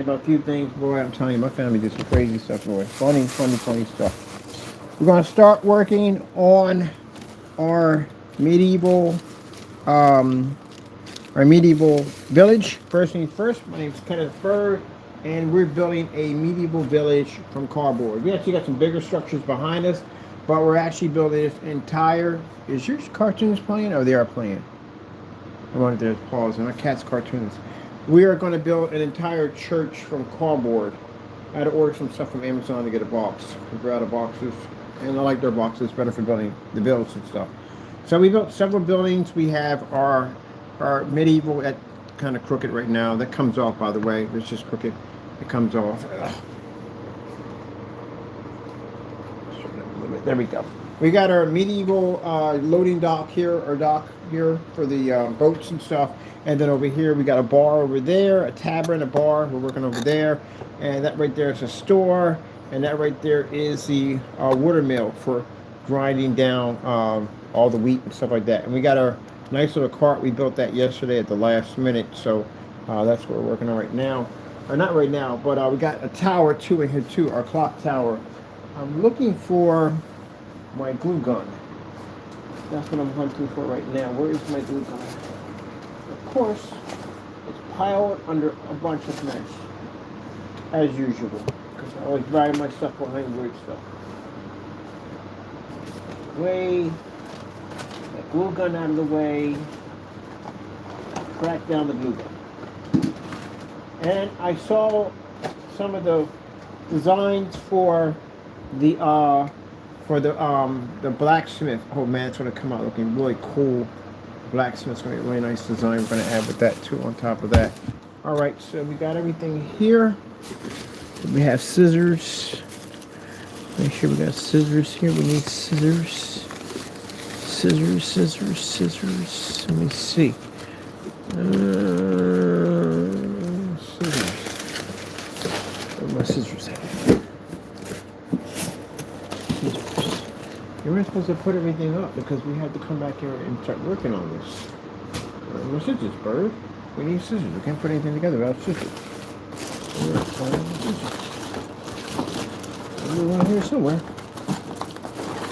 About a few things, boy. I'm telling you, my family did some crazy stuff, boy. Funny stuff. We're gonna start working on our medieval, um, our medieval village. First things first. My name is Kenneth Bird, and we're building a medieval village from cardboard. We actually got some bigger structures behind us, but we're actually building this entire. Is your cartoons playing? Oh, they are playing. I wanted to pause. My cat's cartoons. We are going to build an entire church from cardboard. I had to order some stuff from Amazon to get a box. We're out of boxes, and I like their boxes better for building the builds and stuff. So we built several buildings. We have our medieval, that kind of crooked right now. That comes off, by the way. It's just crooked. It comes off. Ugh. There we go. We got our medieval loading dock here, or dock here for the boats and stuff. And then over here, we got a bar over there, a tavern, a bar. We're working over there. And that right there is a store. And that right there is the water mill for grinding down all the wheat and stuff like that. And we got our nice little cart. We built that yesterday at the last minute. So that's what we're working on right now. Or not right now, but we got a tower too in here too, our clock tower. I'm looking for my glue gun. That's what I'm hunting for right now. Where is my glue gun? Of course, it's piled under a bunch of mess, as usual, because I always bury my stuff behind weird stuff. Way, that glue gun out of the way, crack down the glue gun. And I saw some of the designs for the blacksmith. Oh man, it's gonna come out looking really cool. Blacksmith's gonna be a really nice design. We're gonna add with that too on top of that. All right, so we got everything here. We have scissors. Make sure we got scissors here. We need scissors. Scissors. Let me see. Scissors. Where are my scissors at? You weren't supposed to put everything up because we had to come back here and start working on this. No scissors, Bird. We need scissors. We can't put anything together without scissors. There's one here somewhere.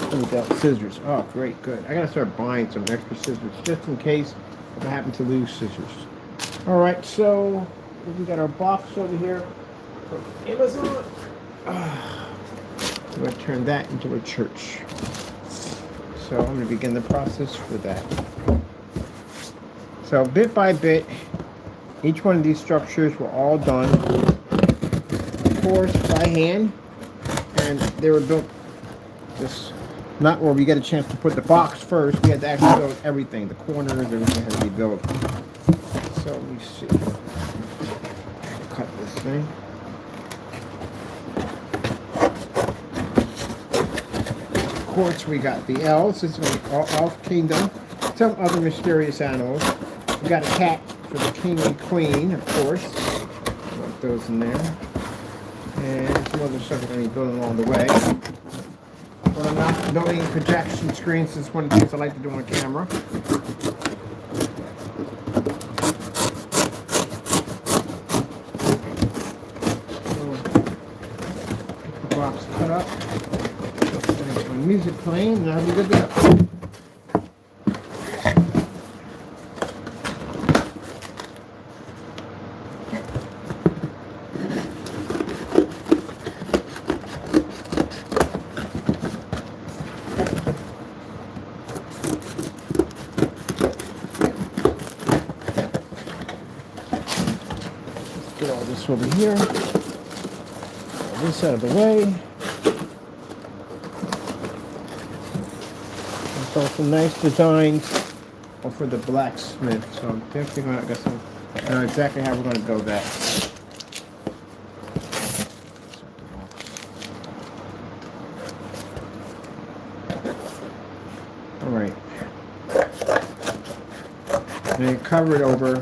Without scissors. Oh, great, good. I gotta start buying some extra scissors just in case if I happen to lose scissors. All right, so we got our box over here from Amazon. We're gonna turn that into a church. So I'm going to begin the process for that. So bit by bit, each one of these structures were all done, of course, by hand, and they were built just not where we get a chance to put the box first. We had to actually build everything, the corners, everything had to be built. So let me see. Cut this thing. Of course, we got the elves. This is Elf Kingdom. Some other mysterious animals. We got a cat for the king and queen, of course. Put those in there. And some other stuff we're going to be building along the way. But I'm not building projection screens. This is one of the things I like to do on camera. Get the box cut up. Music playing, and I'll be good to go. Let's get all this over here. Get this out of the way. So some nice designs for the blacksmith. So I'm definitely going to get some. I know exactly how we're going to build that. All right. And then covered over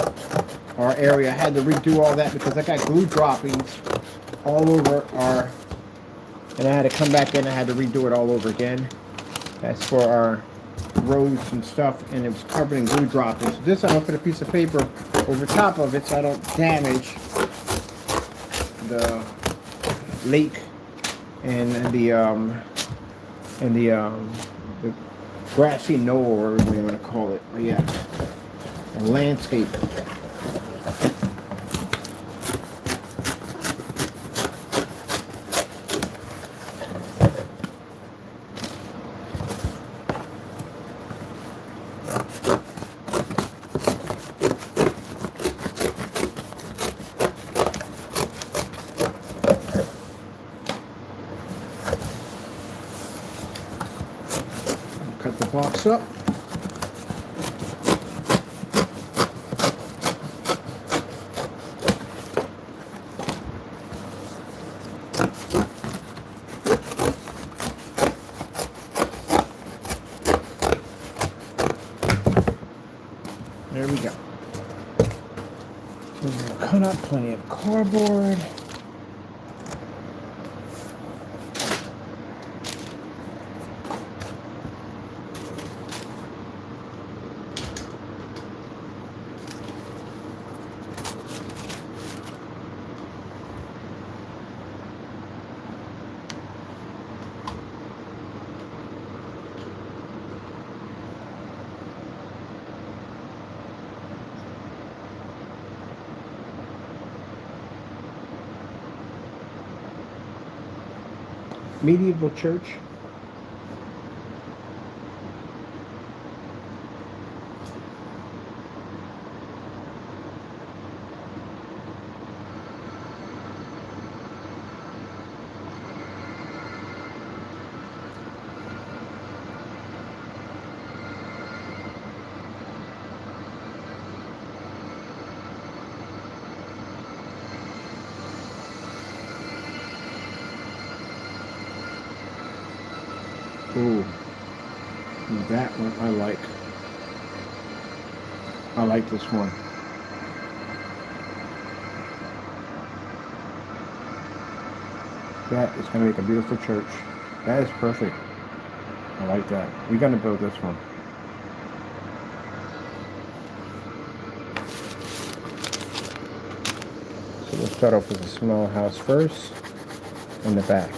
our area. I had to redo all that because I got glue droppings all over our. And I had to come back in. I had to redo it all over again. That's for our roads and stuff, and it was covered in glue droppings. This I don't put a piece of paper over top of it so I don't damage the lake and the grassy knoll, or whatever you want to call it. But yeah, a landscape. Cut the box up. There we go. So we're gonna cut up plenty of cardboard. Medieval church. Ooh, that one I like. I like this one. That is going to make a beautiful church. That is perfect. I like that. We're going to build this one. So we'll start off with a small house first in the back.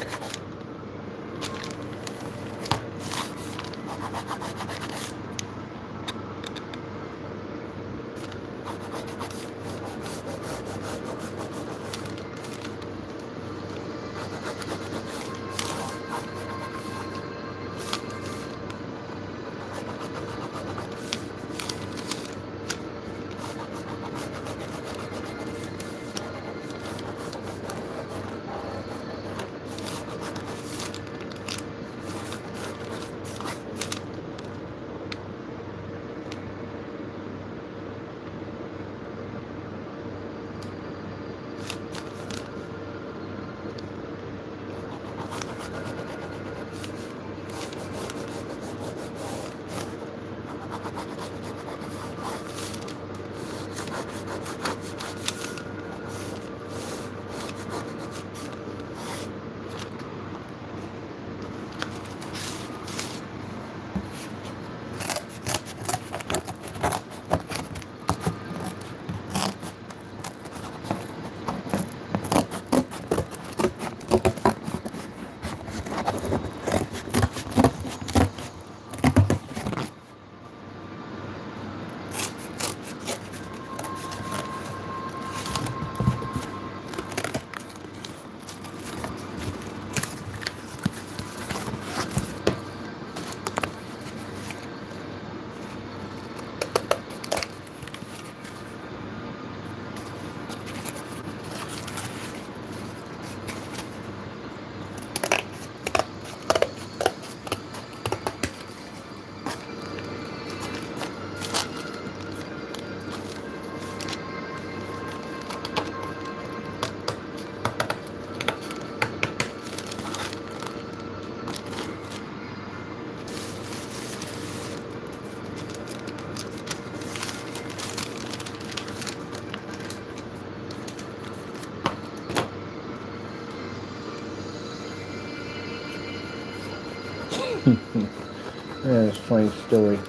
Yeah, it's a funny story.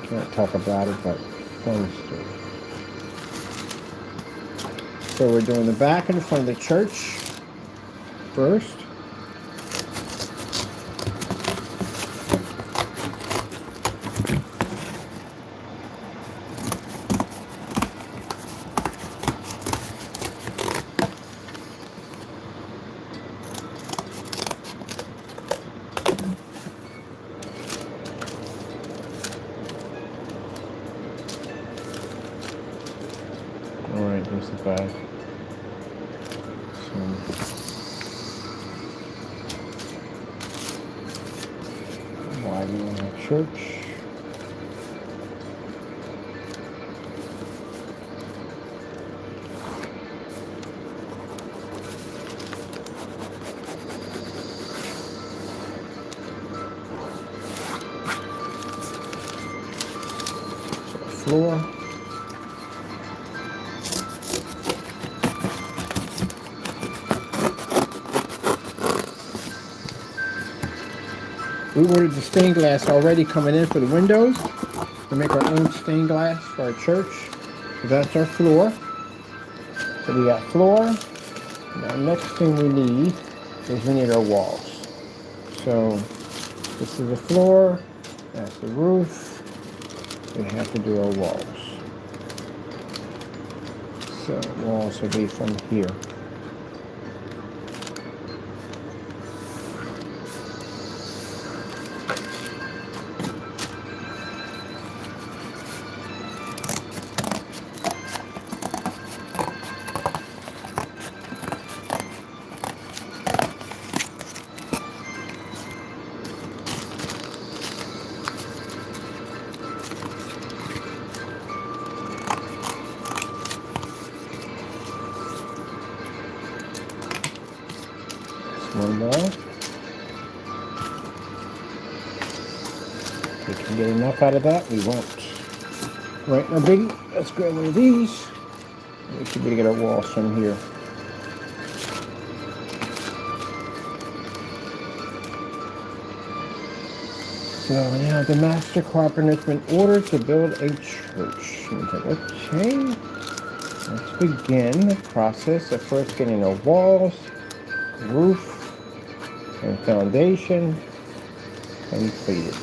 Can't talk about it, but funny story. So we're doing the back and the front of the church first. Alright, here's the back. Widening the church. Floor. We ordered the stained glass already coming in for the windows. We make our own stained glass for our church. So that's our floor. So we got floor. Now next thing we need is we need our walls. So this is the floor. That's the roof. We have to do our walls. So walls will be from here. One more. If we can get enough out of that, we won't. Right, no biggie. Let's grab one of these. We should be able to get our walls from here. So now the master carpenter has been ordered to build a church. Okay, let's begin the process of first getting our walls, roof, and foundation completed.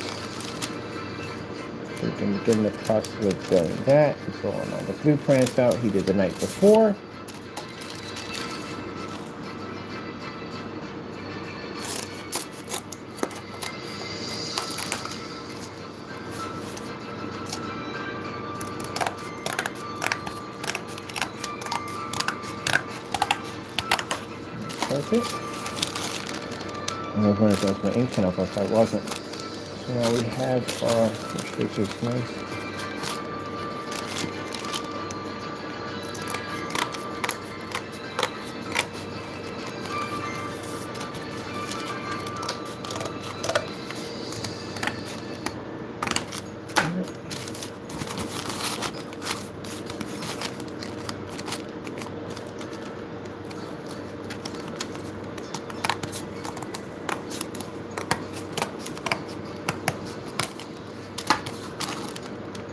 So we can begin the process of doing that. He's throwing all the blueprints out he did the night before. Perfect. I was wondering if that was my ink pen up, if I wasn't. So now we have our, which is nice.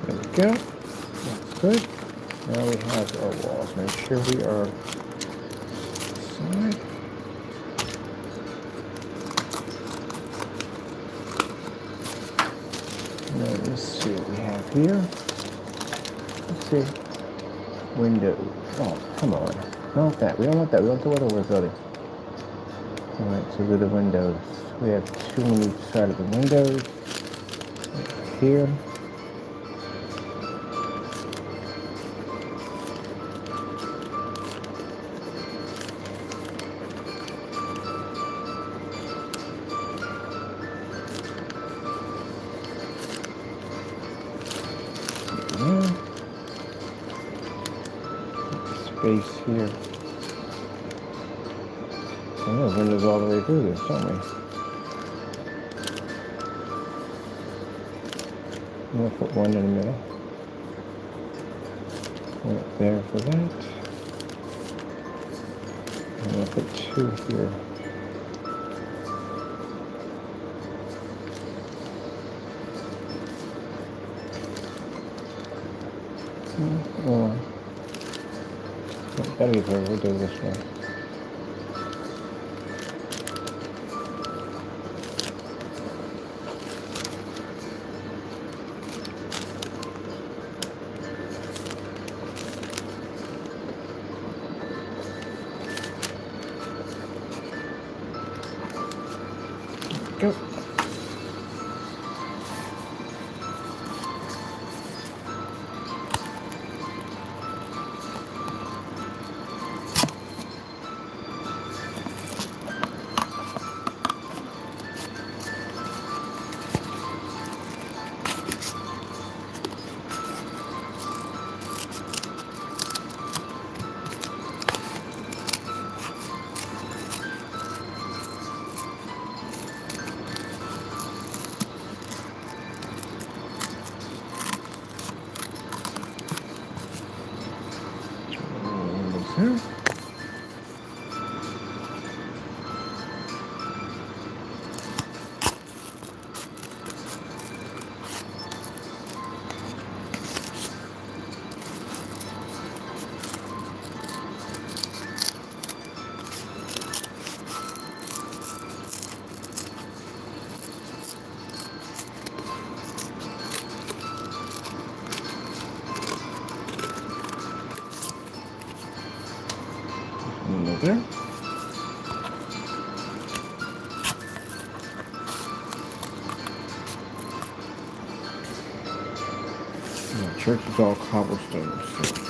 There we go. That's good. Now we have our walls. Make sure we are side. Now let's see what we have here. Let's see. Window. Oh, come on. Not that. We don't want that. We want the other ones building. Alright, so with the windows. We have two on each side of the windows. Here. Space here. And there's windows all the way through this, don't we? I'm going to put one in the middle. Right there for that. I'm going to put two here. That'll be perfect. We'll do it this way. Go. Here. There. The church is all cobblestone. So.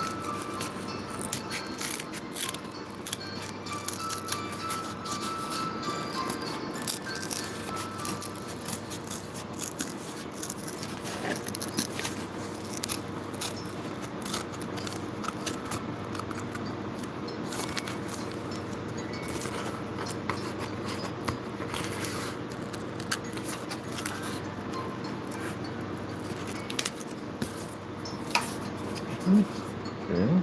Okay.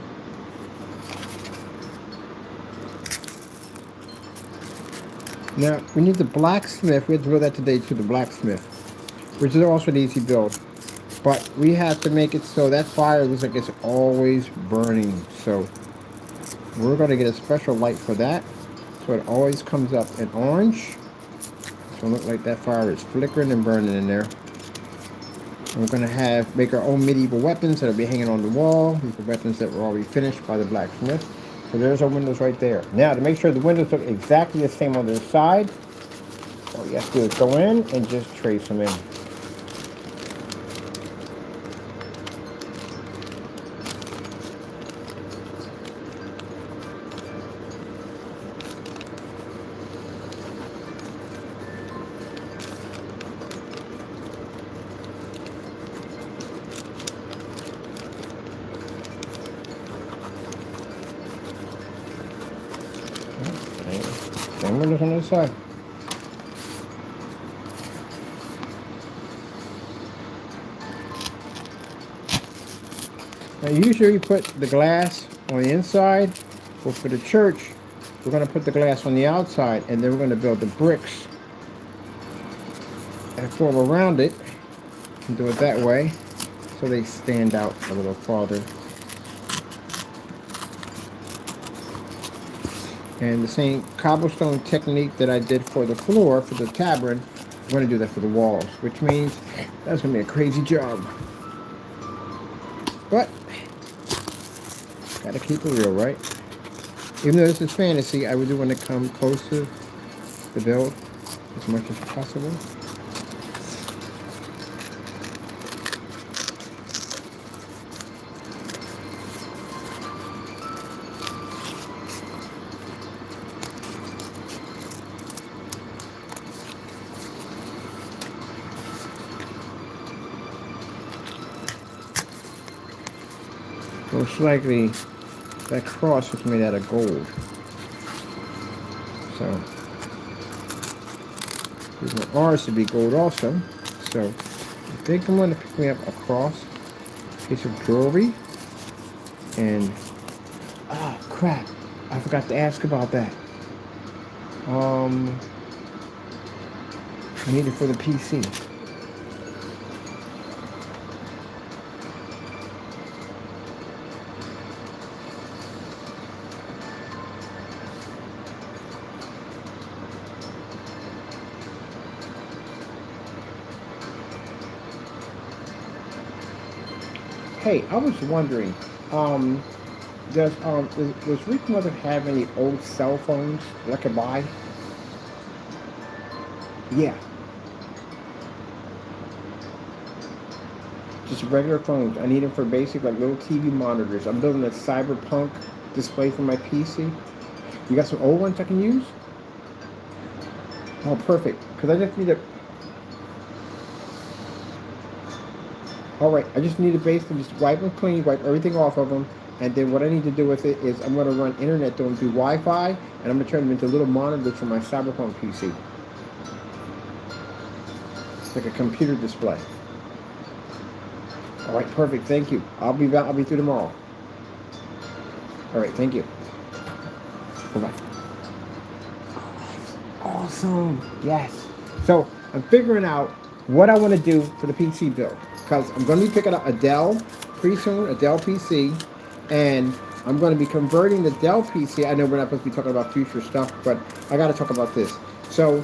Now, we need the blacksmith. We have to build that today to the blacksmith, which is also an easy build. But we have to make it so that fire looks like it's always burning. So we're going to get a special light for that. So it always comes up in orange. So it looks like that fire is flickering and burning in there. And we're going to make our own medieval weapons that'll be hanging on the wall. These are weapons that were already finished by the blacksmith. So there's our windows right there. Now, to make sure the windows look exactly the same on the side, all you have to do is go in and just trace them in. Same windows on the other side. Now usually you put the glass on the inside, but for the church, we're going to put the glass on the outside, and then we're going to build the bricks and form around it, and do it that way, so they stand out a little farther. And the same cobblestone technique that I did for the floor, for the tavern, I'm going to do that for the walls, which means that's going to be a crazy job. But, got to keep it real, right? Even though this is fantasy, I would do want to come close to the build as much as possible. Most likely, that cross was made out of gold. So, we want ours to be gold also. So, I think I'm going to pick me up a cross, piece of jewelry, and crap! I forgot to ask about that. I need it for the PC. Hey, I was wondering, um, does Rick Mother have any old cell phones that I could buy? Yeah, just regular phones. I need them for basic, like little TV monitors. I'm building a cyberpunk display for my PC. You got some old ones I can use? Oh, perfect. Because I just need a. All right, I just need a base to just wipe them clean, wipe everything off of them, and then what I need to do with it is I'm going to run internet to them through Wi-Fi, and I'm going to turn them into little monitors for my cyberpunk PC, like a computer display. All right, perfect. Thank you. I'll be back. I'll be through tomorrow. All right, thank you. Bye bye. Awesome. Yes. So I'm figuring out what I want to do for the PC build because I'm going to be picking up a Dell pretty soon, a Dell PC, and I'm going to be converting the Dell PC. I know we're not supposed to be talking about future stuff, but I got to talk about this. So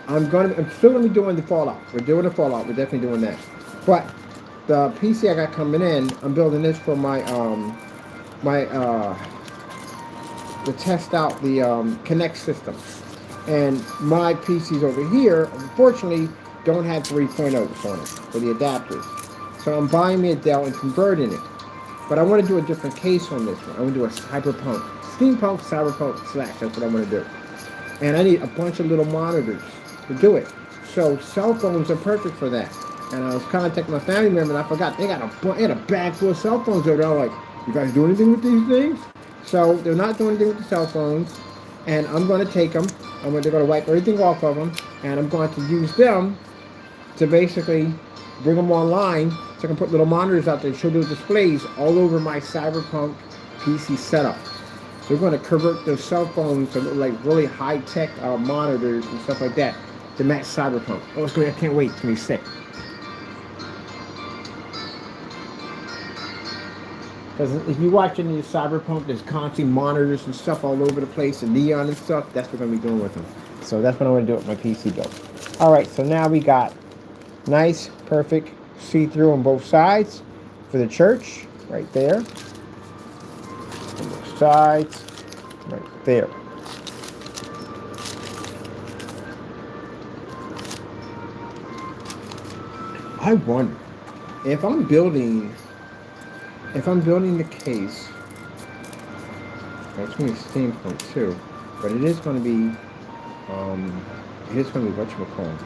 I'm still going to be doing the Fallout. We're doing the Fallout. We're definitely doing that. But the PC I got coming in, I'm building this for my to test out the Kinect system. And my PCs over here, unfortunately, don't have 3.0s on it for the adapters. So I'm buying me a Dell and converting it. But I want to do a different case on this one. I want to do a cyberpunk, steampunk, cyberpunk slash. That's what I want to do. And I need a bunch of little monitors to do it. So cell phones are perfect for that. And I was contacting my family member, and I forgot they had a bag full of cell phones over there. I'm like, you guys do anything with these things? So they're not doing anything with the cell phones, and I'm going to take them. They're going to wipe everything off of them, and I'm going to use them to basically bring them online so I can put little monitors out there and show those displays all over my cyberpunk PC setup. So we're going to convert those cell phones to look like really high-tech monitors and stuff like that to match cyberpunk. Oh, it's great. I can't wait. It's going to be sick. Because if you watch any of the cyberpunk, there's constantly monitors and stuff all over the place and neon and stuff. That's what I'm going to be doing with them. So that's what I'm going to do with my PC build. All right, so now we got nice, perfect see-through on both sides for the church, right there. On both sides, right there. I wonder if I'm building the case, it's going to be steampunk too, but it is going to be, whatchamacallit.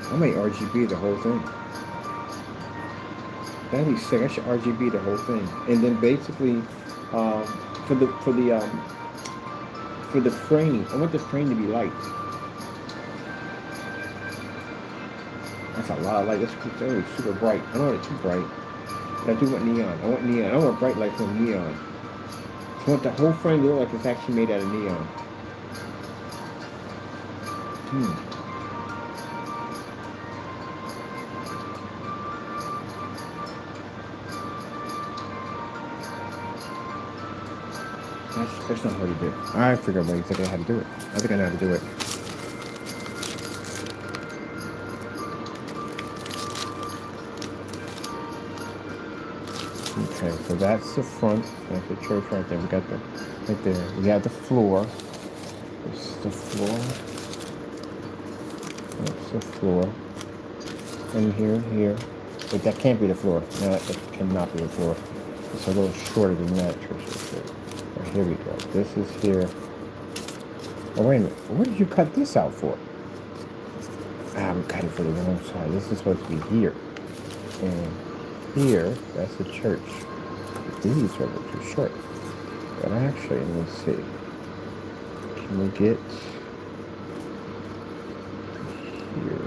I might RGB the whole thing. That'd be sick. I should RGB the whole thing, and then basically, for the frame, I want the frame to be light. That's a lot of light. That's super bright. I don't want it too bright. But I do want neon. I want neon. I want bright light from neon. So I want the whole frame to look like it's actually made out of neon. That's not hard to do. I figured out exactly how to do it. I think I know how to do it. Okay, so that's the front. That's the church right there. We got the right there. We have the floor. This is the floor. That's the floor. And here. But that can't be the floor. No, that cannot be the floor. It's a little shorter than that, Tricia. Right, here we go. This is here. Oh, wait a minute. Where did you cut this out for? I'm cutting for the wrong side. This is supposed to be here. And here, that's the church. These are a little too short. But actually, let's see. Can we get here?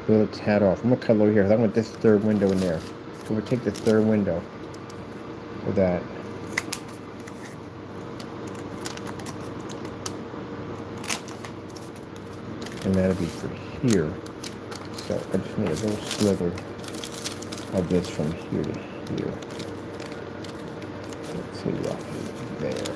A little tad off. I'm going to cut over here. I want this third window in there. So we'll take the third window for that. And that'll be for here. So I just need a little slither of this from here to here. Let's see, roughly there.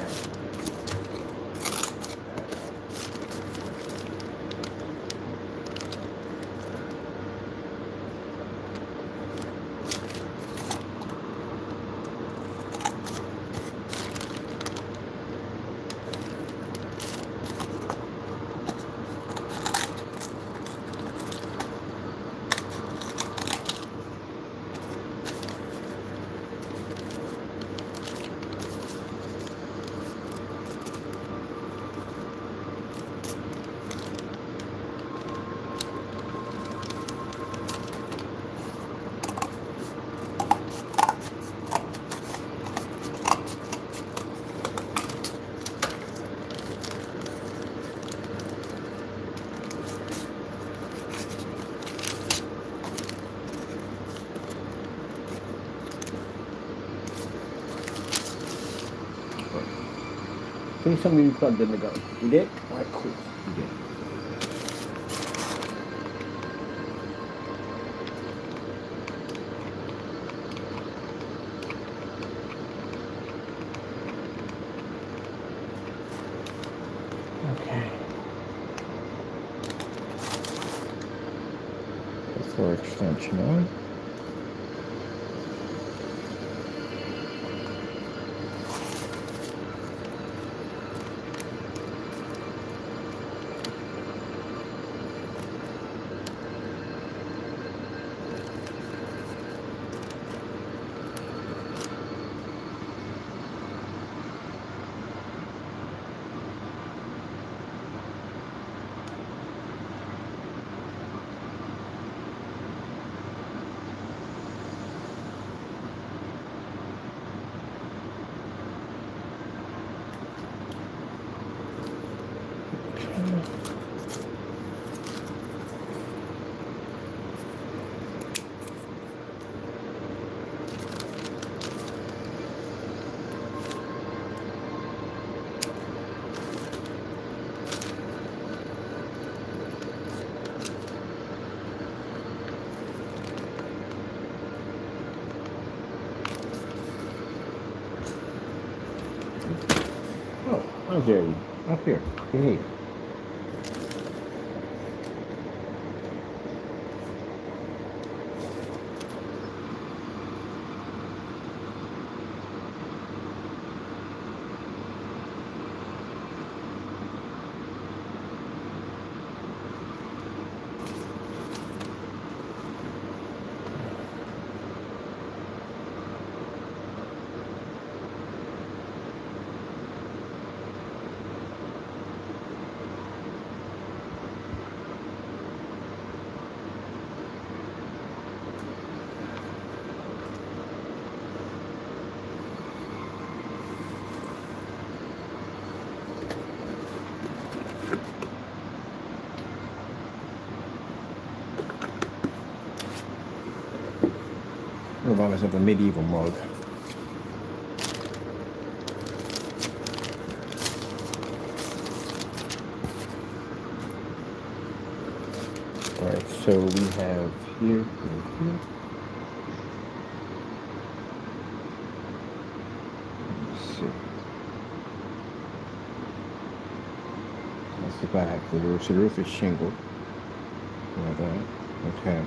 Please tell me you plugged in the gun. You did? Alright, cool. You did. Okay. Put floor extension on. Oh, how dare you? Up here. Behave. I'm gonna buy myself a medieval mug. Alright, so we have here. Let's see. That's the back. The roof. So the roof is shingled. Like that. Okay.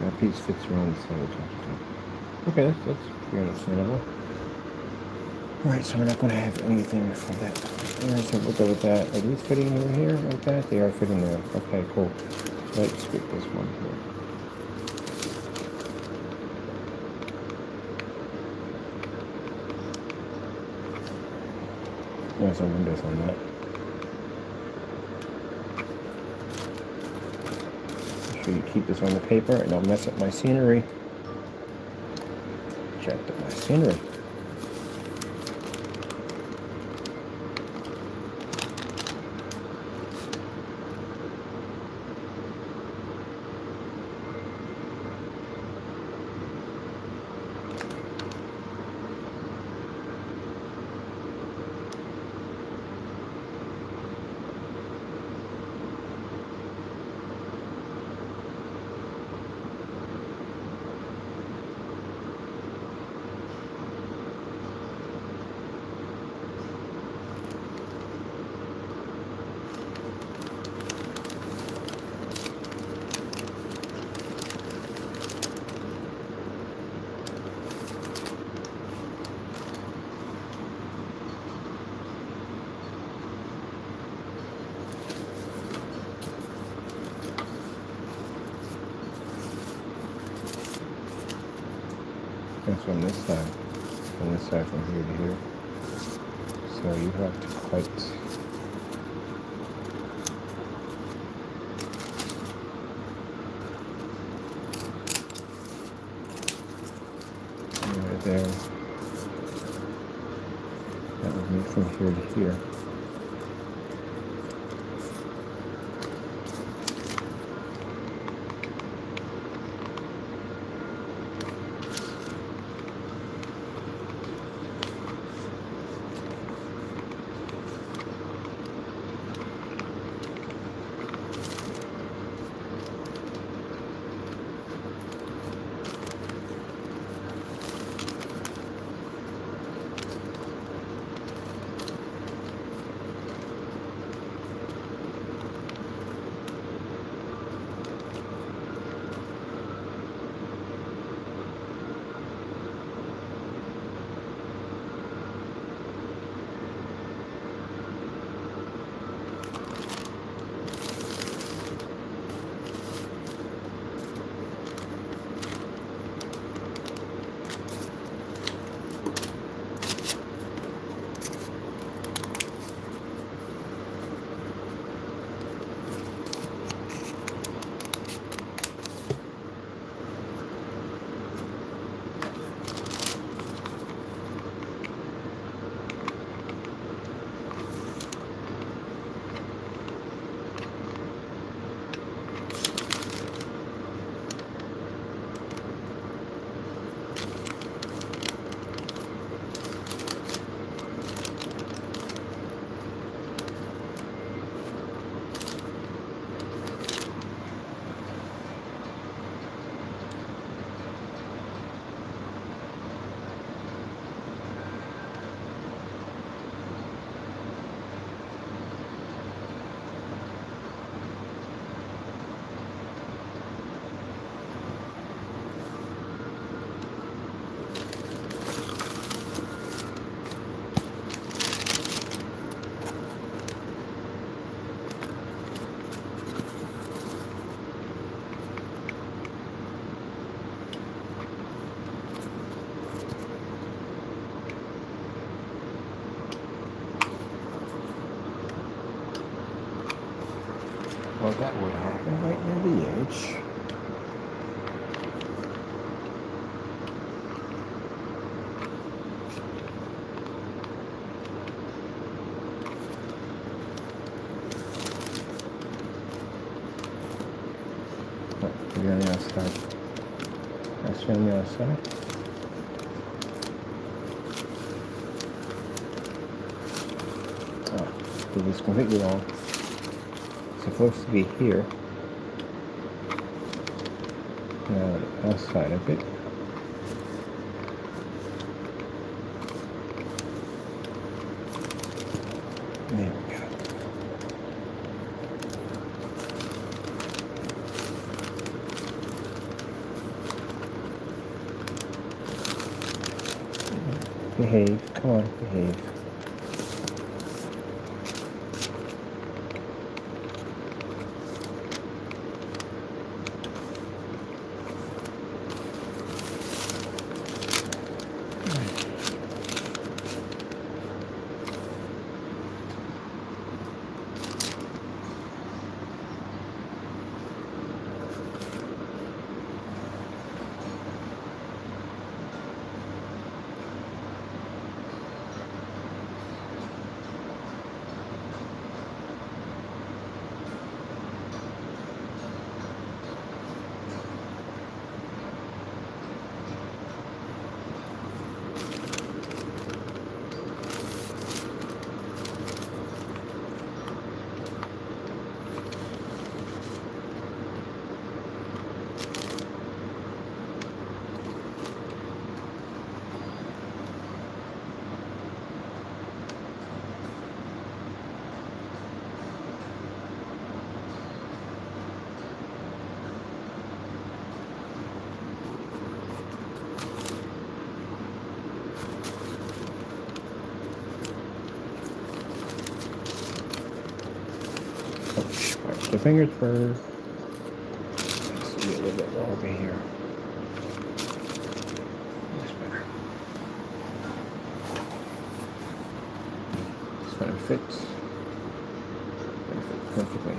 That piece fits around the side. Okay, that's pretty understandable. Alright, so we're not going to have anything for that. Alright, so we'll go with that. Are these fitting in here like that? They are fitting there. Okay, cool. Let's scoop this one here. There's some windows on that. Make sure you keep this on the paper and don't mess up my scenery. Check up my scenery. That's on this side from here to here. So you have to quite right there. That would be from here to here. Well, that would happen right near the edge. Oh, maybe on the outside. That's on the outside. Oh, did this completely wrong. It's supposed to be here. Now the outside of it. There we go. Behave. Come on, behave. Watch the fingers first. Let's see a little bit more over here. That's better. This one fits. Perfectly.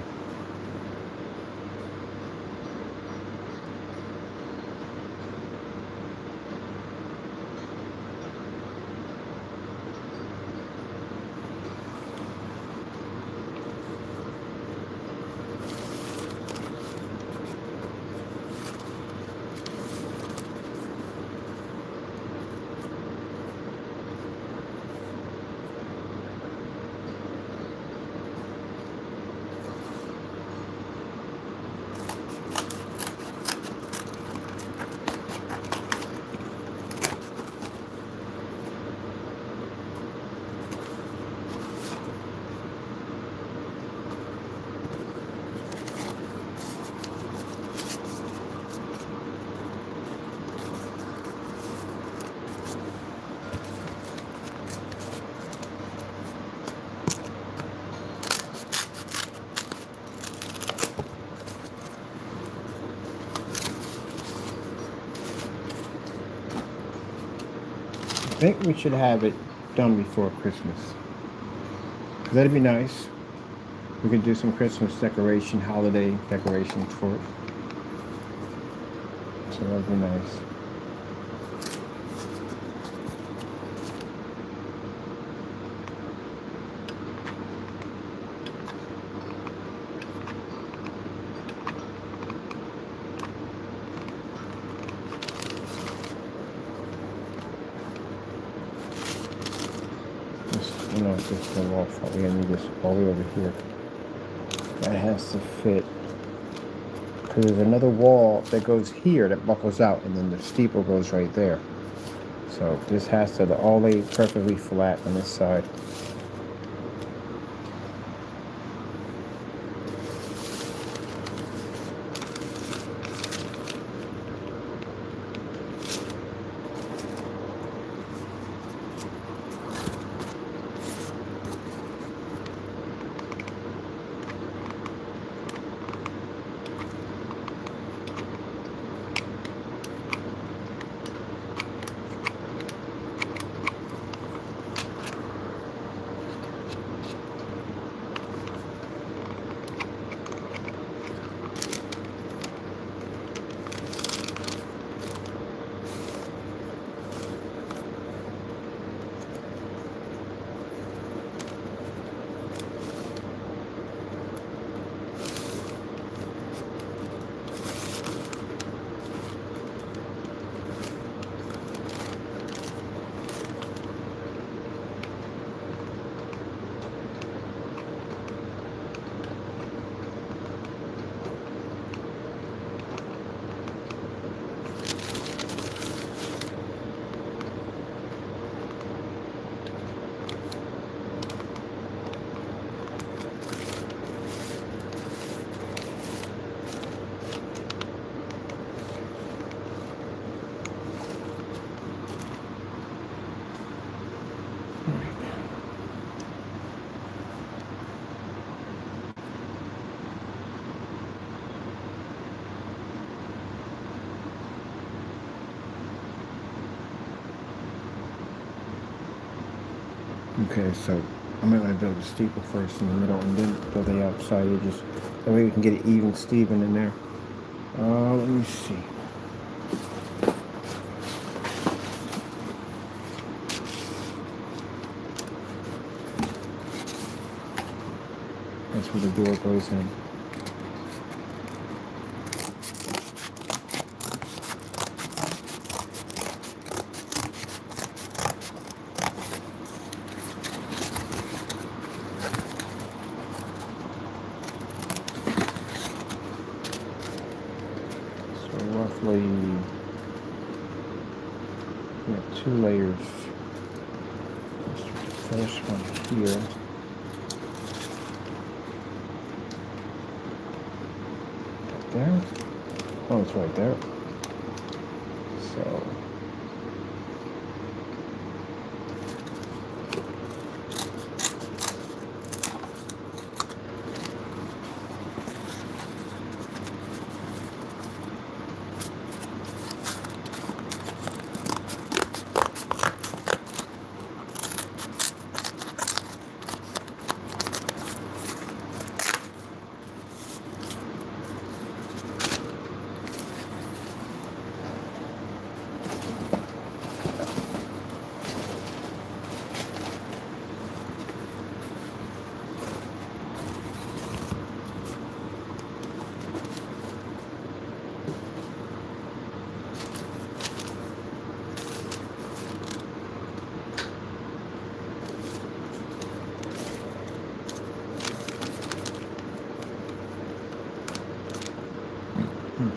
I think we should have it done before Christmas. That'd be nice. We could do some Christmas decoration, holiday decorations for it. So that'd be nice. You know, it's just go off. We're gonna need this all the way over here. That has to fit. Because there's another wall that goes here that buckles out, and then the steeple goes right there. So this has to all lay perfectly flat on this side. Okay, so I might want to build the steeple first in the middle and then build the outside edges. That way we can get it even Steven in there. Let me see. That's where the door goes in. So roughly, we have 2 layers. Let's do the first one here. There. Oh, it's right there. So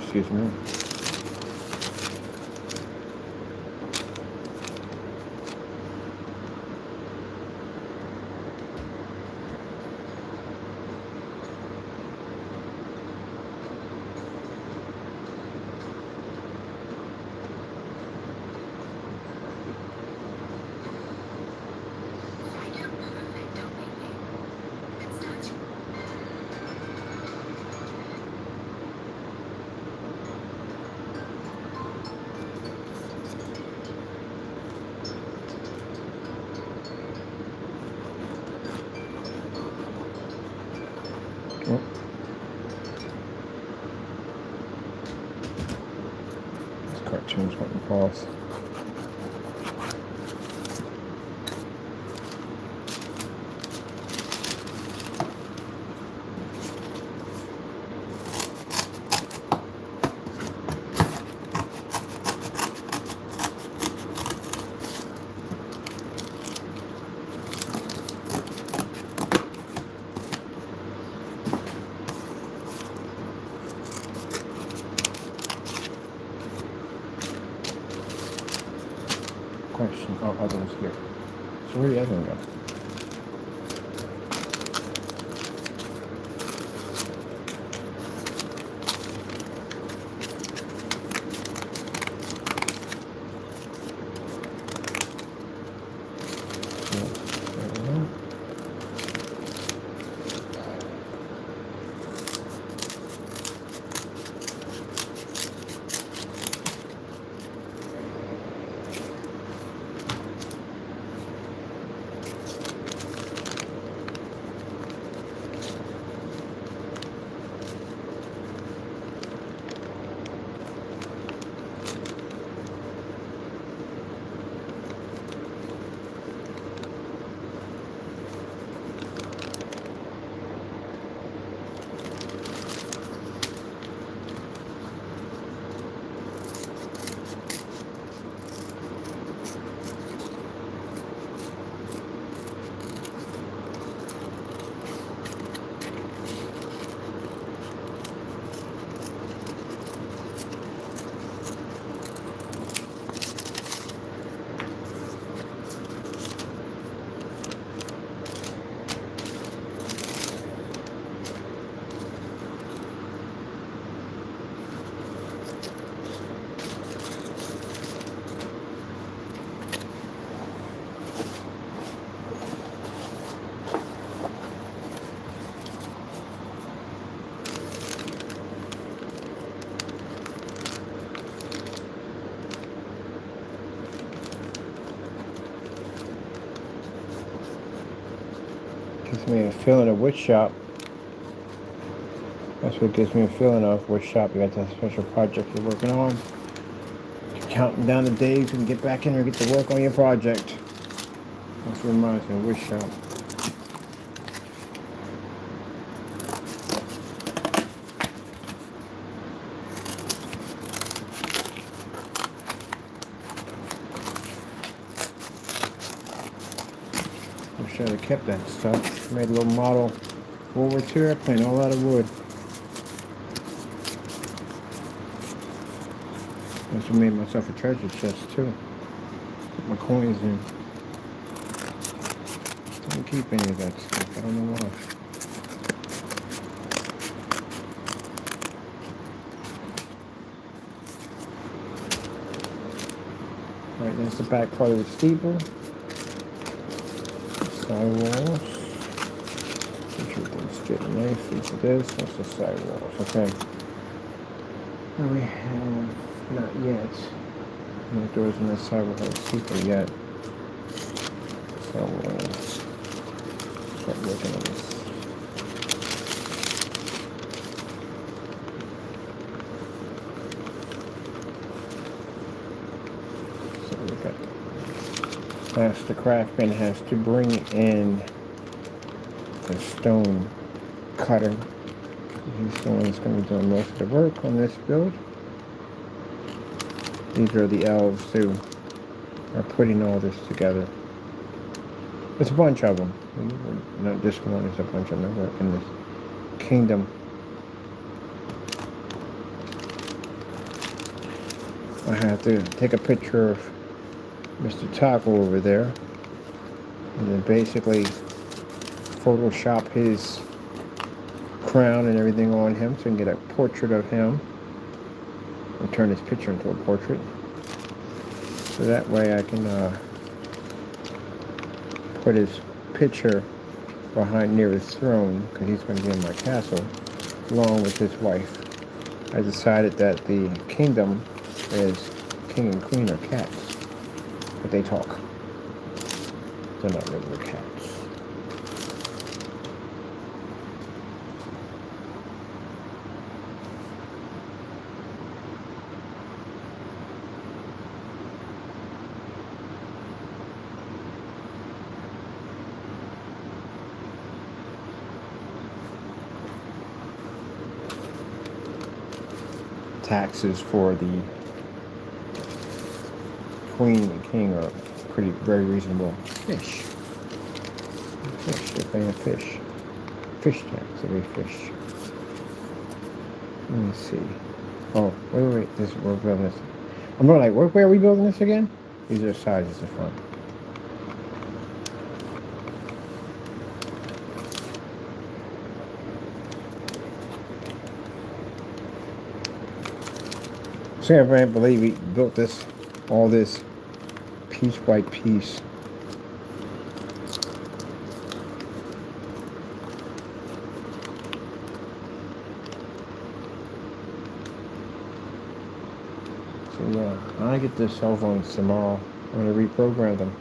excuse me. Oh. This cartoon's went and paused. Question. Oh, other one's here. So where did the other one go? Gives me a feeling of which shop. That's what gives me a feeling of which shop you got that special project you're working on. You're counting down the days and get back in there and get to work on your project. That's what reminds me of which shop. Wish I'd have kept that stuff. Made a little model World War II airplane all out of wood. I also made myself a treasure chest too. Put my coins in. Don't keep any of that stuff. I don't know why. Alright, that's the back part of the steeple. Sidewalls. Everything's getting nicely to this. That's the sidewalls. Okay. Now we have not yet. No doors in the sidewall have steeple yet. So we'll start working on this. So we got Master Craftsman has to bring in the stone cutter. He's the one that's going to be doing most of the work on this build. These are the elves who are putting all this together. There's a bunch of them. Not just one, there's a bunch of them that work in this kingdom. I have to take a picture of Mr. Taco over there and then basically Photoshop his crown and everything on him so I can get a portrait of him and turn his picture into a portrait. So that way I can put his picture behind near his throne because he's going to be in my castle along with his wife. I decided that the kingdom is king and queen are cats, but they talk. They're not regular cats. Taxes for the queen and king are very reasonable. Fish. They're paying fish. Fish tax, every fish. Let me see. Oh, wait, we're building this. I'm like, where are we building this again? These are sides of the front. So I can't believe we built this, all this, piece by piece. So yeah, when I get the cell phones tomorrow, I'm going to reprogram them.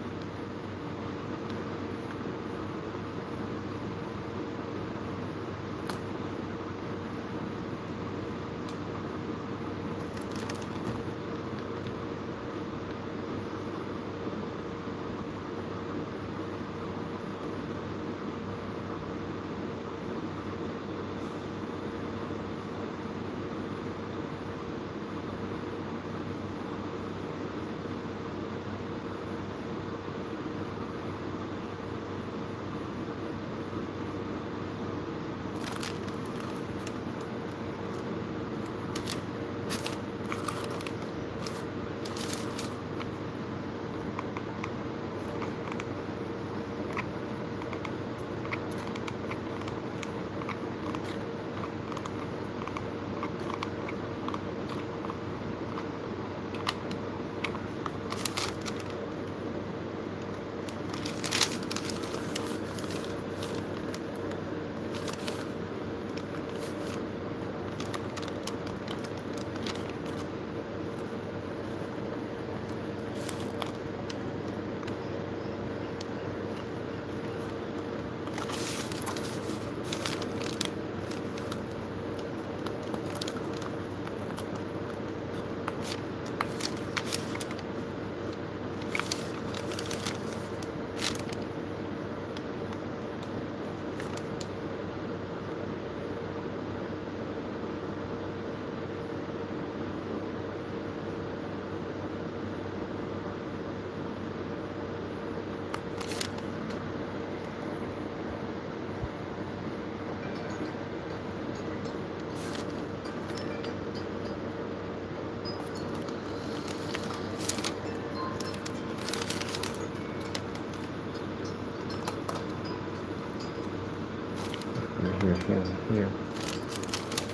here.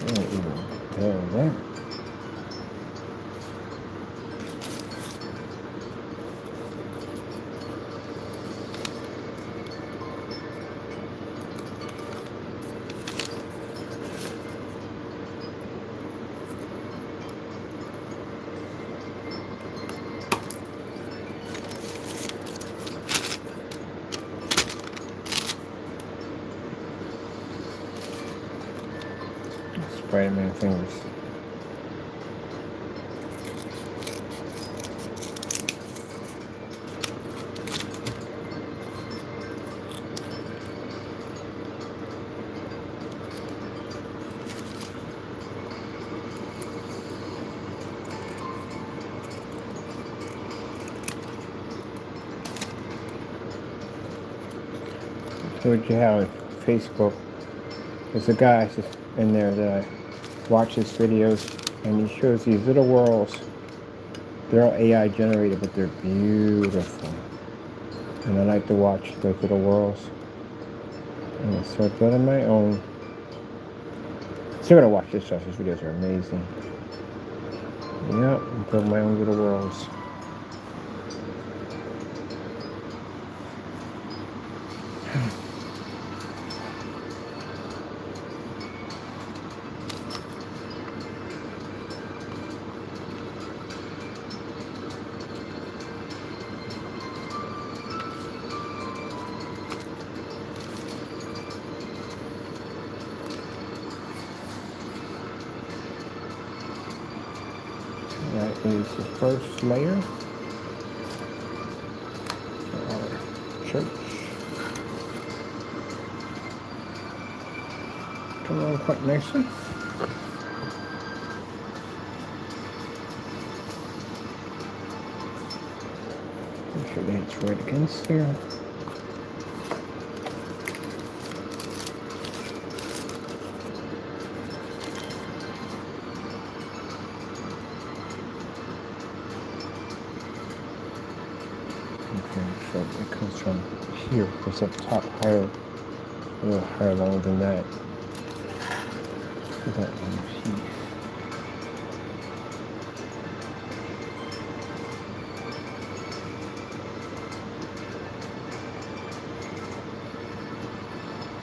And even there. Spider-Man fingers. I told you how on Facebook there's a guy in there that I watch his videos, and he shows these little worlds. They're all AI generated, but they're beautiful. And I like to watch those little worlds. And I start building my own. Still gonna watch this stuff. His videos are amazing. Yep, and build my own little worlds. That is the first layer for our church. Come along quite nicely. Make sure that it's right against there. Okay, so it comes from here. It's up top higher, a little higher along than that. Put that on here.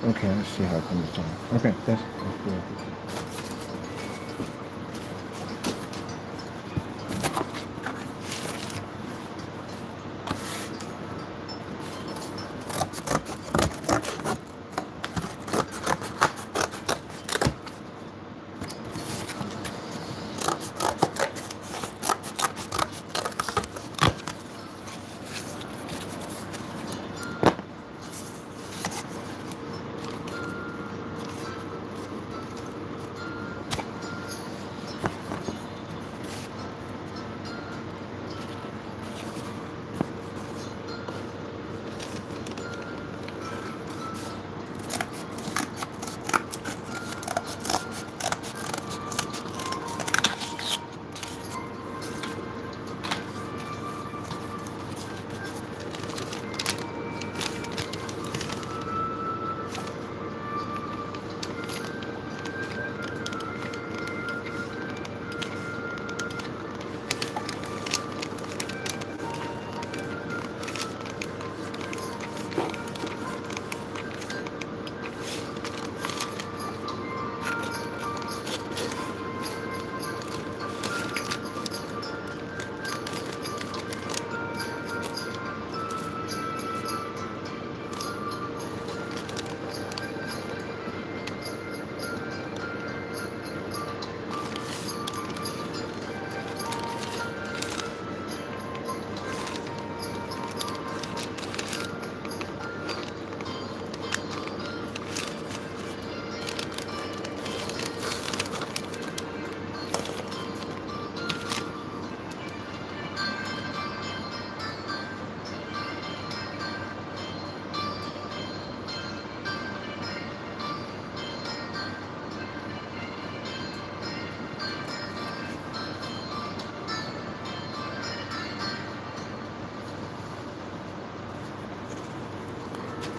Okay, let's see how it comes down. Okay, that's good.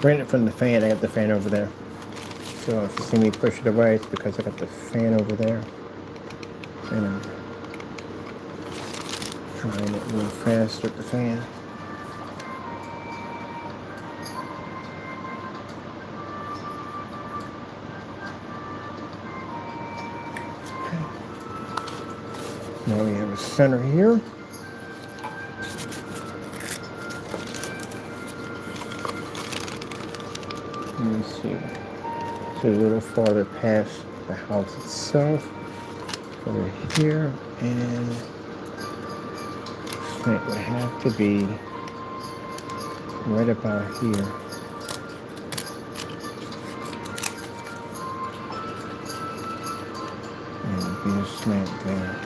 Bring it from the fan. I got the fan over there. So if you see me push it away, it's because I got the fan over there. And I'm trying it real fast with the fan. Now we have a center here. Let me see. So a little farther past the house itself. Over here, and it would have to be right about here. And it'd be a slant there.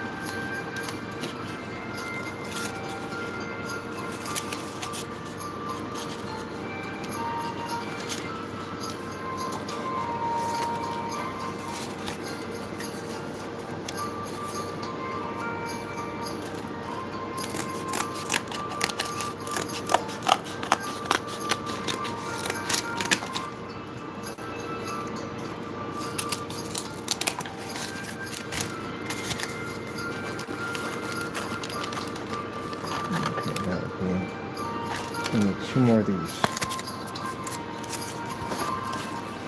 I need 2 more of these.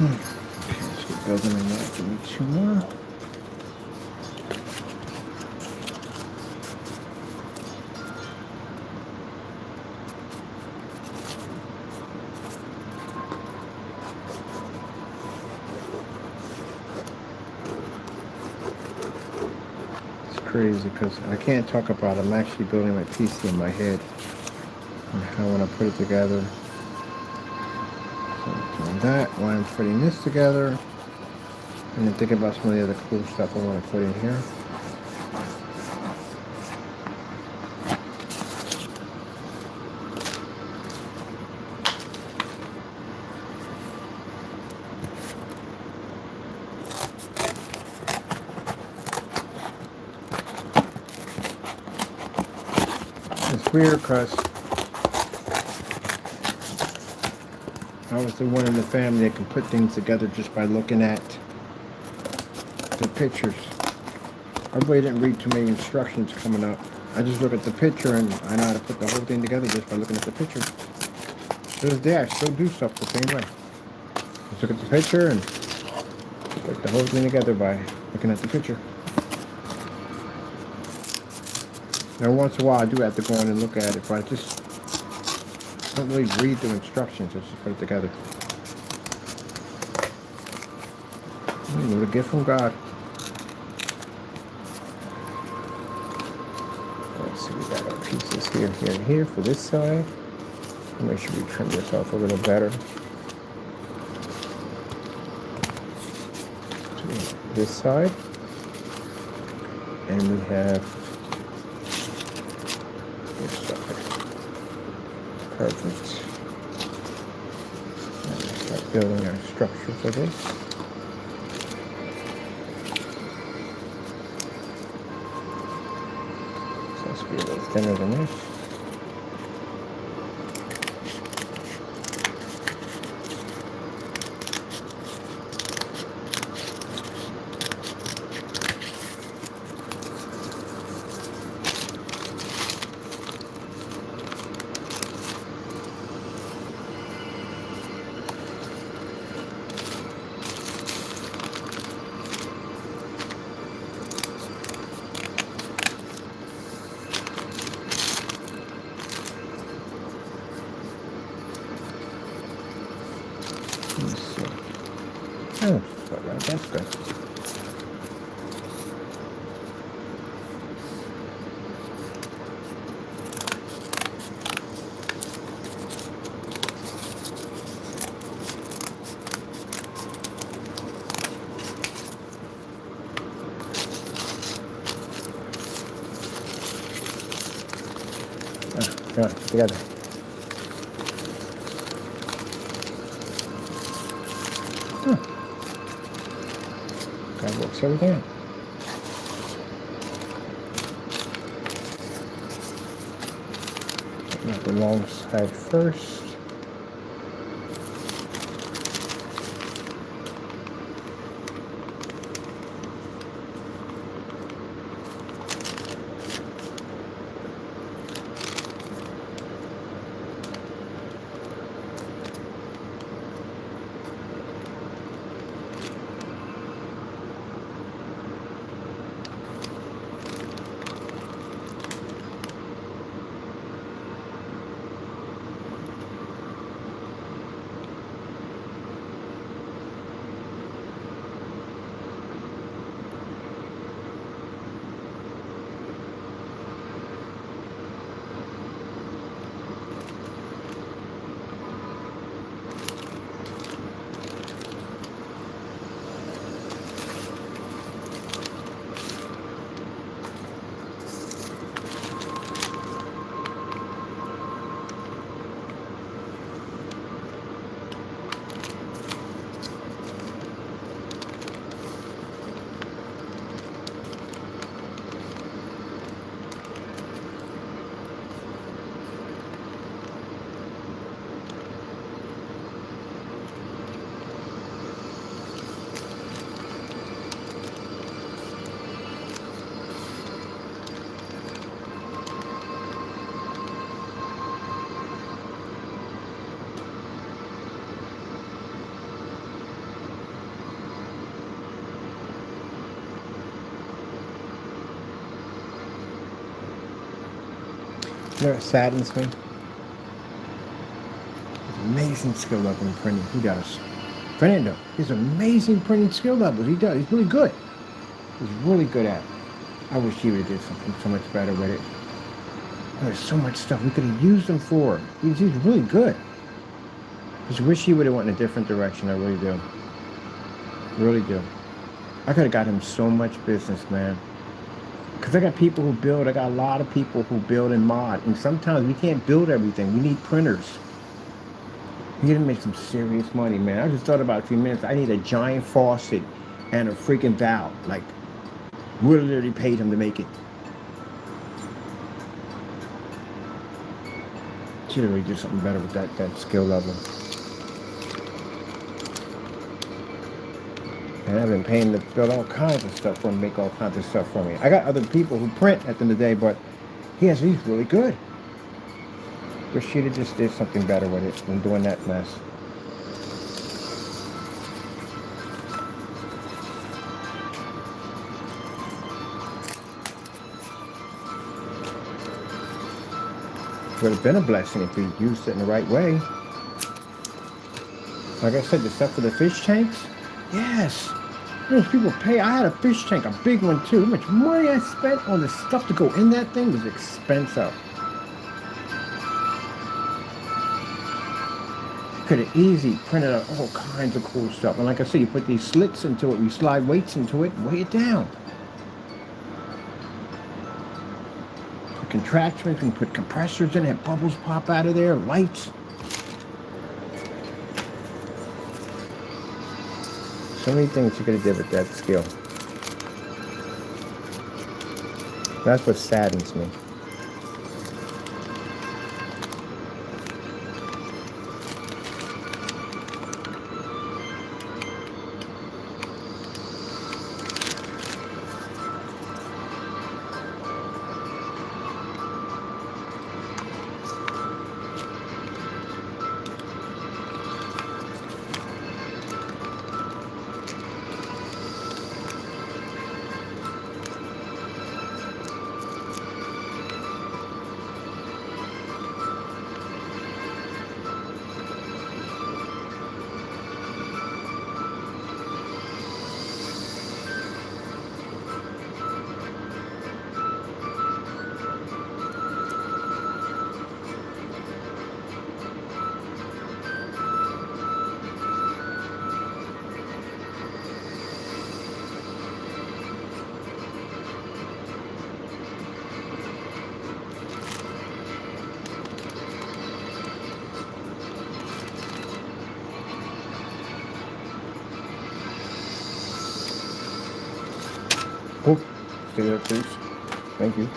Okay, let's get building on that. Give me 2 more. It's crazy because I can't talk about it. I'm actually building my PC in my head. And how I want to put it together. So I'm doing that while I'm putting this together. And then thinking about some of the other cool stuff I want to put in here. It's weird because I was the one in the family that can put things together just by looking at the pictures. I really didn't read too many instructions coming up. I just look at the picture and I know how to put the whole thing together just by looking at the picture. To this day, I still do stuff the same way. Just look at the picture and put the whole thing together by looking at the picture. Now, once in a while, I do have to go in and look at it, but I just don't really read the instructions. I just put it together. A little gift from God. Let's see, we got our pieces here, here, and here for this side. Make sure we trim this off a little better. To this side. And we have this side. Perfect. And we'll start building our structure for this. Be a little thinner than this. Oh, right, that's good. Yeah, together. That works everything out. Not the long side first. You know what saddens me? Amazing skill level in printing. He does. Fernando, he's amazing printing skill levels. He does. He's really good. He's really good at it. I wish he would have did something so much better with it. There's so much stuff we could have used him for. He's really good. I just wish he would have went in a different direction. I really do. Really do. I could have got him so much business, man. Because I got people who build. I got a lot of people who build and mod. And sometimes we can't build everything. We need printers. He didn't make some serious money, man. I just thought about a few minutes. I need a giant faucet and a freaking valve. Like, we literally paid him to make it. Should have really do something better with that skill level. And I've been paying to build all kinds of stuff for him, make all kinds of stuff for me. I got other people who print at the end of the day, but he's really good. Wish she'd have just did something better with it than doing that mess. Would have been a blessing if we used it in the right way. Like I said, the stuff for the fish tanks, yes. Most people pay. I had a fish tank, a big one too. How much money I spent on the stuff to go in that thing was expensive. Could have easily printed out all kinds of cool stuff. And like I said, you put these slits into it, you slide weights into it, weigh it down. Contractions, and put compressors in it, bubbles pop out of there, lights. So many things you could have did with that skill. That's what saddens me. Oh, stay there, please. Thank you.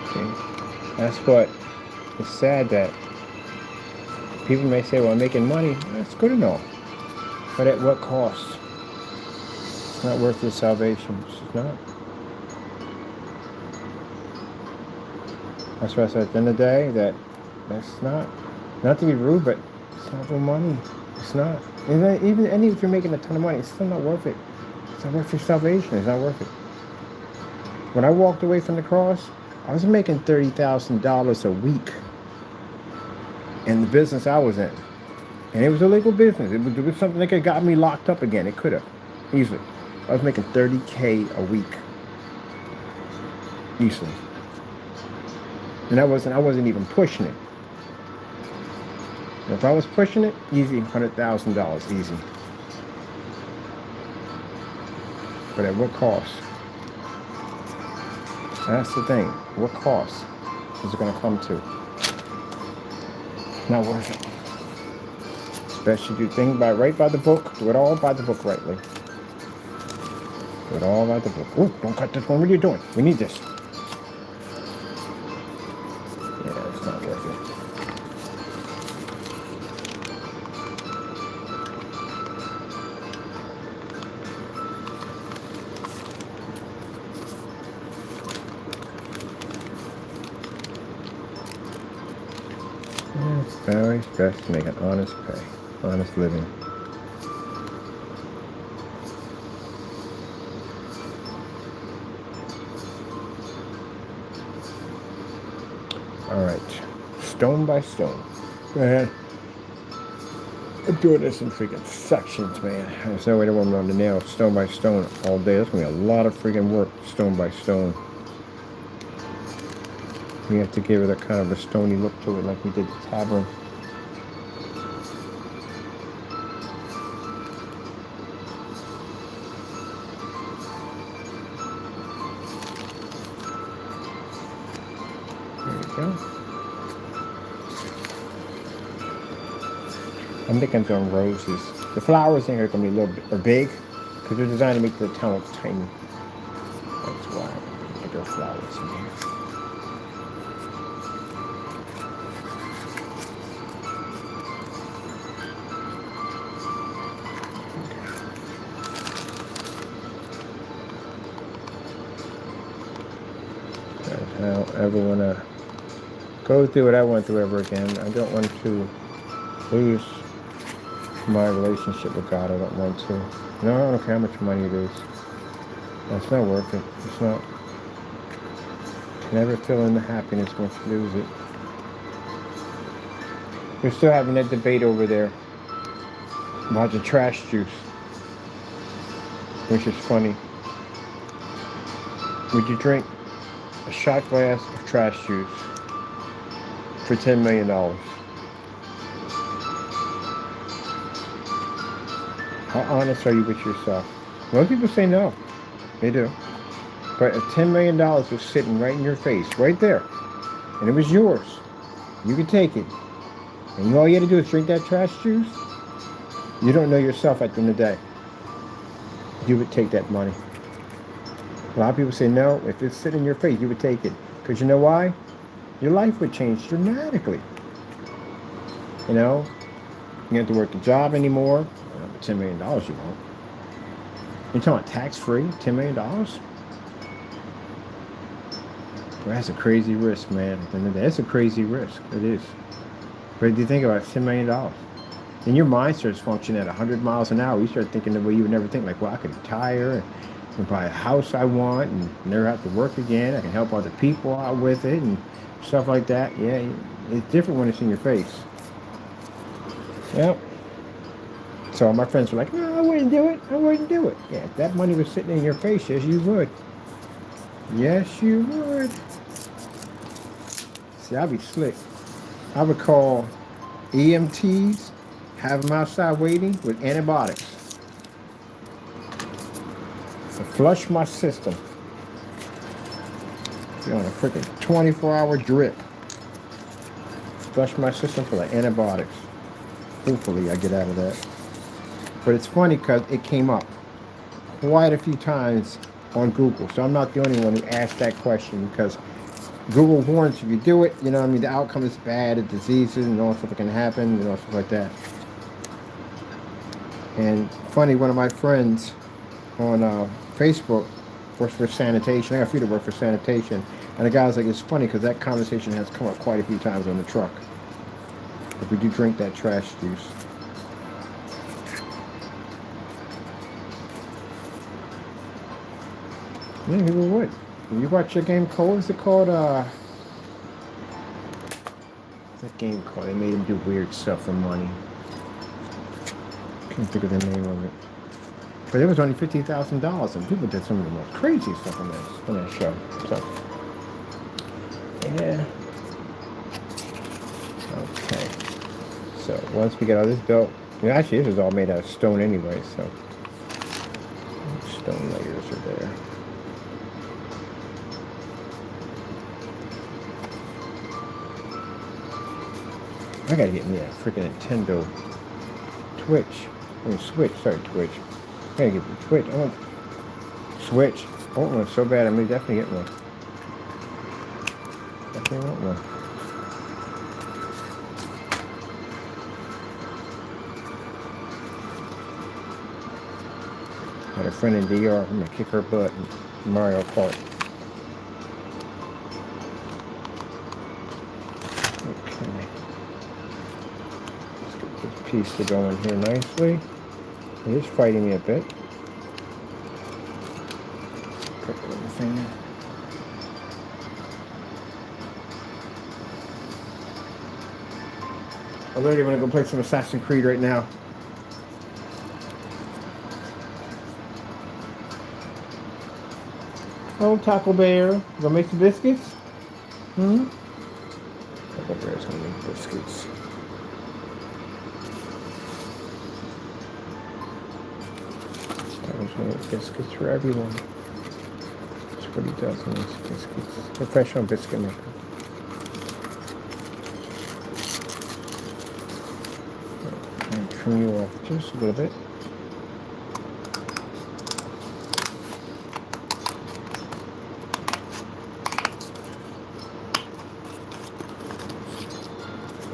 Okay. That's what is sad, that people may say, well, I'm making money. That's good and all. But at what cost? It's not worth your salvation. It's not. That's why I said at the end of the day that's not to be rude, but it's not real money. It's not. Even if you're making a ton of money, it's still not worth it. It's not worth your salvation. It's not worth it. When I walked away from the cross, I was making $30,000 a week in the business I was in. And it was a legal business. It was something that could have got me locked up again. It could have, easily. I was making $30K a week. Easily. And I wasn't even pushing it. If I was pushing it, easy, $100,000, easy. But at what cost? That's the thing. What cost is it going to come to? Not worth it. It's best you do things right by the book. Do it all by the book rightly. Do it all by the book. Oh, don't cut this one. What are you doing? We need this. Yeah, it's not worth it. always best to make an honest pay, honest living. All right, stone by stone. Go ahead. I'm doing this in freaking sections, man. There's no way to warm on the nail stone by stone all day. That's gonna be a lot of freaking work, stone by stone. We have to give it a kind of a stony look to it, like we did the tavern. There we go. I'm thinking on roses. The flowers ain't gonna be a little bit or big, because they're designed to make the town look tiny. That's why I put flowers in here. I don't ever want to go through what I went through ever again. I don't want to lose my relationship with God. I don't want to. No, I don't care how much money it is. That's not worth it. It's not. Never feeling the happiness once you lose it. We're still having that debate over there about the trash juice, which is funny. Would you drink a shot glass of trash juice for $10 million? How honest are you with yourself? Most people say no. They do. But if $10 million was sitting right in your face, right there, and it was yours, you could take it, and all you had to do is drink that trash juice, you don't know yourself at the end of the day. You would take that money. A lot of people say no. If it's sitting in your face, you would take it. Because you know why? Your life would change dramatically. You know? You don't have to work the job anymore. $10 million you won't. You're talking about tax-free? $10 million? Well, that's a crazy risk, man. That's a crazy risk. It is. But if you think about it, $10 million. And your mind starts functioning at 100 miles an hour. You start thinking the way you would never think. Like, well, I could retire and buy a house I want and never have to work again. I can help other people out with it and stuff like that. Yeah, it's different when it's in your face. Yep. So my friends were like, no, I wouldn't do it. I wouldn't do it. Yeah, if that money was sitting in your face, yes, you would. Yes, you would. See, I'd be slick. I would call EMTs, have them outside waiting with antibiotics. To flush my system. Be on a freaking 24-hour drip. Flush my system full of antibiotics. Hopefully I get out of that. But it's funny because it came up quite a few times on Google. So I'm not the only one who asked that question, because Google warns if you do it, you know what I mean, the outcome is bad, the diseases and all stuff that can happen, you know, stuff like that. And funny, one of my friends on Facebook works for sanitation. I got a few that work for sanitation. And the guy was like, it's funny because that conversation has come up quite a few times on the truck. If we do drink that trash juice. Yeah, people would. You watch a game called, what's it called? What's that game called? They made him do weird stuff for money. Can't think of the name of it. But it was only $50,000, and people did some of the most crazy stuff on that show. So, yeah. Okay. So once we get all this built, actually this is all made out of stone anyway, so stone layers are there. I gotta get me a freaking Nintendo Switch. Sorry, Twitch. I gotta get the Twitch. I want Switch. I want one so bad. I may definitely get one. Definitely want one. Got a friend in DR. I'm gonna kick her butt in Mario Kart. Okay. piece to go in here nicely. It is fighting me a bit. Put the little thing in. I literally want to go play some Assassin's Creed right now. Oh, Taco Bear. You gonna make some biscuits? Taco Bear's gonna make biscuits. Taco's gonna make biscuits for everyone. That's what he does, he makes biscuits. Professional biscuit maker. Trim you off just a little bit.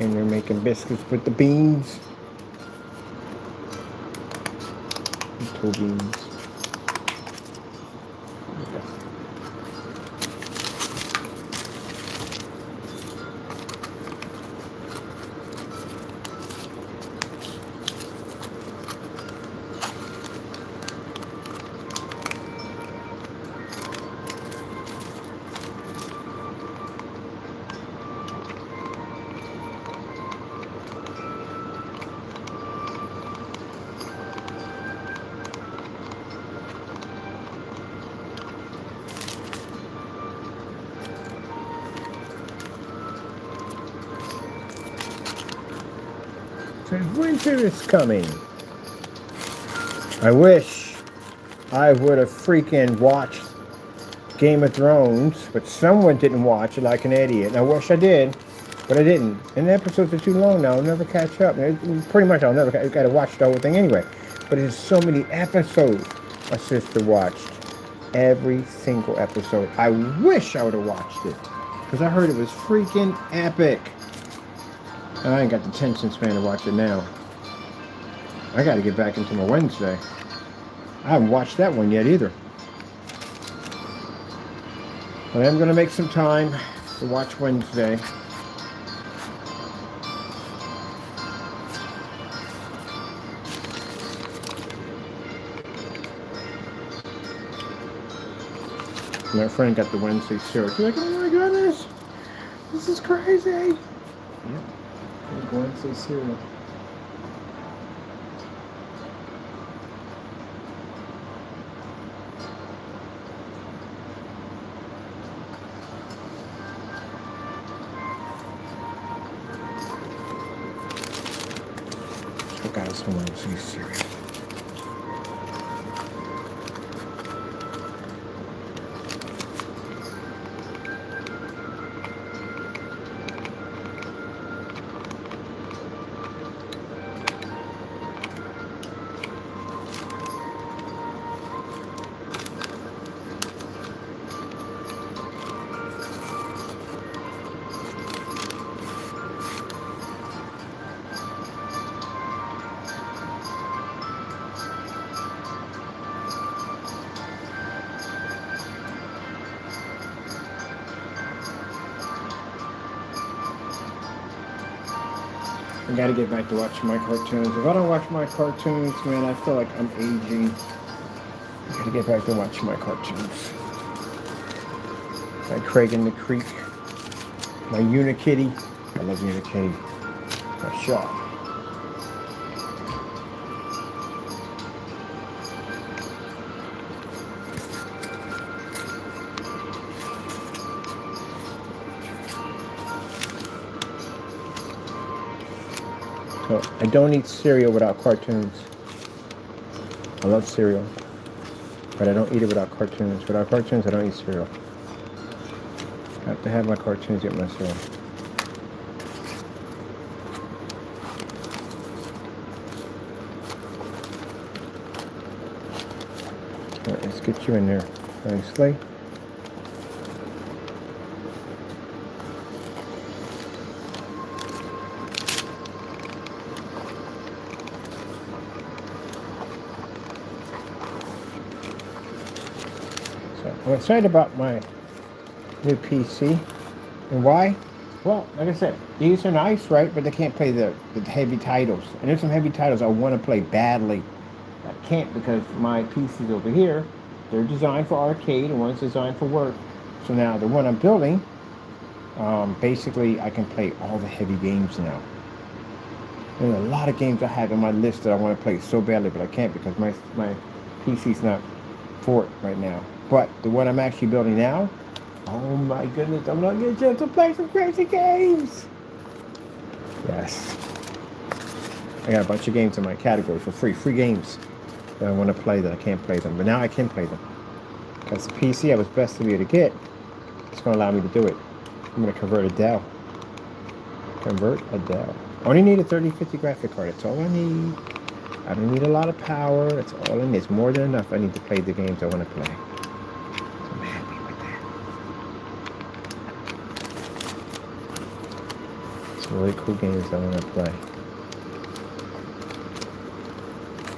And they're making biscuits with the beans. Little beans. Winter is coming. I wish I would have freaking watched Game of Thrones, but someone didn't watch it like an idiot. I wish I did, but I didn't. And the episodes are too long now. I'll never catch up. Pretty much I'll never got to watch the whole thing anyway. But there's so many episodes my sister watched. Every single episode. I wish I would have watched it, because I heard it was freaking epic. And I ain't got the attention span to watch it now. I got to get back into my Wednesday. I haven't watched that one yet either. But I'm going to make some time to watch Wednesday. My friend got the Wednesday cereal. She's like, oh my goodness, this is crazy. Yep. Wednesday cereal. So got some Wednesday cereal. I gotta get back to watching my cartoons. If I don't watch my cartoons, man, I feel like I'm aging. I gotta get back to watching my cartoons. My Craig in the Creek. My Unikitty. I love Unikitty. My Shaw. So I don't eat cereal without cartoons. I love cereal, but I don't eat it without cartoons. Without cartoons, I don't eat cereal. I have to have my cartoons to get my cereal. All right, let's get you in there nicely. I'm excited about my new PC. And why? Well, like I said, these are nice, right? But they can't play the heavy titles. And there's some heavy titles I want to play badly. I can't because my PC's over here. They're designed for arcade and one's designed for work. So now the one I'm building, basically I can play all the heavy games now. There's a lot of games I have on my list that I want to play so badly, but I can't because my PC's not for it right now. But the one I'm actually building now, oh my goodness, I'm not getting a chance to play some crazy games. Yes. I got a bunch of games in my category for free. Free games that I want to play that I can't play them. But now I can play them. Because the PC I was best to be able to get, it's going to allow me to do it. I'm going to convert a Dell. Convert a Dell. Only need a 3050 graphic card. That's all I need. I don't need a lot of power. That's all I need. It's more than enough. I need to play the games I want to play. So I'm happy with that. Some really cool games I want to play.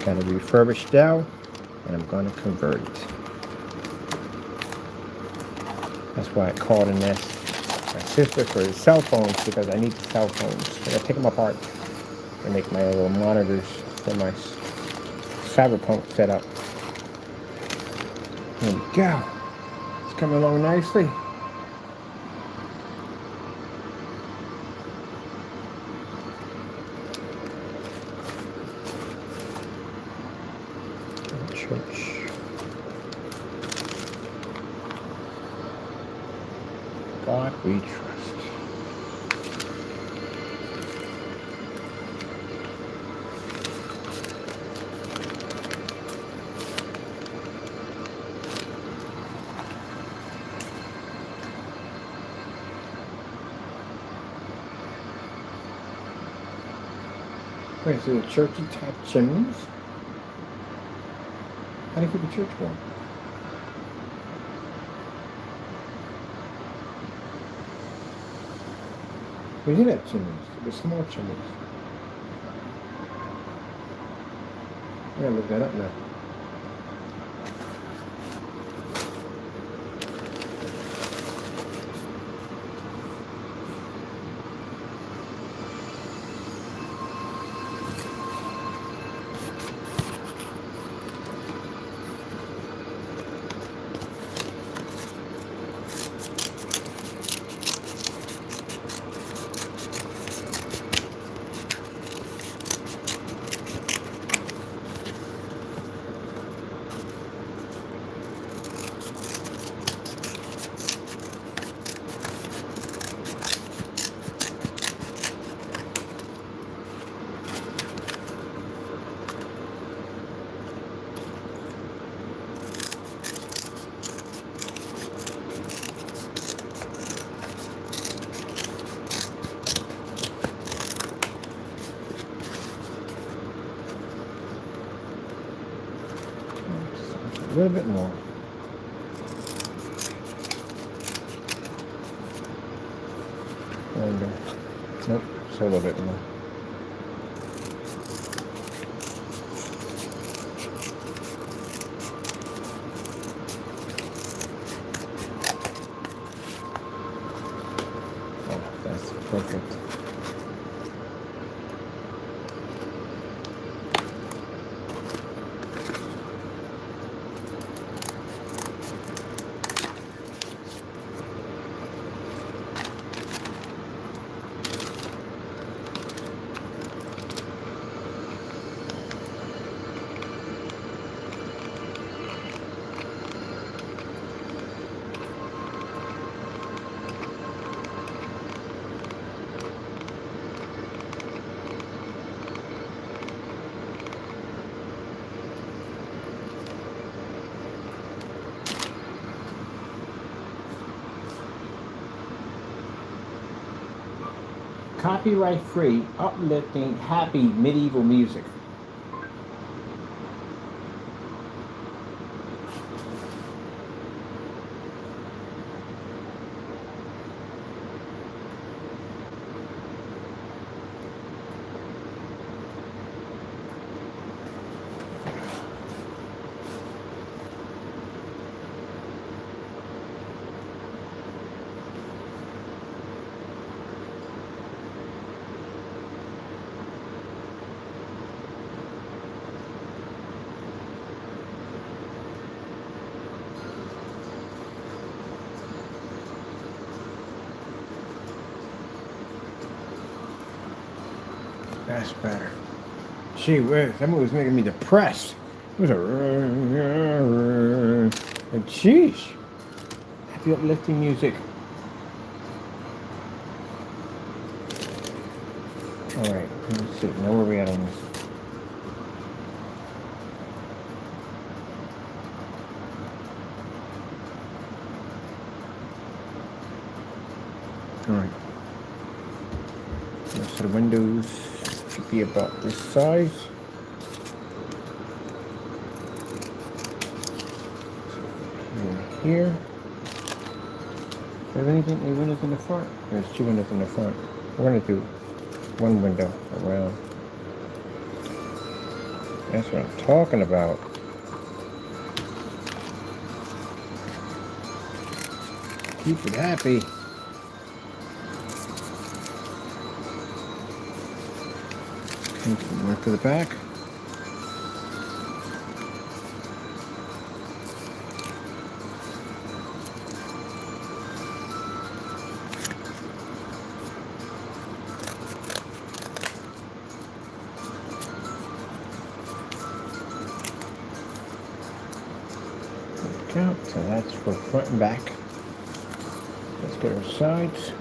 Got a refurbished Dell, and I'm going to convert it. That's why I called and asked my sister for his cell phones, because I need the cell phones. I gotta take them apart and make my little monitors for my Cyberpunk setup. There we go. It's coming along nicely. Church. God we trust. Wait, is it a church attached chimneys? How do you keep a church warm? We did have chimneys. The small chimneys. I gotta look that up now. A little bit more. And nope, just a little bit more. Oh, that's perfect. Copyright-free, uplifting, happy medieval music. That's better. Gee whiz, that movie was making me depressed. It was a... And sheesh. Happy uplifting music. Alright, let's see. Now where are we at on this? Alright. So the windows should be about this size. Here. Are there any windows in the front? There's 2 windows in the front. We're going to do 1 window around. That's what I'm talking about. Keep it happy. One to the back. Count. So that's for front and back. Let's get our sides.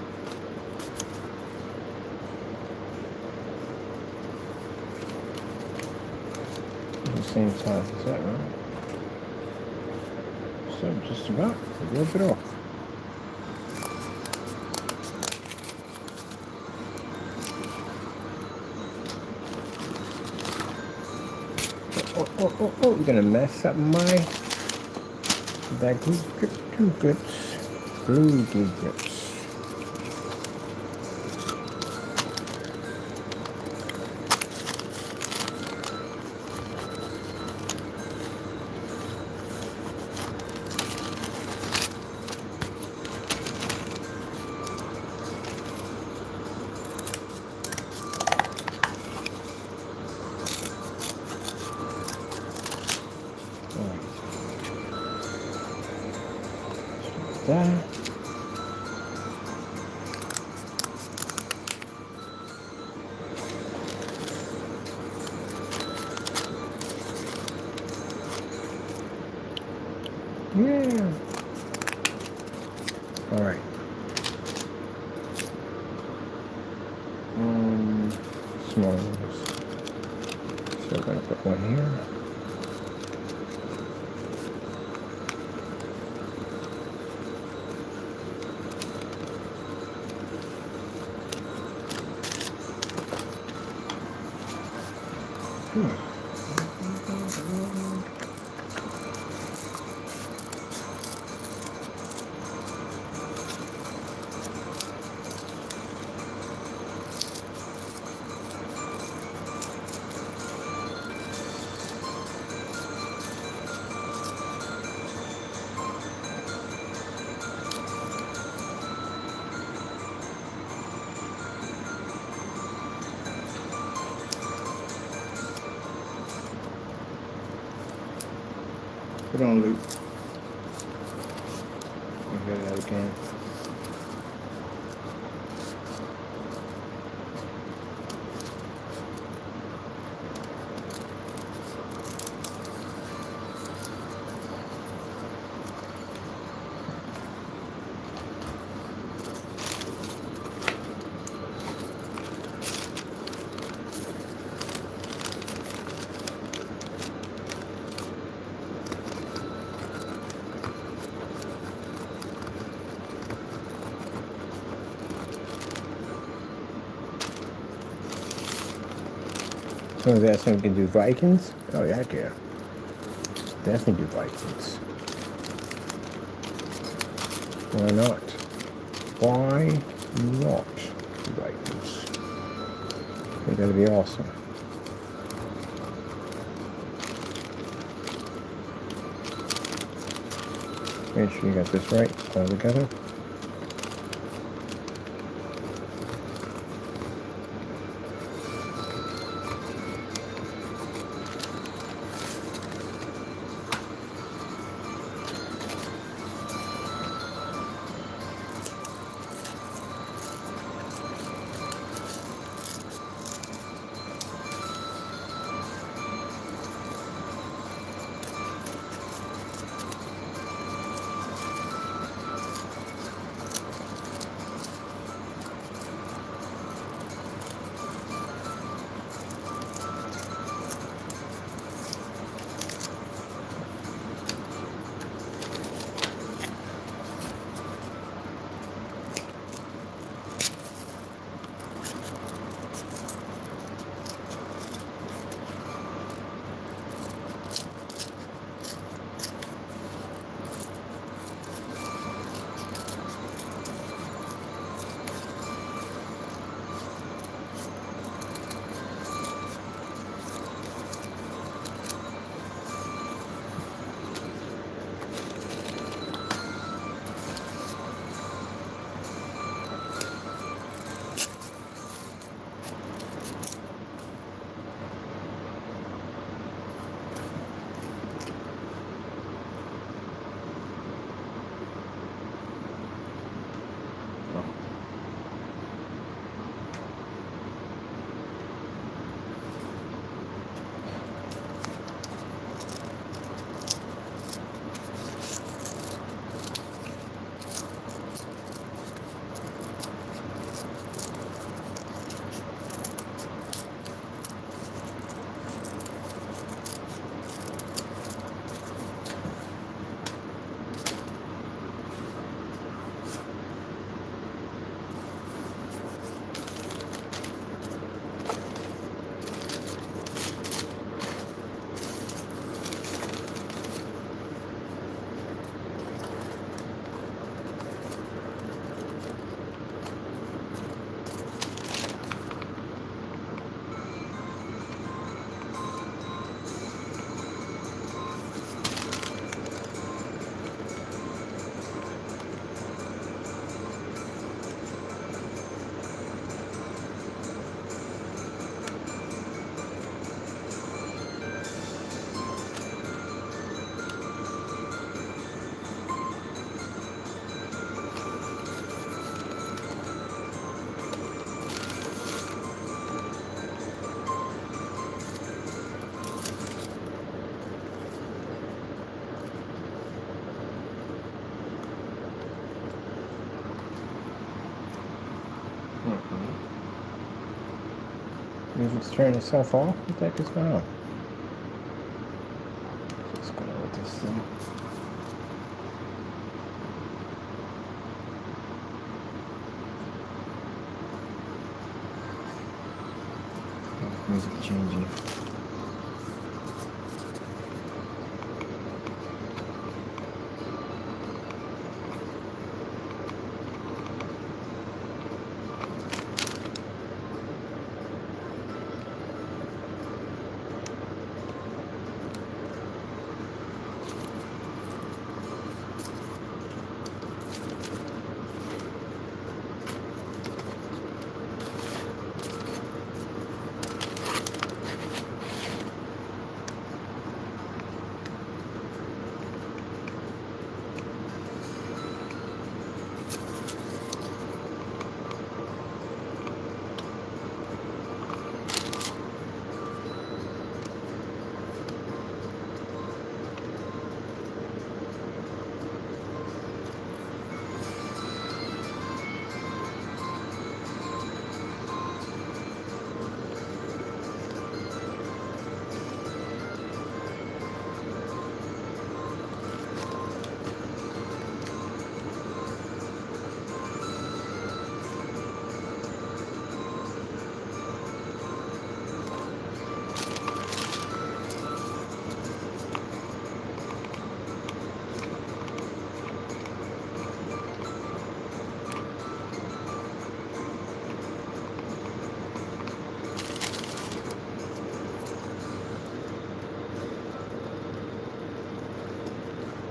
The same size, is that right? So just about a little bit off. Oh, you're gonna mess up my that glue grips. That. Yeah. All right. Small ones. So I'm gonna put one here. Put on loop. Get it out again. So is that something we can do Vikings? Oh yeah, heck yeah. Definitely do Vikings. Why not? Why not do Vikings? I think that'd be awesome. Make sure you got this right all together. Music's turning itself off. What the heck is going on? What's going on with this thing? Music changing.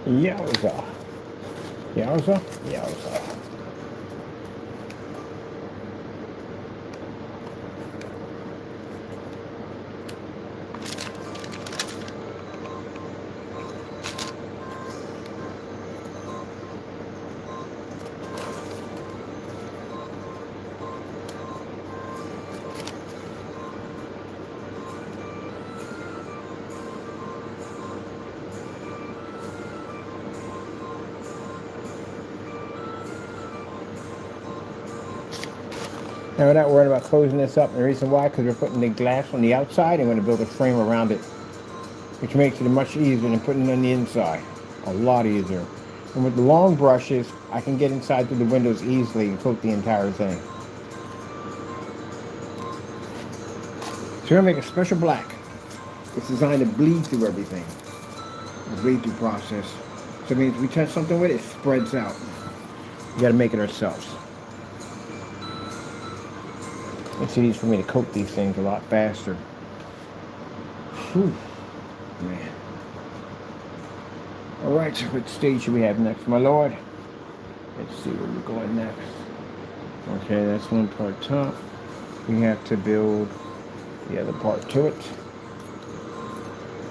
Yowza. Yowza? Yowza. Now we're not worried about closing this up, and the reason why, because we're putting the glass on the outside and we're going to build a frame around it, which makes it much easier than putting it on the inside. A lot easier. And with the long brushes, I can get inside through the windows easily and coat the entire thing. So we're going to make a special black. It's designed to bleed through everything. The bleed through process. So it means we touch something with it, it spreads out. We got to make it ourselves. It's easy for me to coat these things a lot faster. Whew. Man. Alright, so what stage should we have next, my lord? Let's see where we're going next. Okay, that's one part top. We have to build the other part to it.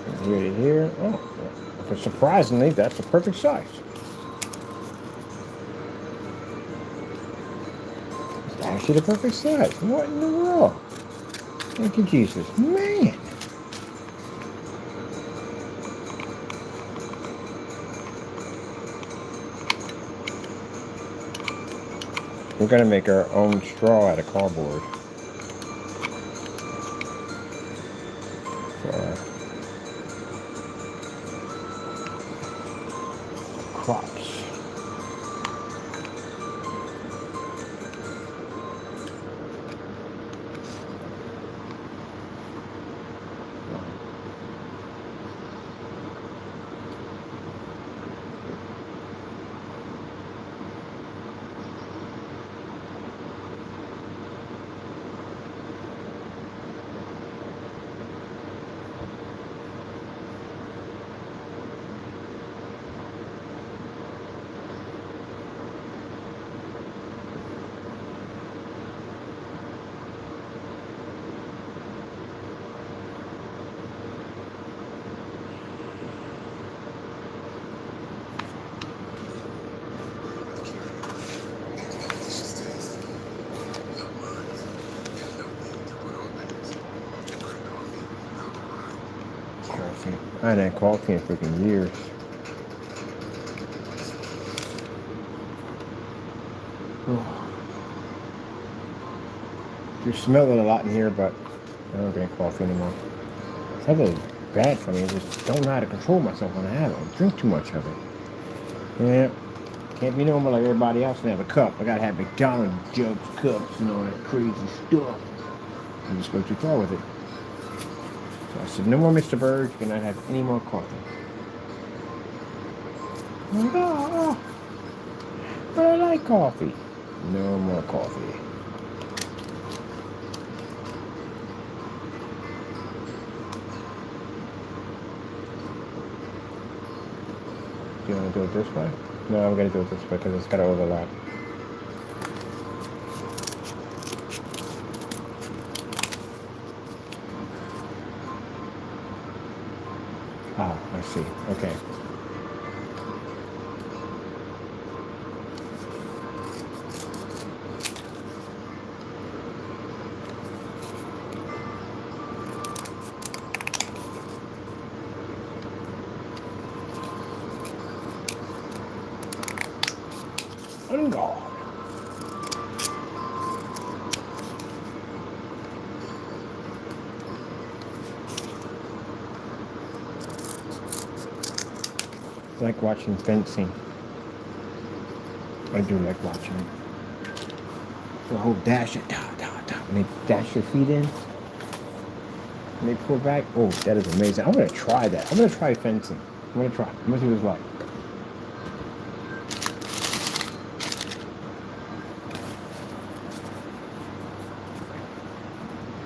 From here to here. Oh, but surprisingly, that's the perfect size. Actually the perfect size. What in the world? Thank you, Jesus. Man. We're going to make our own straw out of cardboard. For our crops. I hadn't had coffee in freaking years. Oh. You smell it a lot in here, but I don't drink coffee anymore. It's not really bad for me. I just don't know how to control myself when I have it. I drink too much of it. Yeah. Can't be normal like everybody else and have a cup. I gotta have McDonald's jugs, cups, and all that crazy stuff. I just go too far with it. So I said, no more Mr. Bird. You cannot have any more coffee. Oh, but I like coffee. No more coffee. Do you want to do it this way? No, I'm going to do it this way because it's got to overlap. Ah, I see. Okay. And gone. I like watching fencing. I do like watching it. The whole dash it, and they dash your feet in, and they pull back. Oh, that is amazing. I'm gonna try that. I'm gonna try fencing. I'm gonna try. I'm gonna see what it's like.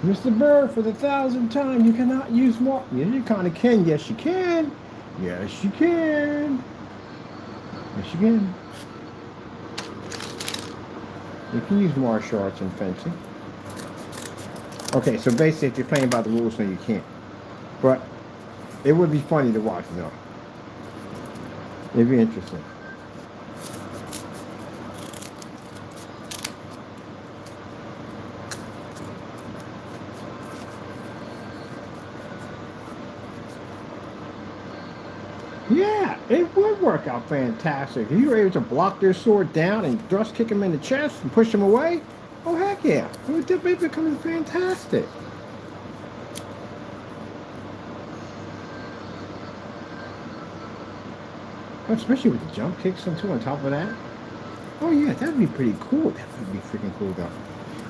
Mr. Bird, for the 1,000th time, you cannot use more. Yeah, you kind of can. Yes, you can. Yes, you can. Yes, you can. You can use martial arts and fencing. Okay, so basically, if you're playing by the rules, no, you can't. But it would be funny to watch, though. It'd be interesting. Yeah, it would work out fantastic. If you were able to block their sword down and thrust kick them in the chest and push them away, oh heck yeah, it would become fantastic. Especially with the jump kicks and too on top of that. Oh yeah, that'd be pretty cool. That would be freaking cool though.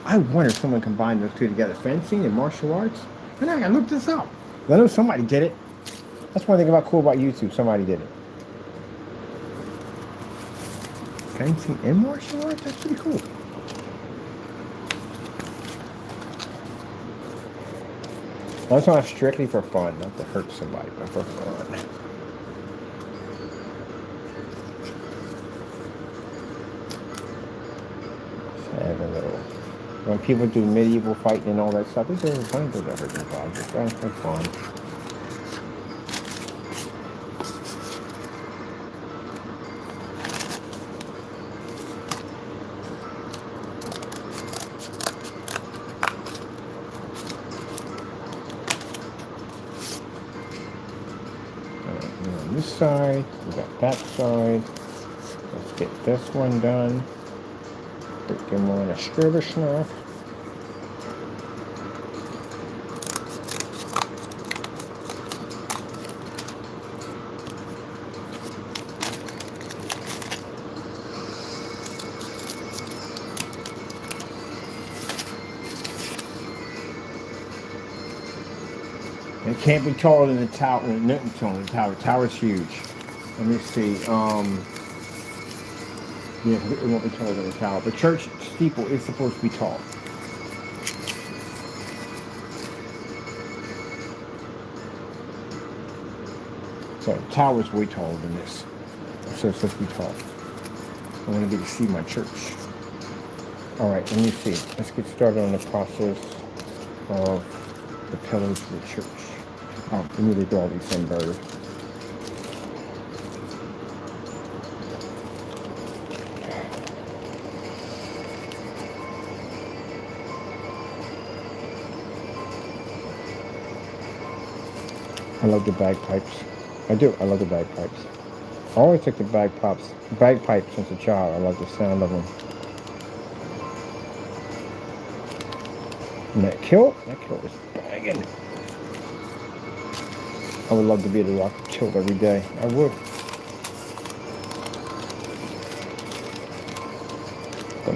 I wonder if someone combined those two together, fencing and martial arts. And I gotta look this up. I know somebody did it. That's one thing cool about YouTube. Somebody did it. Fencing and martial arts? That's pretty cool. That's not strictly for fun, not to hurt somebody, but for fun. Have a little. When people do medieval fighting and all that stuff, it's very fun to hurt nobody. It's kind of fun. On this side, we got that side. Let's get this one done. Put them on a Stribishnoff. It can't be taller than the tower. Nothing taller than the tower. The tower's huge. Let me see. Yeah, it won't be taller than the tower. The church steeple is supposed to be tall. So the tower's way taller than this. So it's supposed to be tall. I want to get to see my church. Alright, let me see. Let's get started on the process of the pillars of the church. Oh, we need to do all these same birds. I love the bagpipes. I do. I love the bagpipes. I always took the bagpipes since a child. I love the sound of them. And that kilt is banging. I would love to be able to rock a kilt every day. I would. The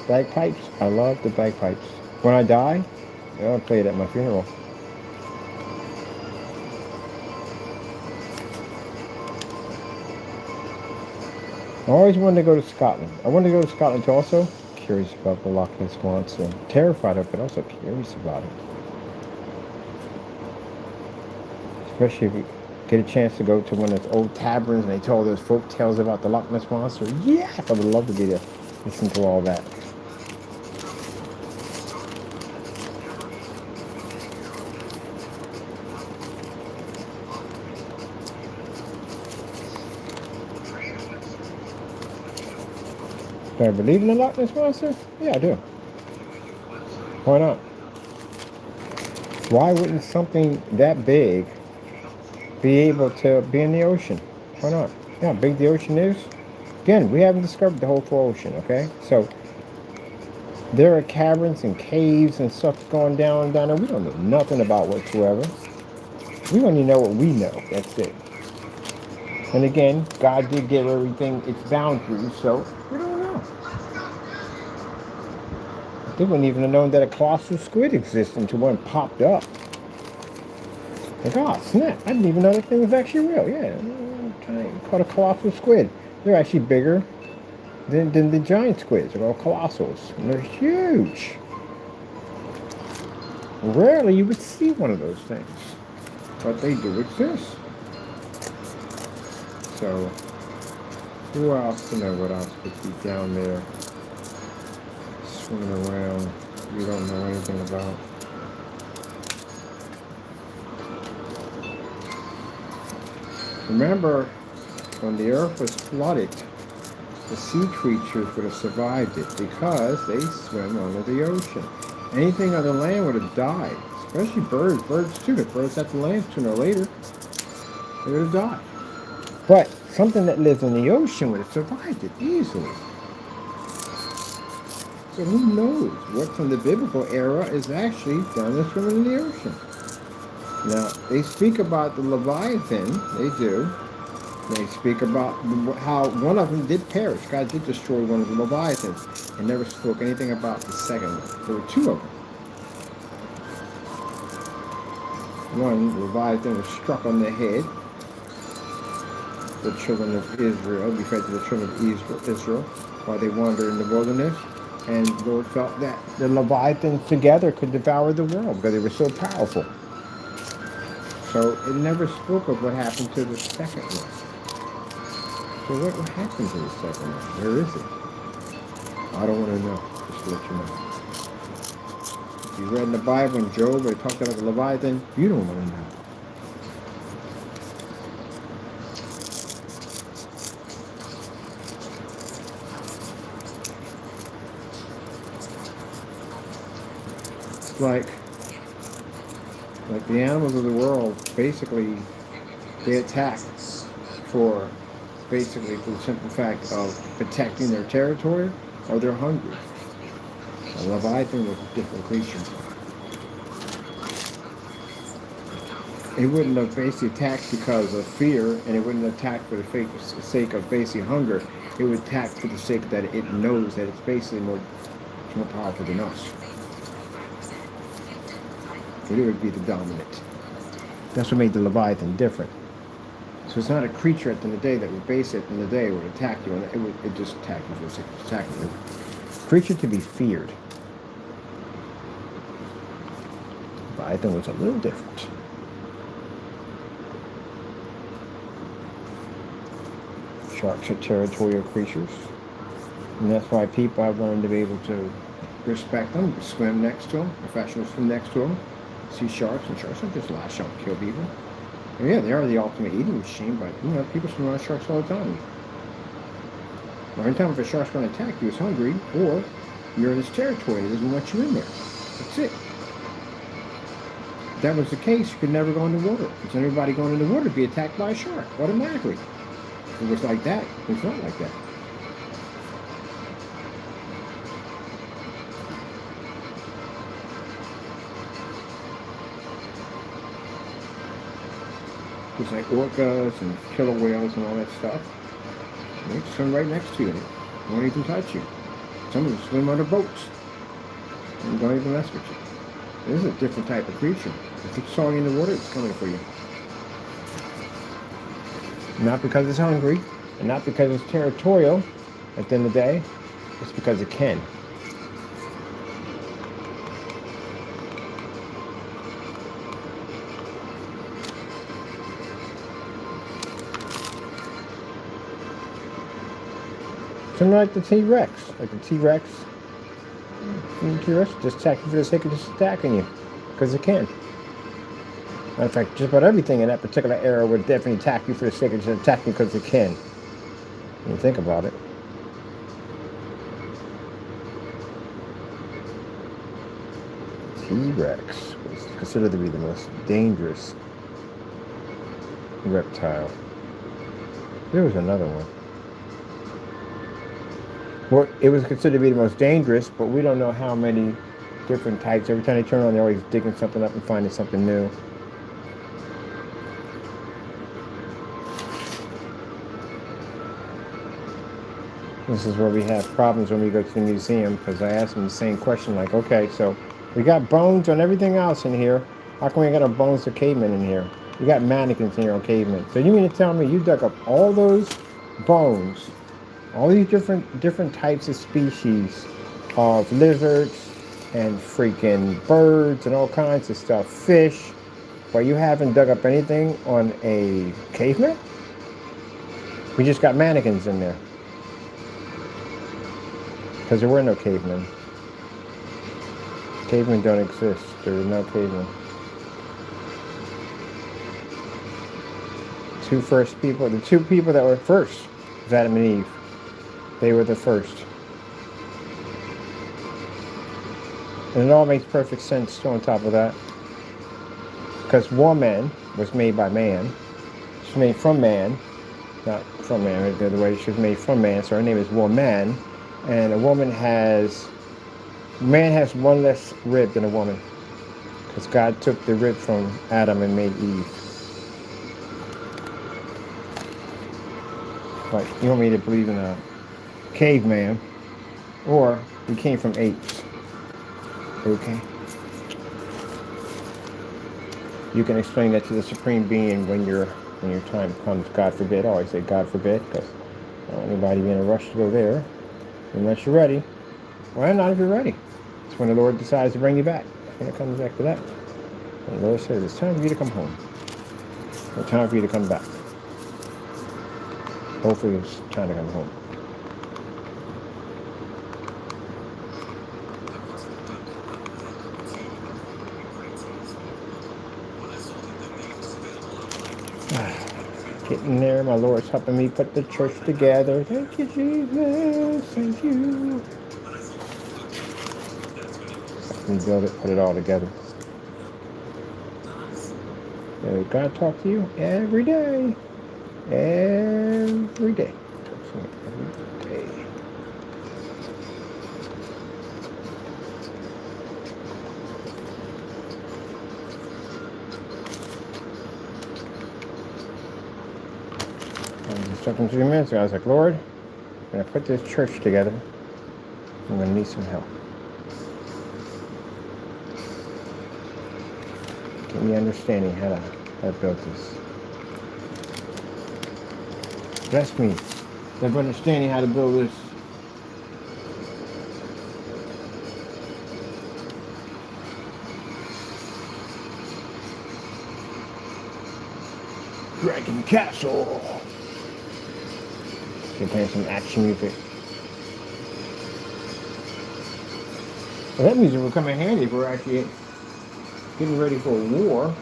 bagpipes, I love the bagpipes. When I die, I'll play it at my funeral. I always wanted to go to Scotland. I wanted to go to Scotland too, also. Curious about the Loch Ness Monster. Terrified of it, but also curious about it. Especially if you get a chance to go to one of those old taverns and they tell those folk tales about the Loch Ness Monster. Yes, I would love to be there. Listen to all that. Do I believe in the Loch Ness Monster? Yeah, I do. Why not? Why wouldn't something that big be able to be in the ocean? Why not? You know how big the ocean is? Again, we haven't discovered the whole full ocean, okay? So there are caverns and caves and stuff going down there. We don't know nothing about whatsoever. We only know what we know. That's it. And again, God did give everything its boundaries, so we don't know. They wouldn't even have known that a colossal squid existed until one popped up. Like, oh, snap. I didn't even know that thing was actually real. Yeah, called a colossal squid. They're actually bigger than the giant squids. They're called colossals. And they're huge. Rarely you would see one of those things. But they do exist. So, who else, what else could be down there swimming around you don't know anything about? Remember, when the earth was flooded, the sea creatures would have survived it because they swim under the ocean. Anything on the land would have died, especially birds. Birds too. If birds have to land sooner or later, they would have died. But something that lives in the ocean would have survived it easily. So who knows what from the biblical era is actually down there swimming in the ocean? Now, they speak about the Leviathan. They do. They speak about how one of them did perish. God did destroy one of the Leviathans and never spoke anything about the second one. There were two of them. One Leviathan was struck on the head. The children of Israel, referred to the children of Israel, while they wandered in the wilderness. And the Lord felt that the Leviathans together could devour the world because they were so powerful. So it never spoke of what happened to the second one. So what happened to the second one? Where is it? I don't want to know. Just to let you know. If you read in the Bible in Job where it talked about the Leviathan, you don't want to know. Like the animals of the world, basically, they attack for the simple fact of protecting their territory or they're hungry. A Leviathan was a different creature. It wouldn't have basically attacked because of fear, and it wouldn't attack for the sake of basically hunger. It would attack for the sake that it knows that it's basically more powerful than us. It would be the dominant. That's what made the Leviathan different. So it's not a creature at the end of the day that would base it in the day would attack you, and it just attack you for the sake of attacking you. Creature to be feared. Leviathan was a little different. Sharks are territorial creatures, and that's why people have learned to be able to respect them, swim next to them, professionals swim next to them. See sharks, and sharks don't just lash out and kill people. And yeah, they are the ultimate eating machine, but people swim around sharks all the time. Or anytime if a shark's going to attack you, it's hungry, or you're in its territory, it doesn't want you in there. That's it. If that was the case, you could never go in the water. Because everybody going in the water would be attacked by a shark automatically. If it was like that, it's not like that. Just like orcas and killer whales and all that stuff. They swim right next to you. They won't even touch you. Some of them swim under boats and don't even mess with you. This is a different type of creature. If it's sawing in the water, it's coming for you. Not because it's hungry, and not because it's territorial at the end of the day. It's because it can. Something like the T-Rex. Like the T-Rex. The T-Rex just attack you for the sake of just attacking you. Because it can. Matter of fact, just about everything in that particular era would definitely attack you for the sake of just attacking because it can. When you think about it. T-Rex was considered to be the most dangerous reptile. There was another one. Well, it was considered to be the most dangerous, but we don't know how many different types. Every time they turn on, they're always digging something up and finding something new. This is where we have problems when we go to the museum, because I asked them the same question, like, okay, so we got bones on everything else in here. How come we got our bones of cavemen in here? We got mannequins in here on cavemen. So you mean to tell me you dug up all those bones, all these different types of species of lizards and freaking birds and all kinds of stuff, fish, but you haven't dug up anything on a caveman? We just got mannequins in there. Because there were no cavemen. Cavemen don't exist. There were no cavemen. The two people that were first was Adam and Eve. They were the first. And it all makes perfect sense too on top of that. Because woman was made by man. She was made from man. Not from man, the other way. She was made from man, so her name is woman. And man has one less rib than a woman. Because God took the rib from Adam and made Eve. But you want me to believe in a caveman, or we came from apes. Okay? You can explain that to the Supreme Being when your time comes. God forbid. I always say God forbid, because I don't want anybody be in a rush to go there unless you're ready. Well, not if you're ready. It's when the Lord decides to bring you back. When it comes back to that. When the Lord says it's time for you to come home. Or time for you to come back. Hopefully it's time to come home. Getting there, my Lord's helping me put the church together. Thank you, Jesus. Thank you. Rebuild it, put it all together. God talk to you every day. Every day. Talks to me every day. I was instructing 3 minutes ago. I was like, Lord, when I put this church together, I'm going to need some help. Give me understanding how to build this. Bless me with understanding how to build this. Dragon Castle. You're playing some action music. Well, that music will come in handy if we're actually getting ready for a war.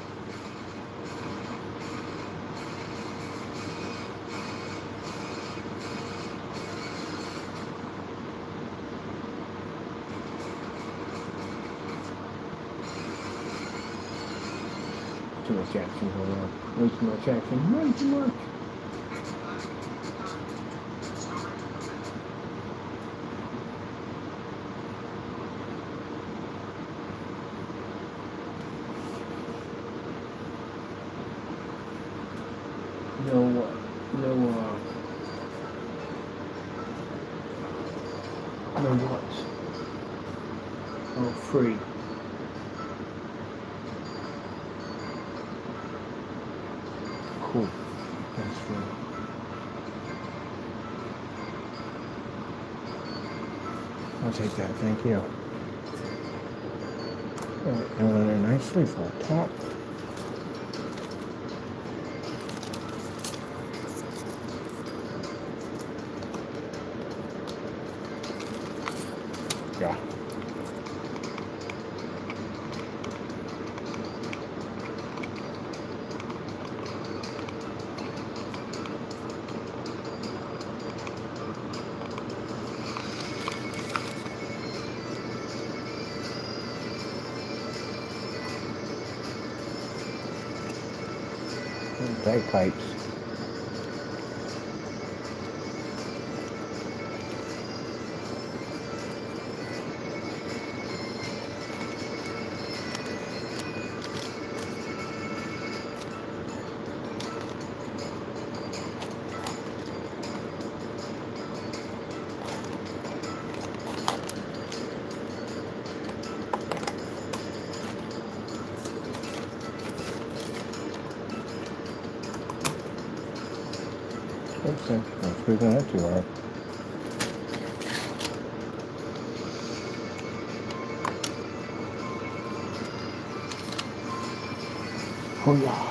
Too much action going on. Way too much action. Way too much. no, no what? Oh, free. Cool. That's free. I'll take that. Thank you. And they're nicely for a top. Yeah. Bagpipes. Oops, I'm squeezing that too hard. Oh yeah.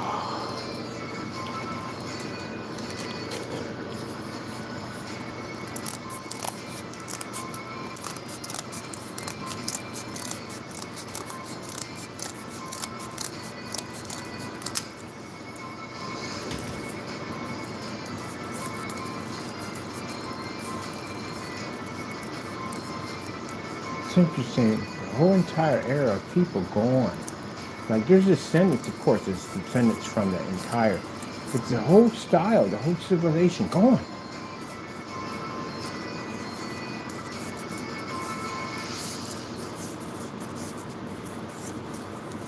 It's interesting. The whole entire era of people gone. Like there's descendants, of course, there's descendants from the entire. But the whole style, the whole civilization gone.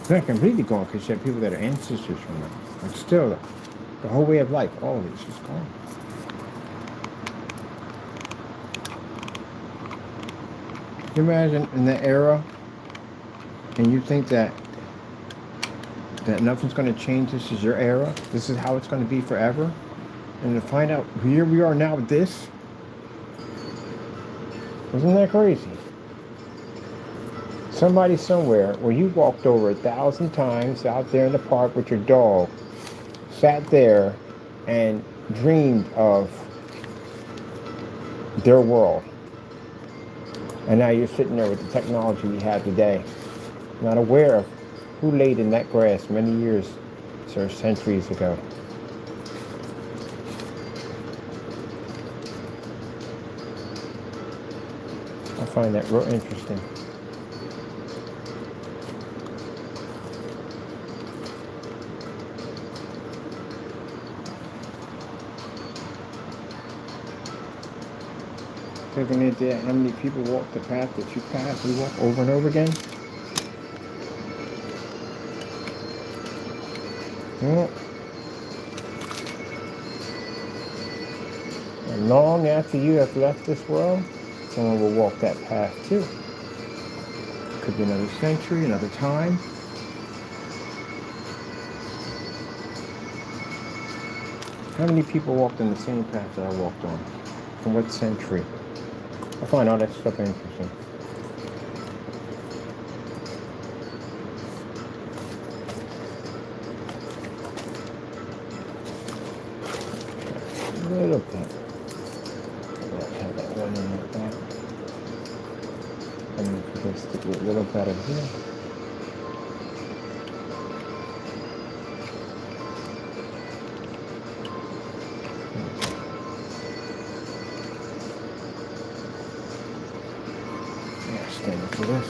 It's not completely gone because you have people that are ancestors from them. But still, the whole way of life, all of it's just gone. Can you imagine in that era, and you think that nothing's going to change, this is your era, this is how it's going to be forever, and to find out here we are now with this, isn't that crazy? Somebody somewhere where you walked over 1,000 times out there in the park with your dog, sat there and dreamed of their world. And now you're sitting there with the technology we have today, not aware of who laid in that grass many years or centuries ago. I find that real interesting. Take an idea how many people walk the path that you pass, we walk over and over again. Well, and long after you have left this world, someone will walk that path too. Could be another century, another time. How many people walked on the same path that I walked on? From what century? I find all that stuff interesting. A little bit. Let's have that one in like that. And then we can stick it a little better here. For this.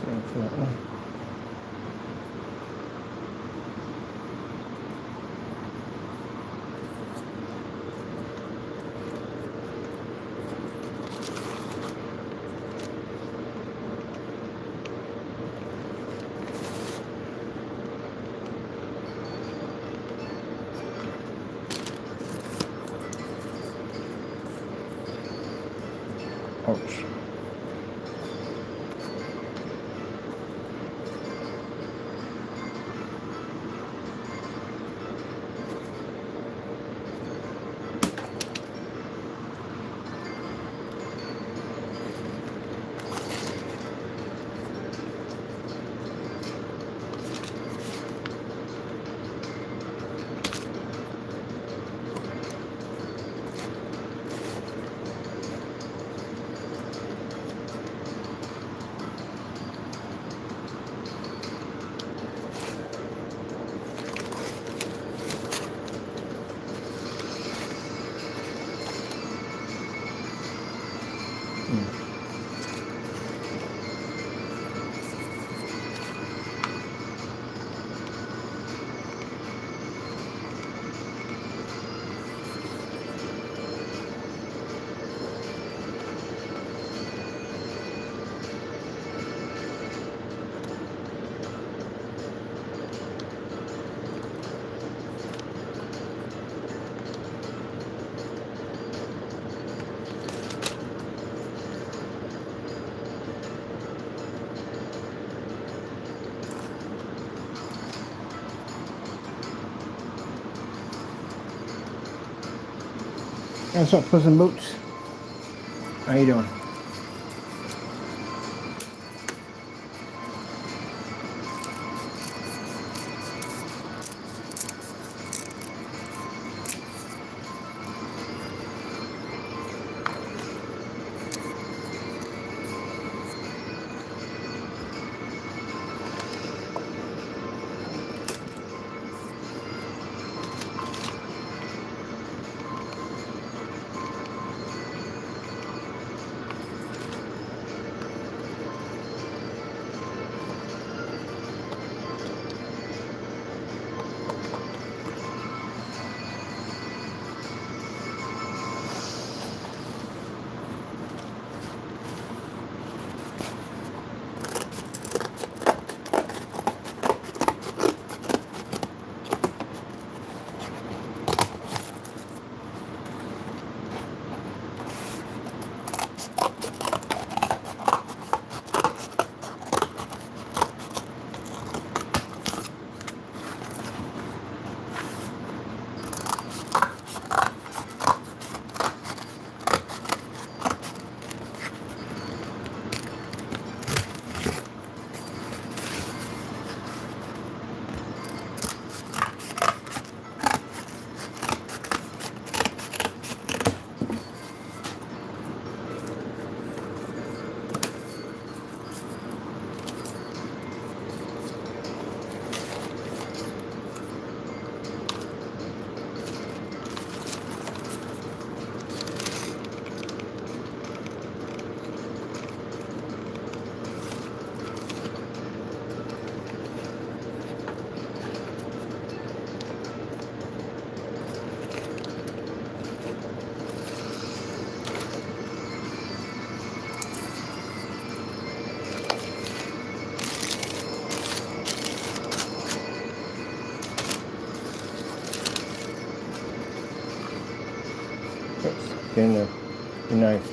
Same for that one. Ouch. What's up, Puss in Boots? How you doing? Get in there. Be nice.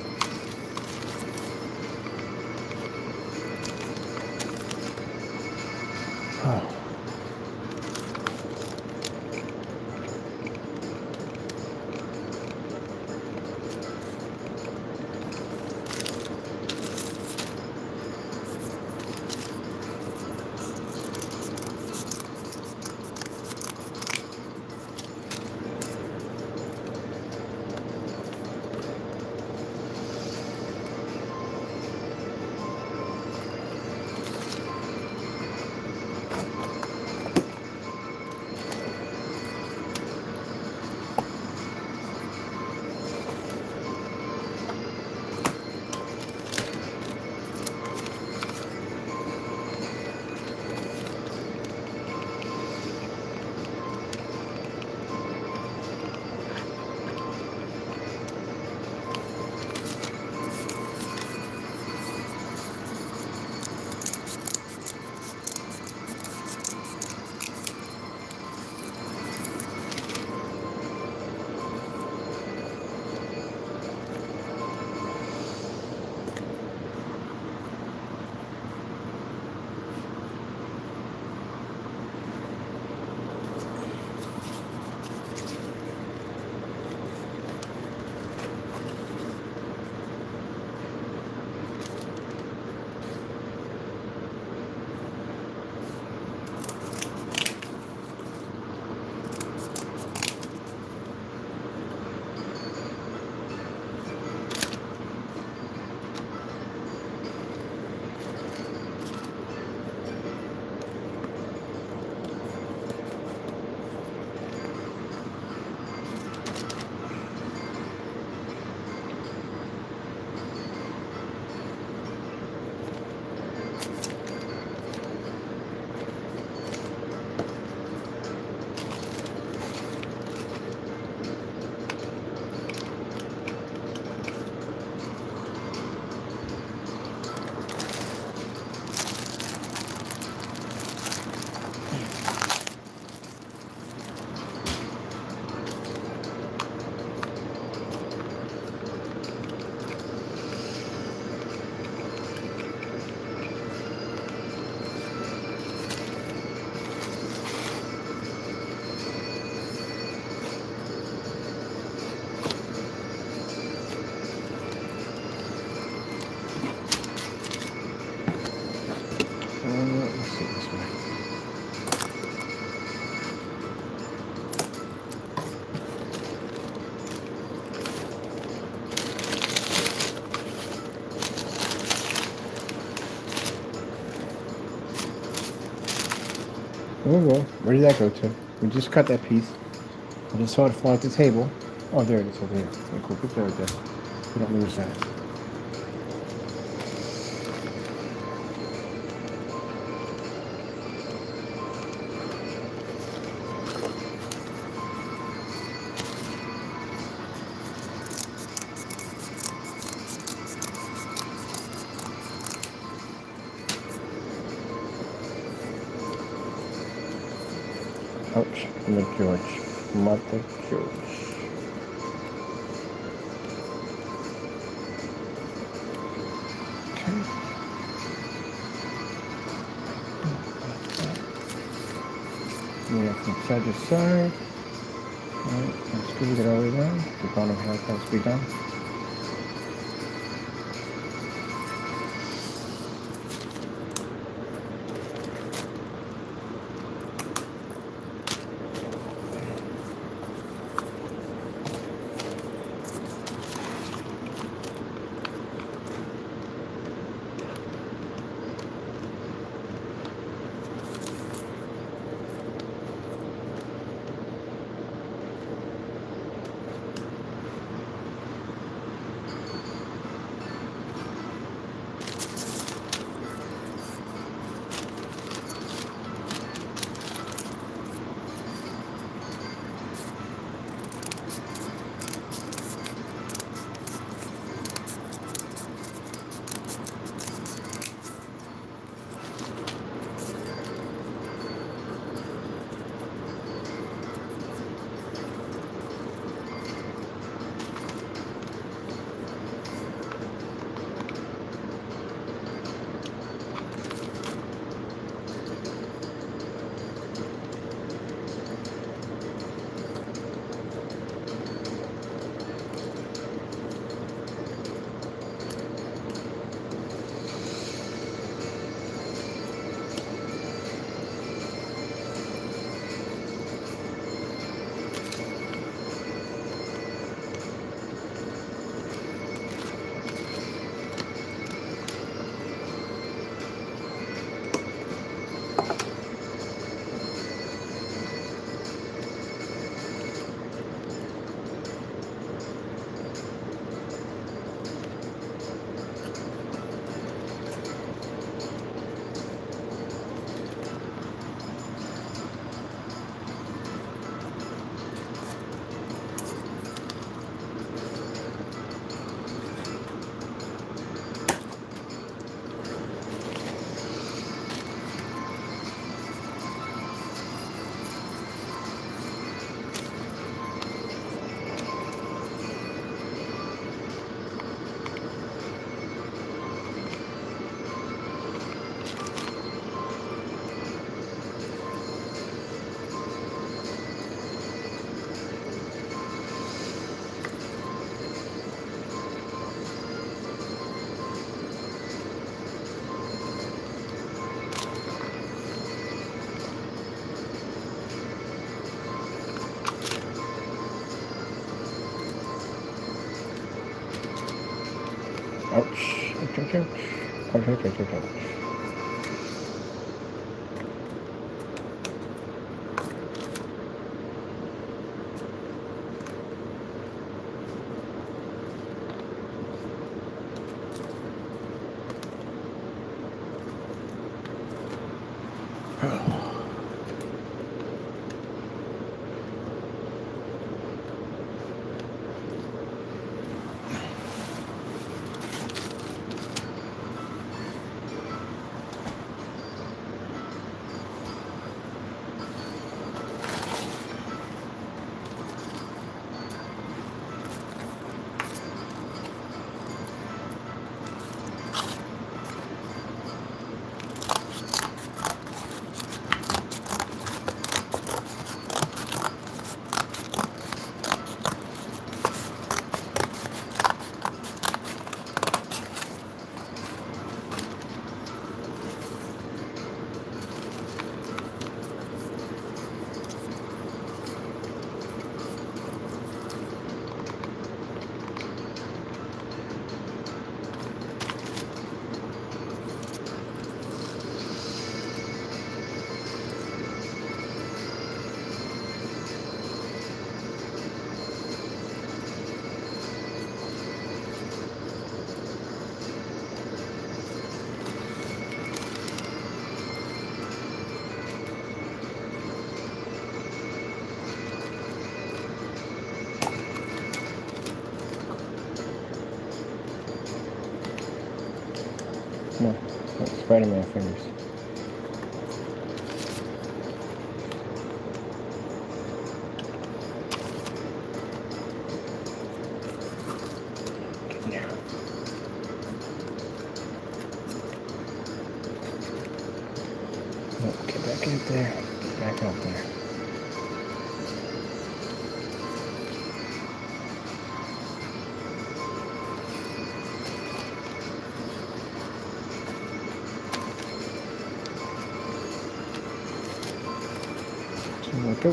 Oh well, where did that go to? We just cut that piece. I just saw it fly off the table. Oh, there it is over here. Okay, cool. Put that right there. We don't lose that. Ouch. Mother George. Mother George. Okay. Yeah, from side to side. Alright, let's screw it all the way down. The bottom half has to be done. Ouch. Ouch, ouch, ouch. Ouch, ouch, ouch, ouch, ouch. No, Spider-Man fingers. Get down. Oh, get back in there. Get back out there. Go.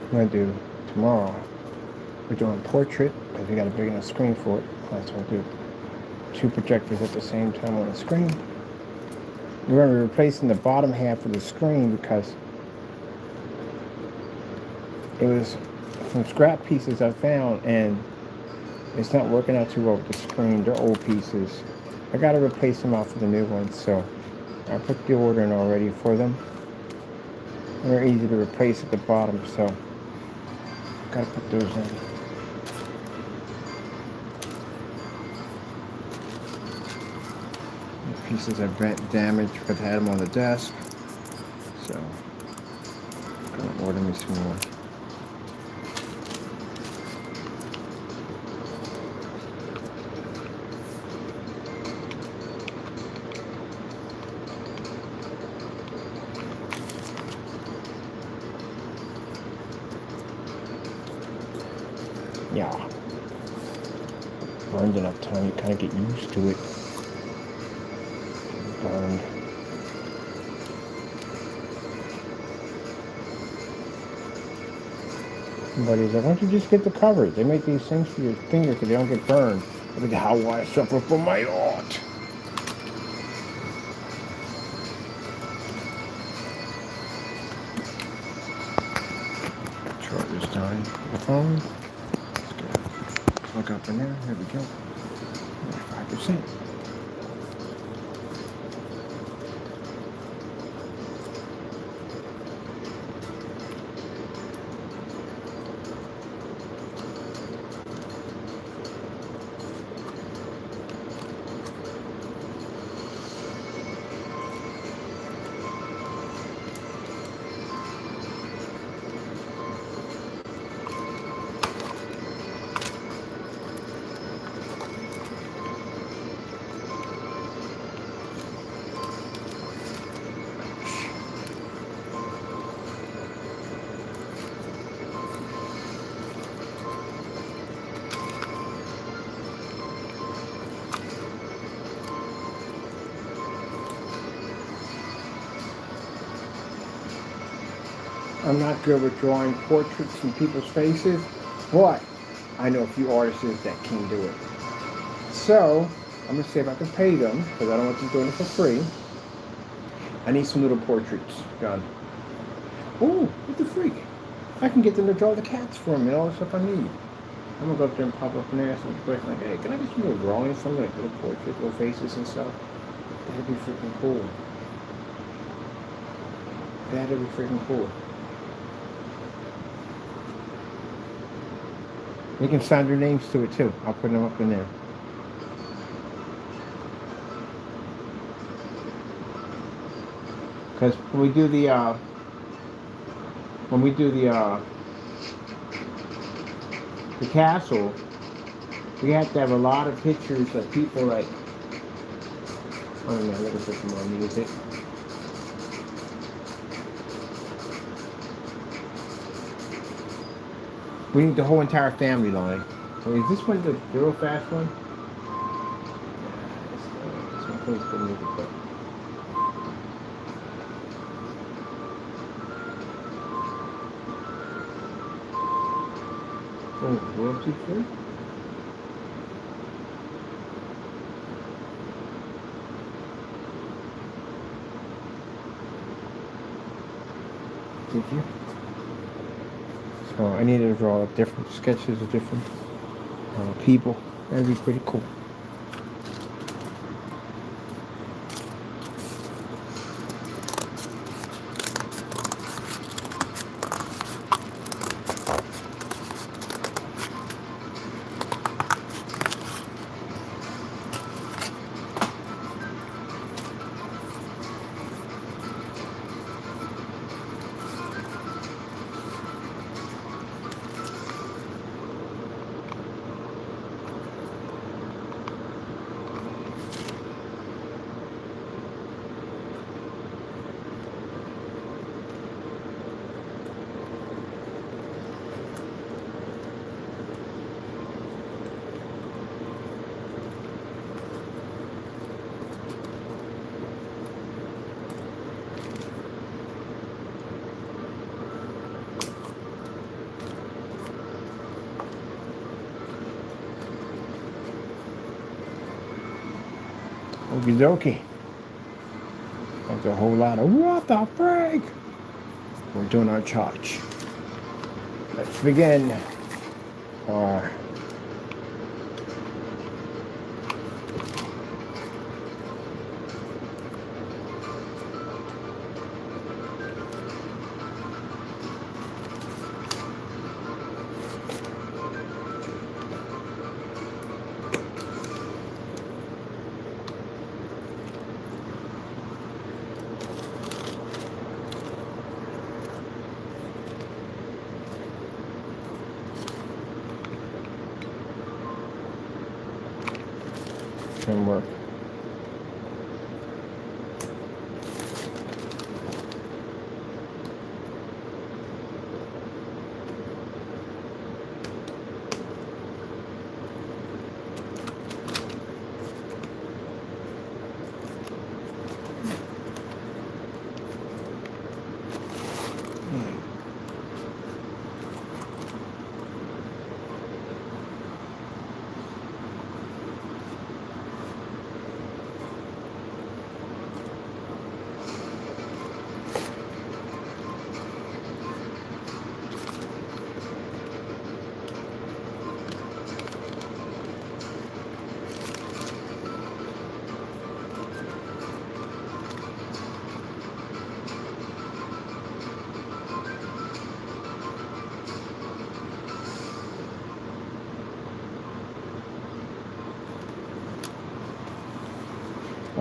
I'm gonna do tomorrow. We're doing portrait because we got a big enough screen for it. That's why I do 2 projectors at the same time on the screen. We're gonna be replacing the bottom half of the screen because it was some scrap pieces I found and it's not working out too well with the screen. They're old pieces. I gotta replace them out for the new ones, so I put the order in already for them. They're easy to replace at the bottom, so gotta put those in. The pieces are damaged because I had them on the desk, so I'm gonna order me some more. Yeah, burned enough time, you kind of get used to it. Burned. Somebody's like, why don't you just get the covers? They make these things for your finger because they don't get burned. Look at how I suffer from my art. Charger's dying. The phone. Plug up in there. There we go. 5%. I'm not good with drawing portraits in people's faces, but I know a few artists that can do it. So, I'm going to see if I can pay them, because I don't want them doing it for free. I need some little portraits done. Oh, what the freak? I can get them to draw the cats for me and all the stuff I need. I'm going to go up there and pop up and ask them a question like, hey, can I get some little drawings from like little portraits, little faces and stuff? That'd be freaking cool. That'd be freaking cool. You can sign their names to it too. I'll put them up in there. Because when we do the castle, we have to have a lot of pictures of people like, oh no, let me put some more music. We need the whole entire family line. So is this one the real fast one? This one plays good music, but Oh, royalty free? Did you? So I needed to draw up different sketches of different people. That'd be pretty cool. Okie dokie. That's a whole lot of what the frig? We're doing our charge. Let's begin our work.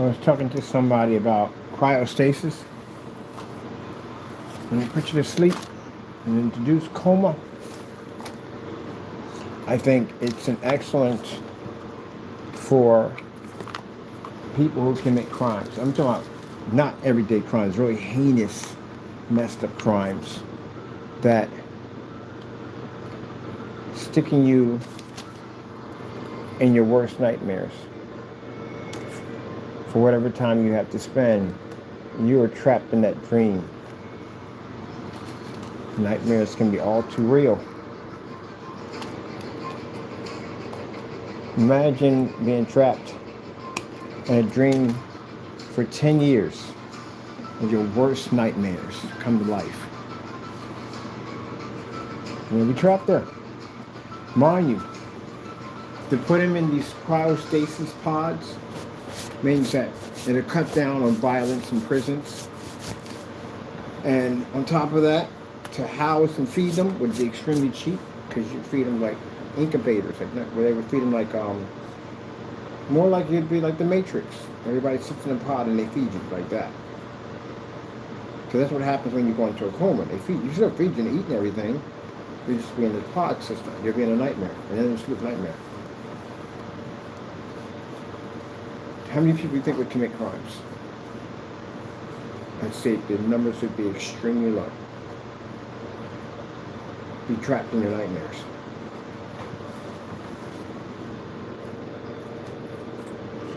I was talking to somebody about cryostasis. When they put you to sleep and introduce coma, I think it's an excellent for people who commit crimes. I'm talking about not everyday crimes, really heinous, messed up crimes that sticking you in your worst nightmares. For whatever time you have to spend, you are trapped in that dream. Nightmares can be all too real. Imagine being trapped in a dream for 10 years and your worst nightmares come to life. You'll be trapped there. Mind you, to put him in these cryostasis pods means that it'll cut down on violence in prisons. And on top of that, to house and feed them would be extremely cheap because you feed them like incubators, like where they would feed them like more like it'd be like the Matrix. Everybody sits in a pod and they feed you like that. Because that's what happens when you go into a coma. They feed you, still feed you and eat and everything. You just be in the pod system. You'll be in a nightmare, and then it's a nightmare. How many people do you think would commit crimes? I'd say the numbers would be extremely low. Be trapped in your nightmares.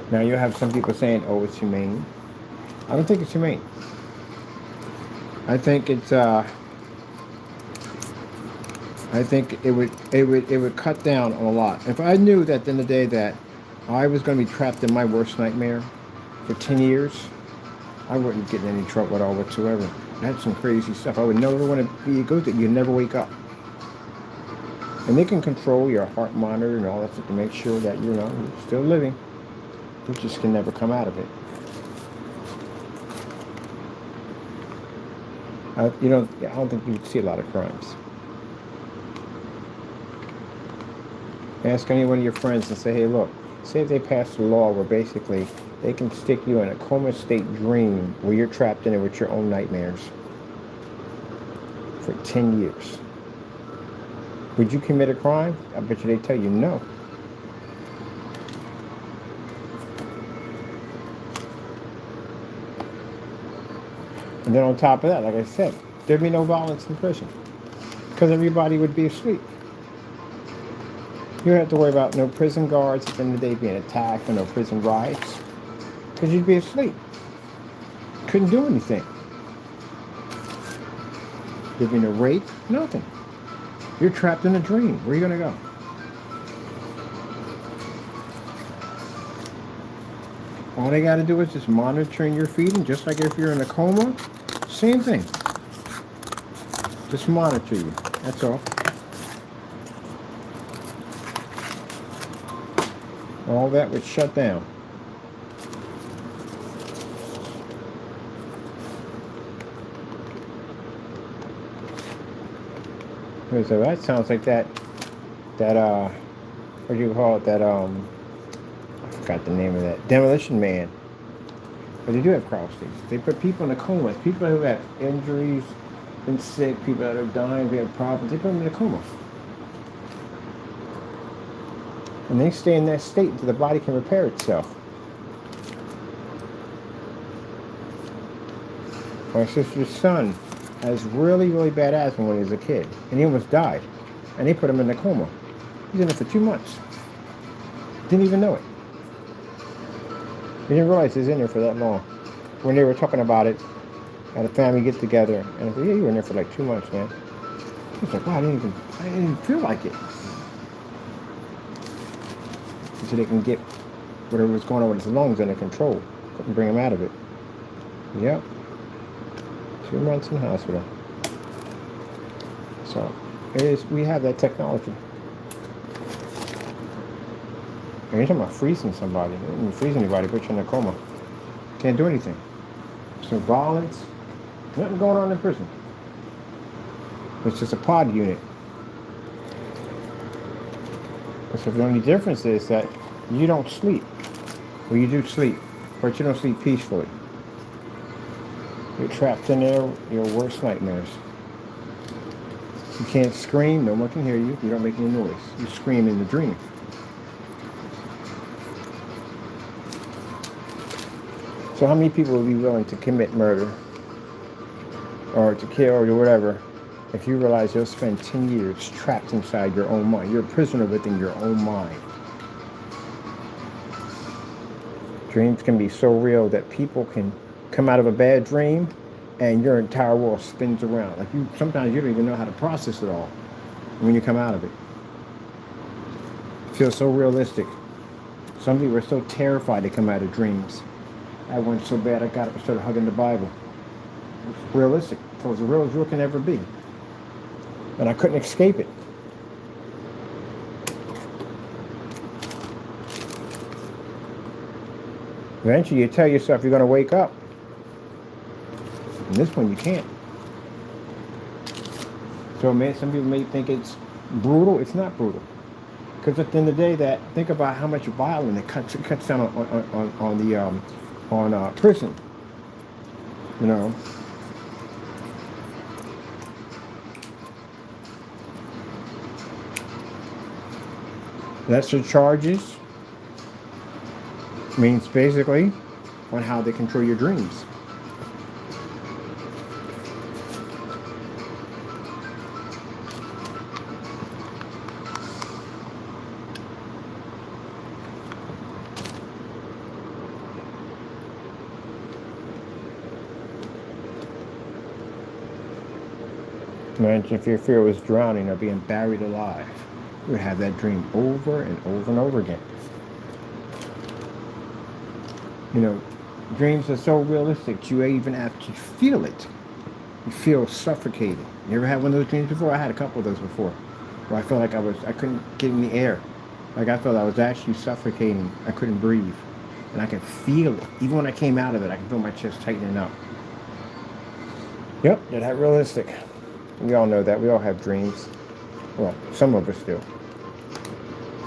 Now you'll have some people saying, oh, it's humane. I don't think it's humane. I think it's I think it would cut down on a lot. If I knew that at the end of the day that I was going to be trapped in my worst nightmare for 10 years, I wouldn't get in any trouble at all whatsoever. That's some crazy stuff. I would never want to be a ghost that you never wake up. And they can control your heart monitor and all that stuff to make sure that you're still living. You just can never come out of it. I don't think you'd see a lot of crimes. Ask any one of your friends and say, hey, look, say if they passed a law where basically they can stick you in a coma state dream where you're trapped in it with your own nightmares for 10 years. Would you commit a crime? I bet you they tell you no. And then on top of that, like I said, there'd be no violence in prison because everybody would be asleep. You don't have to worry about no prison guards at the end of the day being attacked or no prison riots because you'd be asleep. Couldn't do anything. There'd be no rape, nothing. You're trapped in a dream. Where are you going to go? All they got to do is just monitoring your feeding, just like if you're in a coma. Same thing. Just monitor you. That's all. All that would shut down. So that sounds like that what do you call it, I forgot the name of that, Demolition Man. But they do have crawl states. They put people in a coma. People who have injuries, been sick, people that are dying, who have problems, they put them in a coma. And they stay in that state until the body can repair itself. My sister's son has really, really bad asthma when he was a kid. And he almost died. And they put him in a coma. He's in it for 2 months. Didn't even know it. He didn't realize he was in there for that long. When they were talking about it at a family get together, and I said, yeah, you were in there for like 2 months, man. He was like, wow, I didn't even feel like it. So they can get whatever was going on with his lungs under control. Couldn't bring him out of it. Yep. 2 months in the hospital. So we have that technology. And you're talking about freezing somebody. You don't freeze anybody, put you in a coma. Can't do anything. So violence, nothing going on in prison. It's just a pod unit. So the only difference is that you don't sleep. Well, you do sleep, but you don't sleep peacefully. You're trapped in there, your worst nightmares. You can't scream, no one can hear you, you don't make any noise. You scream in the dream. So how many people would be willing to commit murder or to kill or whatever if you realize you'll spend 10 years trapped inside your own mind? You're a prisoner within your own mind. Dreams can be so real that people can come out of a bad dream and your entire world spins around. Like sometimes you don't even know how to process it all when you come out of it. It feels so realistic. Some people are so terrified to come out of dreams. I went so bad I got up and started hugging the Bible. It's realistic. It was as real as real can ever be. And I couldn't escape it. Eventually you tell yourself you're going to wake up. And this one you can't. So some people may think it's brutal. It's not brutal. Because at the end of the day, think about how much violence it cuts down on prison. You know. Lesser charges means basically on how they control your dreams. Imagine if your fear was drowning or being buried alive. You would have that dream over and over and over again. You know, dreams are so realistic, you even have to feel it. You feel suffocated. You ever had one of those dreams before? I had a couple of those before, where I felt like I couldn't get in the air. Like I felt I was actually suffocating. I couldn't breathe. And I could feel it. Even when I came out of it, I could feel my chest tightening up. Yep, they're that realistic. We all know that. We all have dreams. Well, some of us do.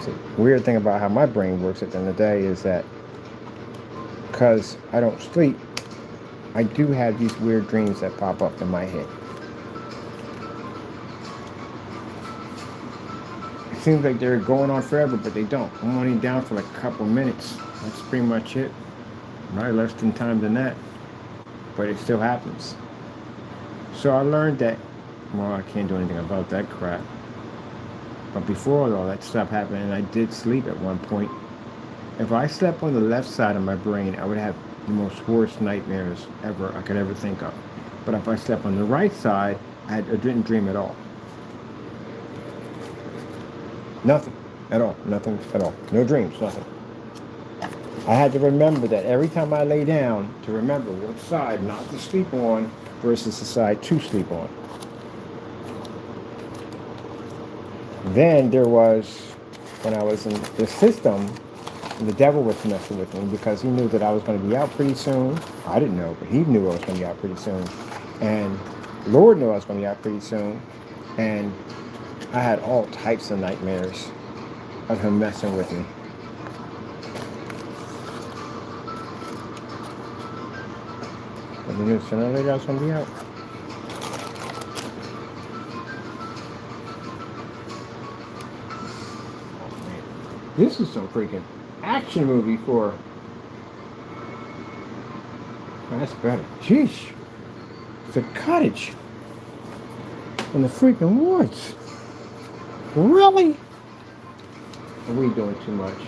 See, weird thing about how my brain works at the end of the day is that because I don't sleep, I do have these weird dreams that pop up in my head. It seems like they're going on forever, but they don't. I'm only down for like a couple minutes. That's pretty much it. Probably less than time than that. But it still happens. So I learned that, well, I can't do anything about that crap. But before all that stuff happened, and I did sleep at one point, if I slept on the left side of my brain, I would have the most worst nightmares ever I could ever think of. But if I slept on the right side, I didn't dream at all. Nothing at all. Nothing at all. No dreams, nothing. I had to remember that every time I lay down, to remember what side not to sleep on versus the side to sleep on. Then there was, when I was in the system, the devil was messing with me because he knew that I was going to be out pretty soon. I didn't know, but he knew I was going to be out pretty soon. And Lord knew I was going to be out pretty soon. And I had all types of nightmares of him messing with me. But he knew sooner or later I was going to be out. This is some freaking action movie for... Oh, that's better. Jeez. It's a cottage in the freaking woods. Really? Are we doing too much?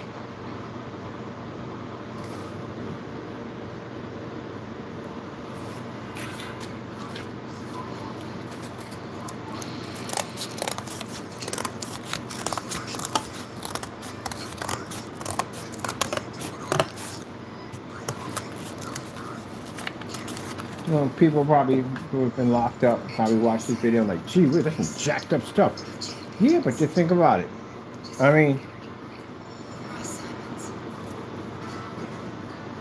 Well, people probably who have been locked up probably watch this video and like, gee, that's some jacked up stuff. Yeah, but just think about it. I mean,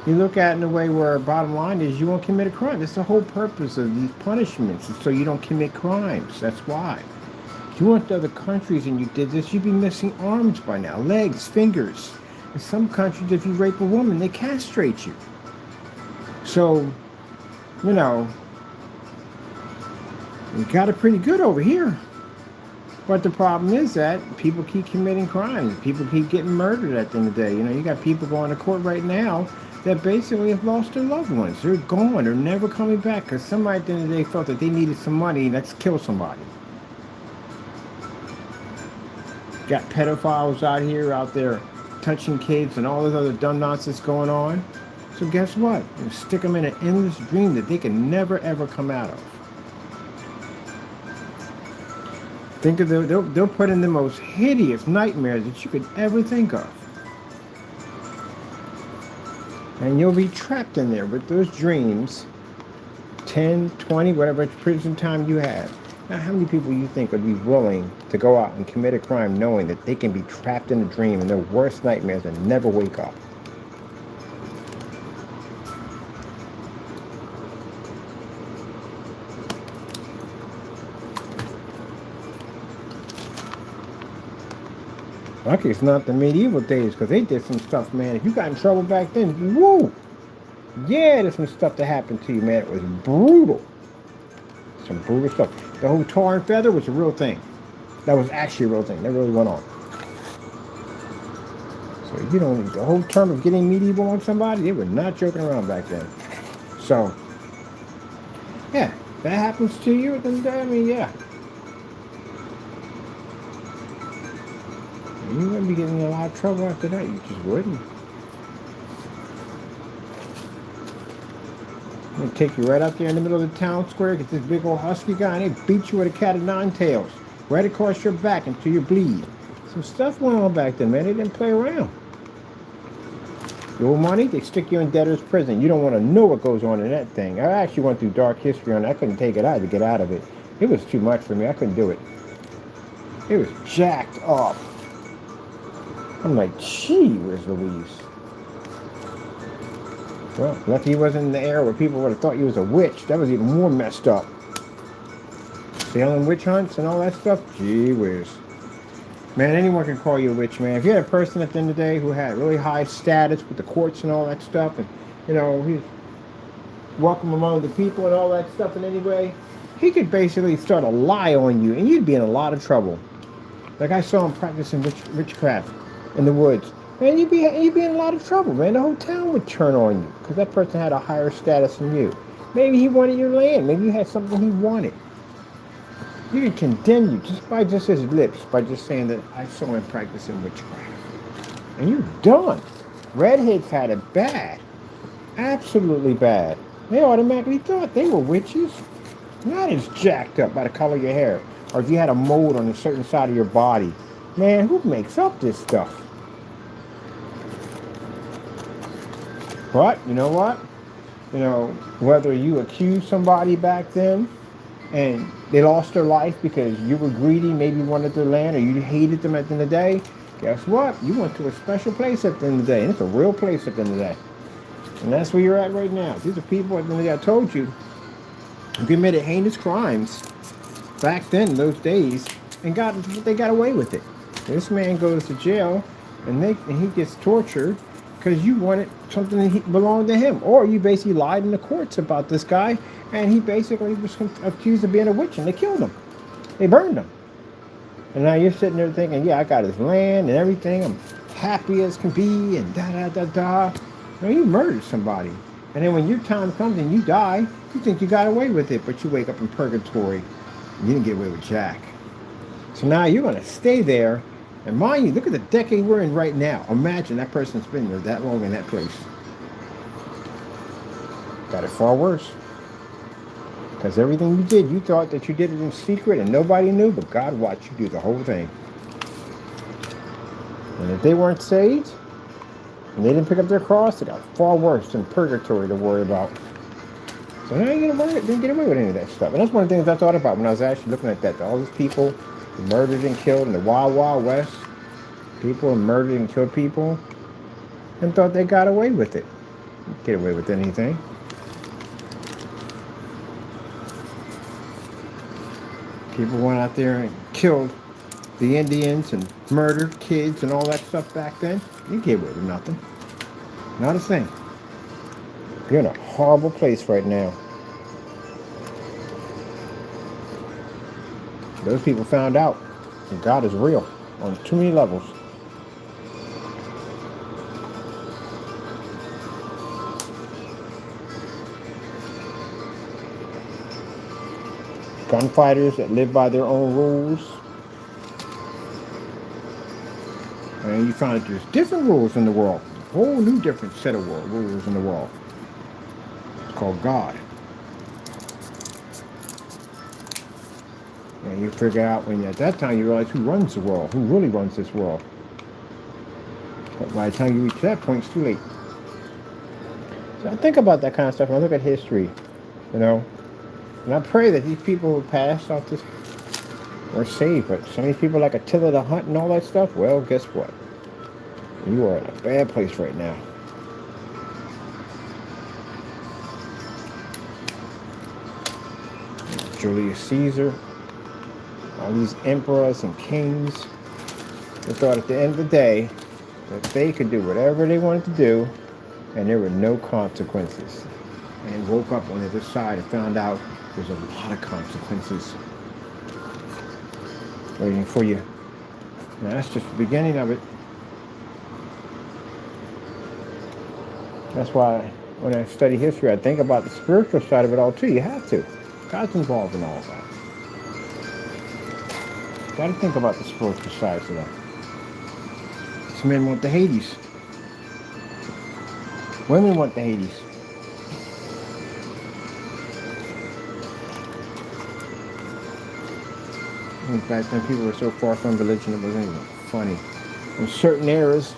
you look at it in a way where bottom line is you won't commit a crime. That's the whole purpose of these punishments, is so you don't commit crimes. That's why. If you went to other countries and you did this, you'd be missing arms by now, legs, fingers. In some countries, if you rape a woman, they castrate you. So, you know, we got it pretty good over here. But the problem is that people keep committing crimes. People keep getting murdered at the end of the day. You know, you got people going to court right now that basically have lost their loved ones. They're gone. They're never coming back because somebody at the end of the day felt that they needed some money. Let's kill somebody. Got pedophiles out there touching kids and all this other dumb nonsense going on. So guess what? You stick them in an endless dream that they can never ever come out of. Think of they'll put in the most hideous nightmares that you could ever think of. And you'll be trapped in there with those dreams 10, 20, whatever prison time you have. Now, how many people you think would be willing to go out and commit a crime knowing that they can be trapped in a dream in their worst nightmares and never wake up? Lucky it's not the medieval days, because they did some stuff, man. If you got in trouble back then, woo! Yeah, there's some stuff that happened to you, man. It was brutal. Some brutal stuff. The whole tar and feather was a real thing. That was actually a real thing. That really went on. So, you know, the whole term of getting medieval on somebody, they were not joking around back then. So, yeah, that happens to you, then, I mean, yeah. You wouldn't be getting in a lot of trouble after that. You just wouldn't. They take you right out there in the middle of the town square, get this big old husky guy, and they beat you with a cat of nine tails, right across your back until you bleed. Some stuff went on back then, man. They didn't play around. Your money, they stick you in debtor's prison. You don't want to know what goes on in that thing. I actually went through dark history on it. I couldn't take it. I had to get out of it. It was too much for me. I couldn't do it. It was jacked up. I'm like, gee, where's Louise? Well, lucky he wasn't in the era where people would have thought you was a witch. That was even more messed up. Salem witch hunts and all that stuff. Gee whiz. Man, anyone can call you a witch, man. If you had a person at the end of the day who had really high status with the courts and all that stuff, and, you know, he's welcome among the people and all that stuff in any way, he could basically start a lie on you, and you'd be in a lot of trouble. Like I saw him practicing witchcraft in the woods. Man, you'd be in a lot of trouble, man. The whole town would turn on you because that person had a higher status than you. Maybe he wanted your land. Maybe you had something he wanted. You could condemn you just by his lips, by just saying that I saw him practicing witchcraft. And you're done. Redheads had it bad. Absolutely bad. They automatically thought they were witches. Not as jacked up by the color of your hair, or if you had a mold on a certain side of your body. Man, who makes up this stuff? But, you know what? You know, whether you accused somebody back then and they lost their life because you were greedy, maybe you wanted their land, or you hated them at the end of the day, guess what? You went to a special place at the end of the day, and it's a real place at the end of the day. And that's where you're at right now. These are people at the end of the day, I told you, who committed heinous crimes back then in those days, and they got away with it. This man goes to jail, and he gets tortured because you wanted something that belonged to him, or you basically lied in the courts about this guy, and he basically was accused of being a witch, and they killed him. They burned him. And now you're sitting there thinking, yeah, I got his land and everything. I'm happy as can be, and da-da-da-da. No, you murdered somebody. And then when your time comes and you die, you think you got away with it, but you wake up in purgatory. And you didn't get away with jack. So now you're going to stay there. And mind you, look at the decade we're in right now. Imagine that person's been there that long in that place. Got it far worse. Because everything you did, you thought that you did it in secret and nobody knew, but God watched you do the whole thing. And if they weren't saved, and they didn't pick up their cross, they got far worse than purgatory to worry about. So now you didn't get away with any of that stuff. And that's one of the things I thought about when I was actually looking at that. All these people murdered and killed in the Wild Wild West. People murdered and killed people and thought they got away with it. Didn't get away with anything. People went out there and killed the Indians and murdered kids and all that stuff back then. You get away with nothing. Not a thing. You're in a horrible place right now. Those people found out that God is real on too many levels. Gunfighters that live by their own rules. And you find that there's different rules in the world. A whole new different set of rules in the world. It's called God. And you figure out when at that time you realize who runs the world, who really runs this world. But by the time you reach that point, it's too late. So I think about that kind of stuff when I look at history, you know. And I pray that these people who passed off this were saved. But some of these people like Attila the Hunt and all that stuff, well, guess what? You are in a bad place right now. Julius Caesar, all these emperors and kings, they thought at the end of the day that they could do whatever they wanted to do and there were no consequences. And woke up on the other side and found out there's a lot of consequences waiting for you. Now that's just the beginning of it. That's why when I study history, I think about the spiritual side of it all too. You have to. God's involved in all of that. You got to think about the spiritual sides of that. Some men want the Hades. Women want the Hades. Back then, people were so far from religion, it wasn't even funny. In certain eras,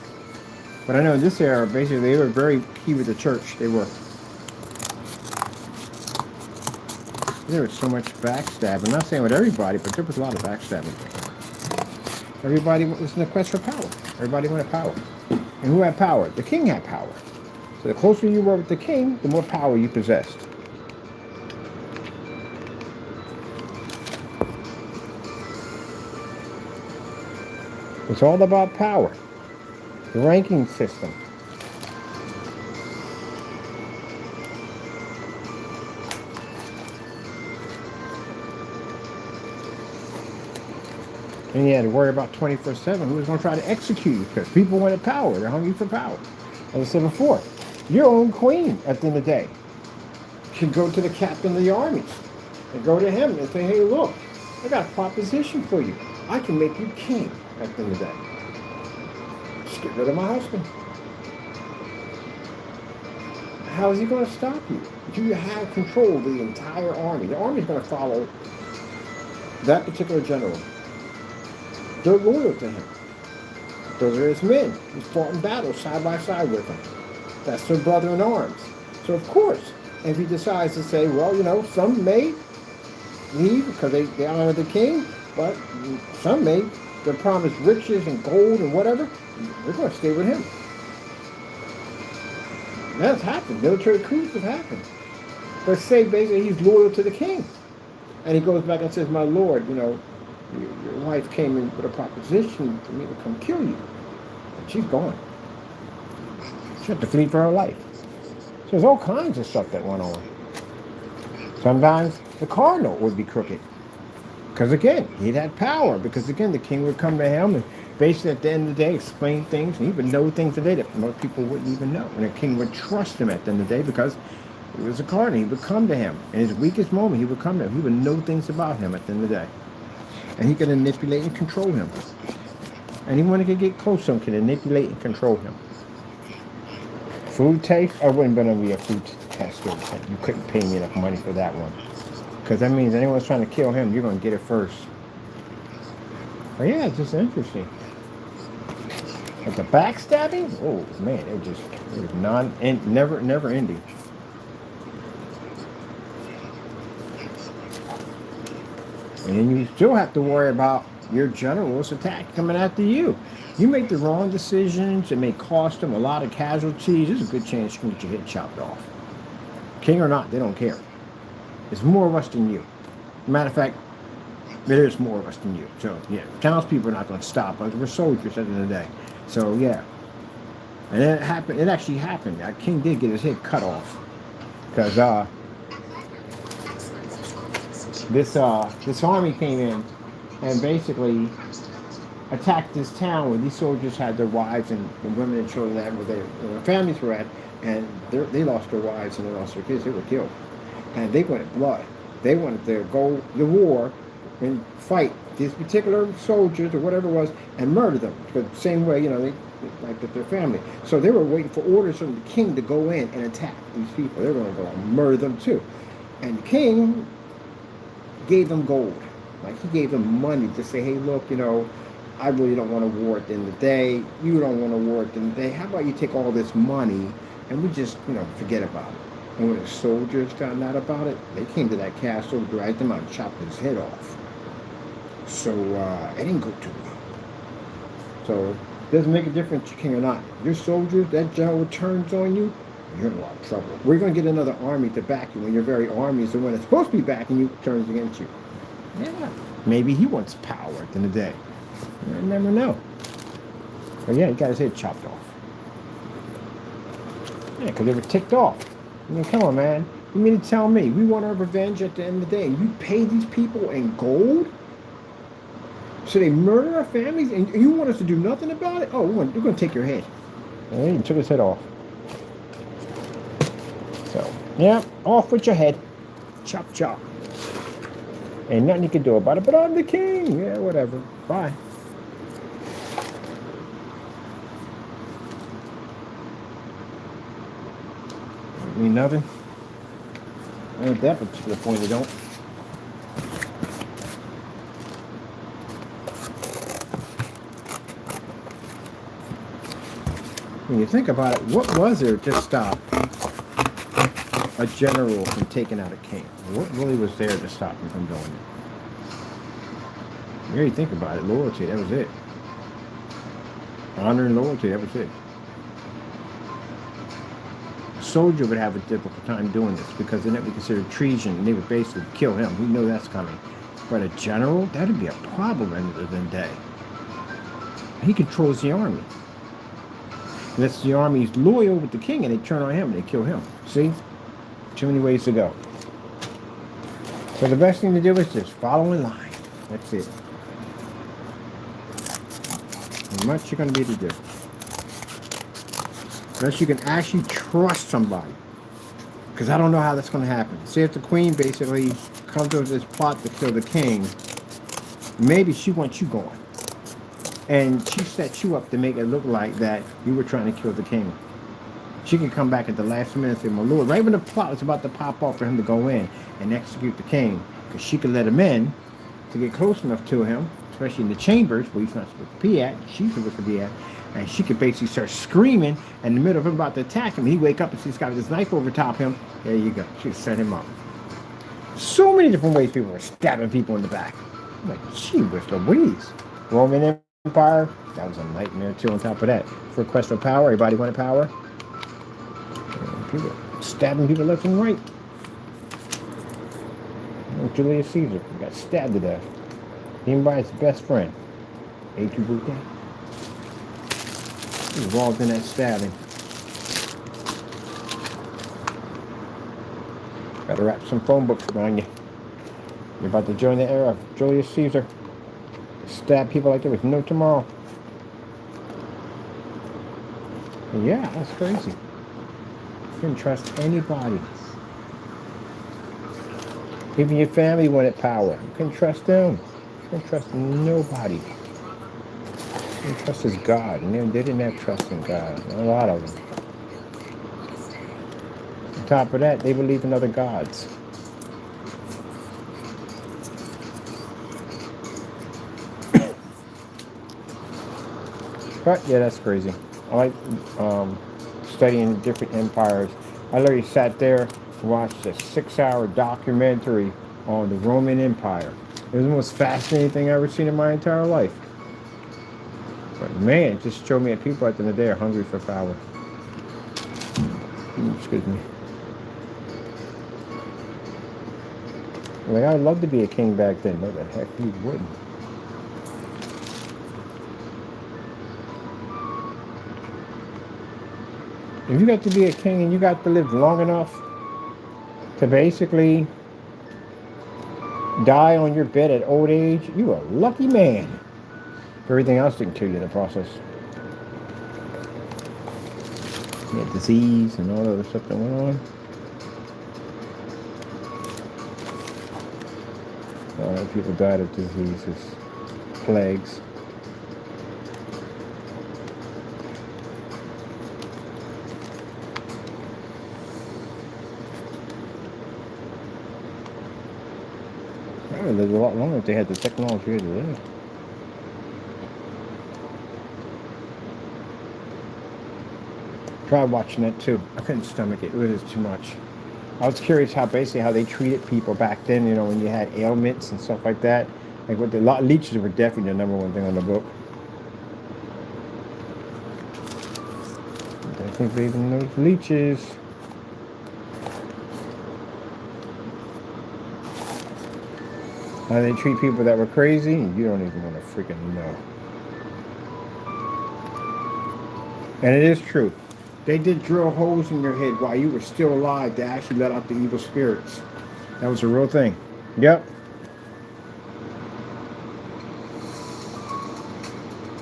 but I know in this era, basically, they were very key with the church. They were. There was so much backstabbing. I'm not saying with everybody, but there was a lot of backstabbing. Everybody was in the quest for power. Everybody wanted power. And who had power? The king had power. So the closer you were with the king, the more power you possessed. It's all about power. The ranking system. And you had to worry about 24/7 who was going to try to execute you, because people wanted power. They're hungry for power. As I said before, your own queen at the end of the day should go to the captain of the armies and go to him and say, hey, look, I got a proposition for you. I can make you king at the end of the day. Just get rid of my husband. How is he going to stop you? You have control of the entire army. The army is going to follow that particular general. They're loyal to him. Those are his men. He's fought in battle side by side with him. That's their brother in arms. So of course, if he decides to say, well, you know, some may leave because they honor the king, but some may, they're promised riches and gold and whatever, they're going to stay with him. And that's happened. Military coups have happened. But say basically he's loyal to the king. And he goes back and says, my lord, you know, your wife came in with a proposition for me to come kill you. And she's gone. She had to flee for her life. So there's all kinds of stuff that went on. Sometimes the cardinal would be crooked. Because again, he'd had power. Because again, the king would come to him and basically at the end of the day explain things. And he would know things today that most people wouldn't even know. And the king would trust him at the end of the day because he was a cardinal. He would come to him. In his weakest moment, he would come to him. He would know things about him at the end of the day. And he could manipulate and control him. Anyone who could get close to him could manipulate and control him. Food taste? I wouldn't be able to be a food tester. You couldn't pay me enough money for that one. Because that means anyone's trying to kill him, you're going to get it first. But yeah, it's just interesting. But the backstabbing? Oh man, it was never ending. And then you still have to worry about your general's attack coming after you. You make the wrong decisions, it may cost them a lot of casualties. There's a good chance you can get your head chopped off. King or not, they don't care. There's more of us than you. Matter of fact, there's more of us than you. So yeah, townspeople are not going to stop us. We're soldiers at the end of the day. So yeah. And it happened. It actually happened. That king did get his head cut off. Because this army came in and basically attacked this town where these soldiers had their wives and women and children at, where their families were at, and they lost their wives and they lost their kids. They were killed, and they wanted blood. They wanted to go the war and fight these particular soldiers or whatever it was and murder them. But the same way, you know, they like their family. So they were waiting for orders from the king to go in and attack these people. They were going to go and murder them too. And the king gave them gold. Like he gave them money to say, hey, look, you know, I really don't want a war at the end of the day. You don't want a war at the end of the day. How about you take all this money and we just, you know, forget about it. And when the soldiers found out about it, they came to that castle, dragged him out, and chopped his head off. So it didn't go too well. So it doesn't make a difference, king or not. Your soldiers, that general turns on you, you're in a lot of trouble. We're going to get another army to back you when your very army is the one that's supposed to be backing you turns against you. Yeah, maybe he wants power at the end of the day. You never know. But yeah, he got his head chopped off. Yeah, because they were ticked off. I mean, come on, man. You mean to tell me we want our revenge at the end of the day and you pay these people in gold? So they murder our families and you want us to do nothing about it? Oh, we're going to take your head. And he took his head off. So, yeah, off with your head. Chop, chop. Ain't nothing you can do about it, but I'm the king. Yeah, whatever. Bye. Mean nothing? At that particular point, they don't. When you think about it, what was there to stop a general from taking out a king? What really was there to stop him from doing it? You really think about it, loyalty, that was it. Honor and loyalty, that was it. A soldier would have a difficult time doing this because then it would be considered treason and they would basically kill him. We know that's coming. But a general, that would be a problem at the end of the day. He controls the army. Unless the army is loyal with the king and they turn on him and they kill him. See? Too many ways to go. So the best thing to do is just follow in line. That's it. Not much you're going to be able to do. Unless you can actually trust somebody. Because I don't know how that's going to happen. See, if the queen basically comes up with this plot to kill the king, maybe she wants you going. And she set you up to make it look like that you were trying to kill the king. She can come back at the last minute and say, my lord, right when the plot was about to pop off for him to go in and execute the king, because she could let him in to get close enough to him, especially in the chambers where he's not supposed to be at, she's supposed to be at, and she could basically start screaming in the middle of him about to attack him. He wake up and she's got this knife over top him. There you go. She set him up. So many different ways people were stabbing people in the back. I'm like, gee whiz Louise. Roman Empire, that was a nightmare too on top of that. For quest for power, everybody wanted power. People stabbing people left and right. Julius Caesar got stabbed to death. Even by his best friend. Adrian Bouquet. Involved in that stabbing. Gotta wrap some phone books around you. You're about to join the era of Julius Caesar. Stab people like there was no tomorrow. And yeah, that's crazy. You couldn't trust anybody. Even your family wanted power. You couldn't trust them. You couldn't trust nobody. You couldn't trust his God. And they didn't have trust in God. A lot of them. On top of that, they believe in other gods. But yeah, that's crazy. I like studying different empires. I literally sat there and watched a 6-hour documentary on the Roman Empire. It was the most fascinating thing I've ever seen in my entire life. But man, it just showed me that people at the end of the day are hungry for power. Excuse me. Like, I'd love to be a king back then. What the heck, you wouldn't? If you got to be a king and you got to live long enough to basically die on your bed at old age, you a lucky man. Everything else didn't kill you in the process. You had disease and all the other stuff that went on. A lot of people died of diseases, plagues. I would live a lot longer if they had the technology to live. Tried watching it too. I couldn't stomach it. It was too much. I was curious how they treated people back then, you know, when you had ailments and stuff like that. Like what leeches were definitely the number one thing on the book. I think they even know leeches. How they treat people that were crazy, you don't even want to freaking know. And it is true. They did drill holes in your head while you were still alive to actually let out the evil spirits. That was a real thing. Yep.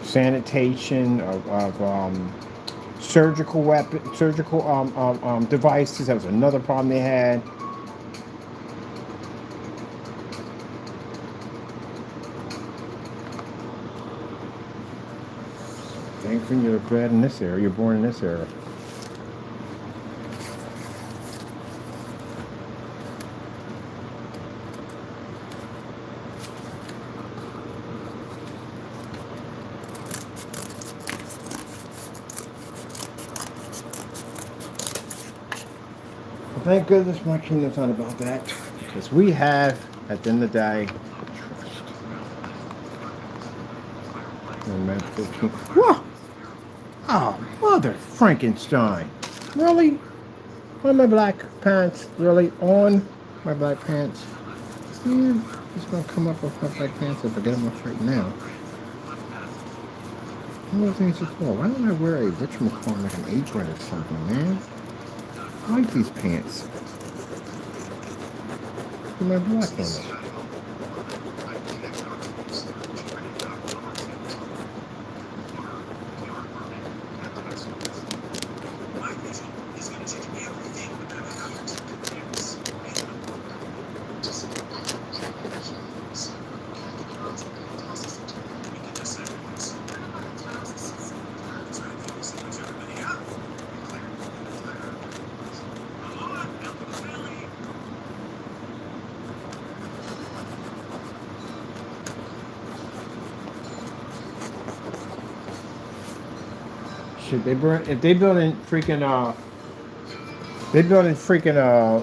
Sanitation of surgical devices. That was another problem they had. Thankfully, you're bred in this era. You're born in this era. Thank goodness my kingdom's not about that. Because we have, at the end of the day, whoa! Oh, mother Frankenstein. Really? On my black pants? Really? On my black pants? He's gonna come up with my black pants if I get them off right now. What things are for? Why don't I wear a whatchamacallit, like an apron or something, man? I like these pants. Put my black on it. Shit, if they building freaking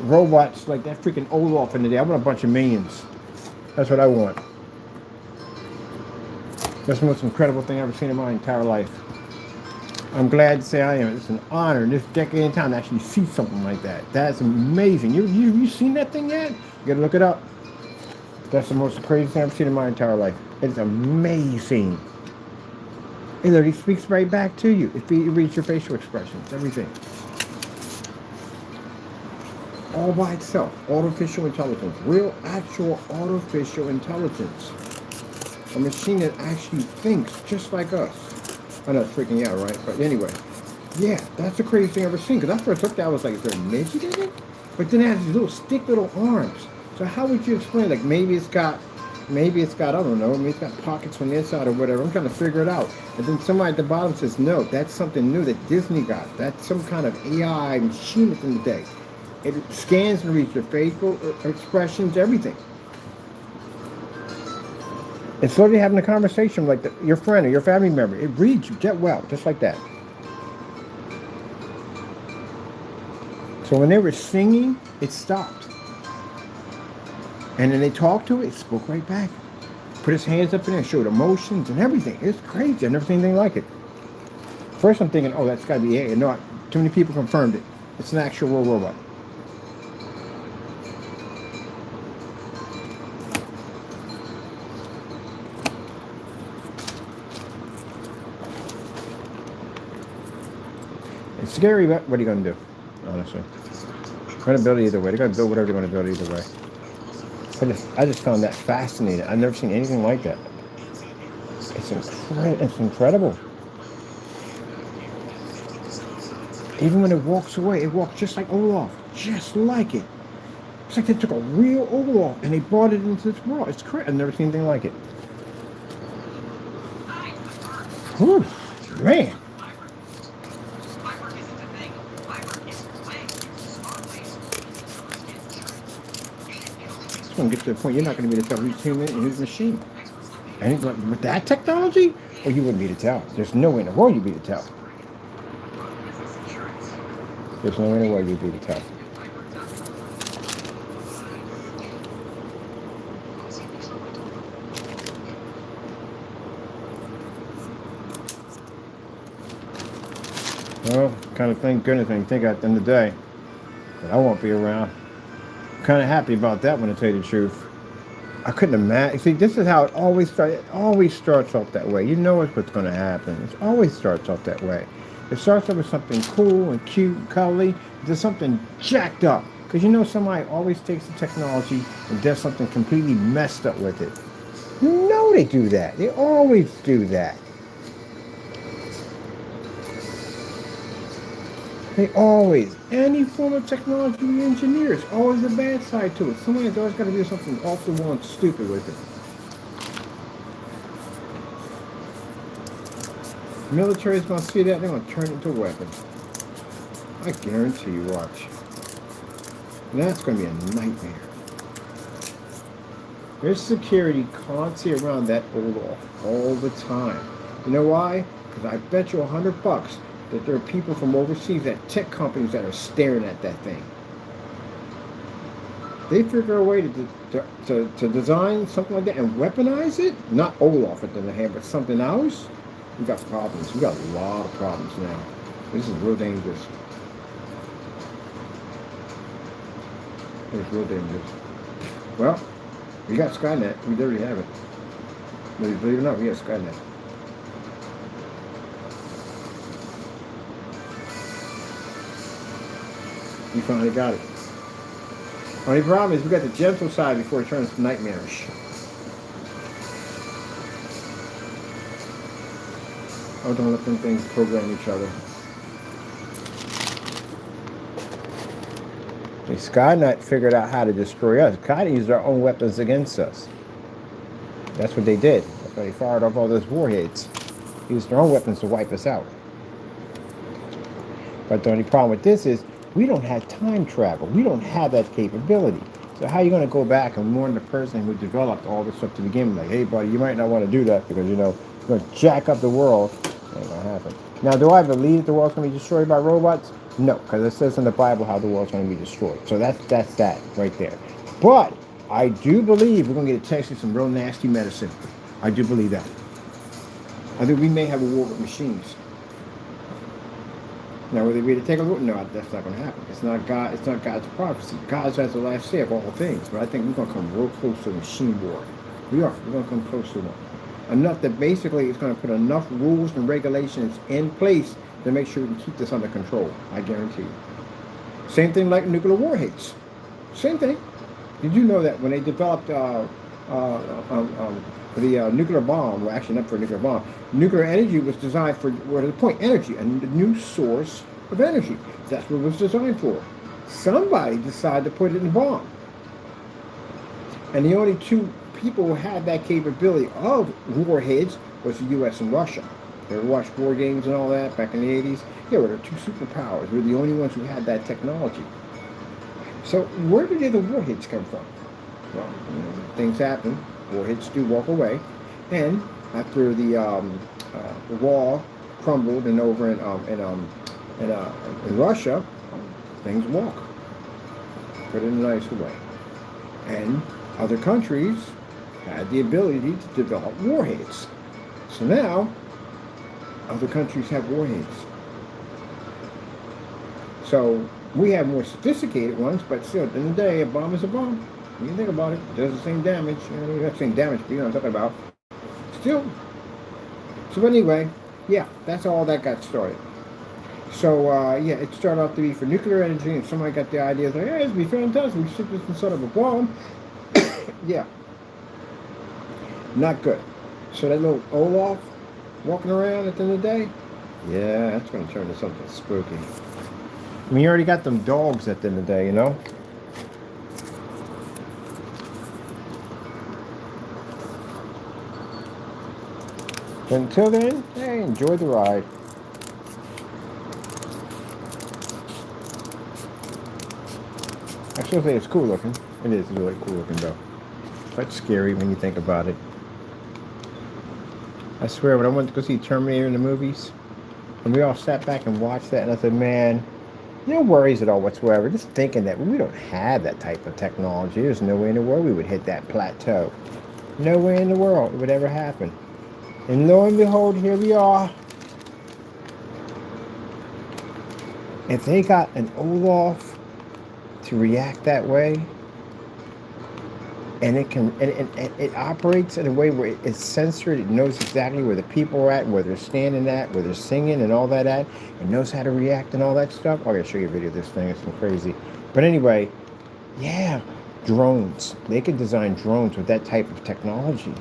robots like that freaking Olaf in the day. I want a bunch of minions. That's what I want. That's the most incredible thing I've ever seen in my entire life. I'm glad to say I am. It's an honor in this decade and time to actually see something like that. That's amazing. You seen that thing yet? You gotta look it up. That's the most crazy thing I've seen in my entire life. It's amazing. It literally speaks right back to you. It reads your facial expressions, everything. All by itself. Artificial intelligence. Real, actual artificial intelligence. A machine that actually thinks just like us. I know it's freaking out, right? But anyway. Yeah, that's the craziest thing I've ever seen. Because I first looked at it, I was like, is there a midget in it? But then it has these little stick little arms. So how would you explain? Like maybe it's got, I don't know, maybe it's got pockets on the inside or whatever. I'm trying to figure it out. And then somebody at the bottom says, no, that's something new that Disney got. That's some kind of AI machine at the end of the day. It scans and reads your facial expressions, everything. It's literally having a conversation like your friend or your family member. It reads you, get well, just like that. So when they were singing, it stopped. And then they talked to it, it spoke right back. Put his hands up in there, showed emotions and everything. It's crazy. I've never seen anything like it. First I'm thinking, oh, that's got to be AI. No, too many people confirmed it. It's an actual real robot. It's scary, but what are you going to do, honestly? They're going to build it either way. They're going to build whatever they're going to build either way. I just found that fascinating. I've never seen anything like that. It's incredible. Even when it walks away, it walks just like Olaf. Just like it. It's like they took a real Olaf and they brought it into this world. It's crazy. I've never seen anything like it. Whew, man. It's going to get to the point you're not going to be able to tell who's human and who's machine. And with that technology, well, you wouldn't be able to tell. There's no way in the world you'd be able to tell. There's no way in the world you'd be able to tell. Well, kind of thank goodness I think at the end of the day that I won't be around. I'm kind of happy about that one, to tell you the truth. I couldn't imagine. See, this is how it always starts. It always starts off that way. You know what's going to happen. It always starts off that way. It starts off with something cool and cute and cuddly. There's something jacked up. Because you know somebody always takes the technology and does something completely messed up with it. You know they do that. They always do that. They always, any form of technology engineers, always a bad side to it. Somebody's always got to do something off the wall and stupid with it. The military is going to see that, they're going to turn it into a weapon. I guarantee you, watch. And that's going to be a nightmare. There's security constantly around that Olaf all the time. You know why? Because I bet you $100 that there are people from overseas at tech companies that are staring at that thing. They figure a way to design something like that and weaponize it. Not Olaf at the other hand, but something else. We got problems. We got a lot of problems now. This is real dangerous. It's real dangerous. Well, we got Skynet. We already have it. Believe it or not, we have Skynet. We finally got it. Only problem is we got the gentle side before it turns nightmarish. Oh, don't let them things program each other. The Skynet figured out how to destroy us. Skynet used their own weapons against us. That's what they did. That's why they fired off all those warheads. Used their own weapons to wipe us out. But the only problem with this is we don't have time travel. We don't have that capability. So how are you going to go back and warn the person who developed all this stuff to begin with? Like, hey, buddy, you might not want to do that because, you're going to jack up the world. That ain't going to happen. Now, do I believe that the world's going to be destroyed by robots? No, because it says in the Bible how the world's going to be destroyed. So that's that right there. But I do believe we're going to get a taste of some real nasty medicine. I do believe that. I think we may have a war with machines. Now, will they be able to take a look? No, that's not going to happen. It's not God. It's not God's prophecy. God has the last say of all things. But I think we're going to come real close to a machine war. We are. We're going to come close to one. Enough that basically it's going to put enough rules and regulations in place to make sure we can keep this under control. I guarantee you. Same thing like nuclear warheads. Same thing. Did you know that when they developed the nuclear bomb, well, actually not for a nuclear bomb, nuclear energy was designed for, what is the point? Energy, a new source of energy. That's what it was designed for. Somebody decided to put it in the bomb. And the only two people who had that capability of warheads was the U.S. and Russia. They watched war games and all that back in the 80s. Yeah, well, they're two superpowers. We're the only ones who had that technology. So where did the warheads come from? Well, things happen. Warheads do walk away. And after the wall crumbled and over in Russia, things walk. Put it in a nice way. And other countries had the ability to develop warheads. So now, other countries have warheads. So we have more sophisticated ones, but still, at the end of the day, a bomb is a bomb. When you think about it, it does the same damage. Not the same damage, but you know what I'm talking about. Still. So anyway, yeah, that's all that got started. So, yeah, it started off to be for nuclear energy, and somebody got the idea, like, hey, it'd be fantastic, we shoot this inside of a bomb. Yeah. Not good. So that little Olaf walking around at the end of the day, yeah, that's going to turn into something spooky. I mean, you already got them dogs at the end of the day, you know? But until then, hey, enjoy the ride. Actually, I'll say it's cool looking. It is really cool looking, though. But scary when you think about it. I swear, when I went to go see Terminator in the movies, and we all sat back and watched that, and I said, man, no worries at all whatsoever. Just thinking that we don't have that type of technology. There's no way in the world we would hit that plateau. No way in the world it would ever happen. And lo and behold, here we are. If they got an Olaf to react that way, and it operates in a way where it's censored, it knows exactly where the people are at, where they're standing at, where they're singing and all that at, it knows how to react and all that stuff. I'm going to show you a video of this thing. It's so crazy. But anyway, yeah, drones. They could design drones with that type of technology.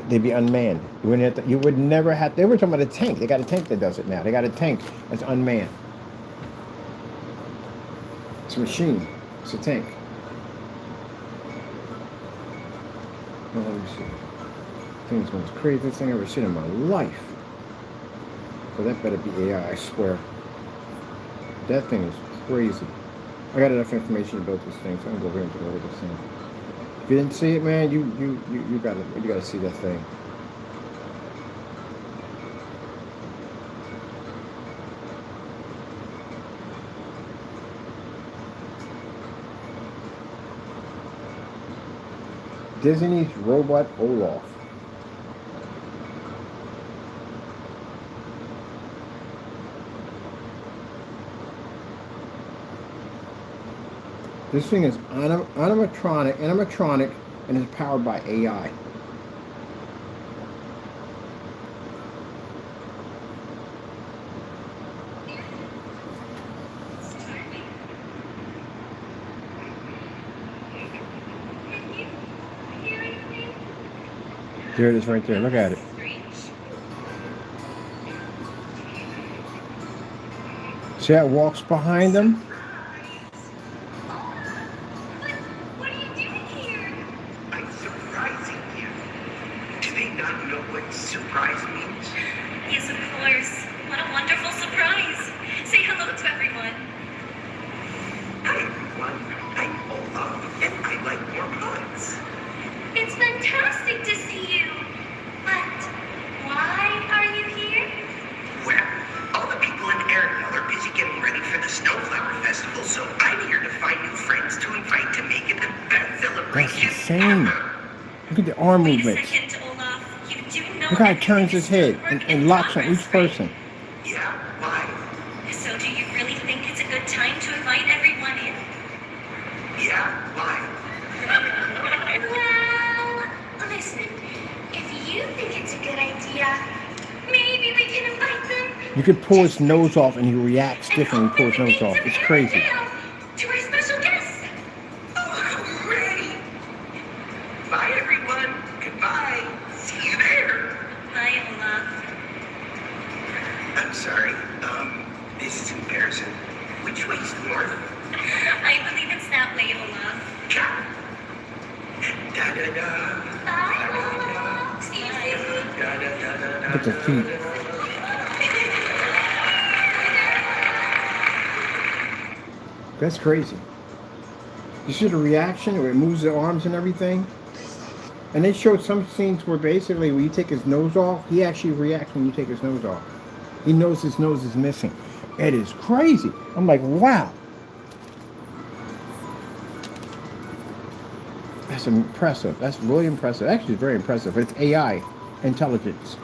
They'd be unmanned. You would never have. They were talking about a tank. They got a tank that does it now. They got a tank that's unmanned. It's a machine. It's a tank. Well, let me see. I think it's the most craziest thing I've ever seen in my life. But that better be AI, I swear. That thing is crazy. I got enough information to build this thing, so I'm gonna go over and take a look at this thing. If you didn't see it, man, you gotta see that thing. Disney's Robot Olaf. This thing is animatronic, and is powered by AI. There it is right there. Look at it. See how it walks behind them? What are you doing here? I'm surprising you. Do they not know what surprise means? Yes, of course. What a wonderful surprise. Say hello to everyone. Hi, everyone. I'm Olaf, and I like more puns. It's fantastic to see you. But why are you here? Well, all the people in Arendelle are busy getting ready for the Snowflower Festival, so I'm here to find new friends to invite to make it the best celebration That's insane. ever. Look at the arm Wait a movements. second, Olaf. You do know Look how he that turns this his head is work and in locks on progress, each right? person. Yeah, why? So do you really think it's a good time to invite everyone in? Yeah, why? Well, listen, if you think it's a good idea, maybe we can invite them. You could pull his nose off and he reacts differently when he pulls his nose off. It's crazy. To our special guest. Oh, great. Bye, everyone. Goodbye. See you there. Bye, Olaf. I'm sorry. This is embarrassing. Which way's north? I believe it's that way, Olaf. Da da da. Bye, Olaf. See you soon. Da da da da da. Look at the feet. That's crazy. You see the reaction where it moves the arms and everything? And they showed some scenes where basically when you take his nose off, he actually reacts when you take his nose off. He knows his nose is missing. It is crazy. I'm like, wow. That's impressive. That's really impressive. Actually, it's very impressive. But it's AI intelligence.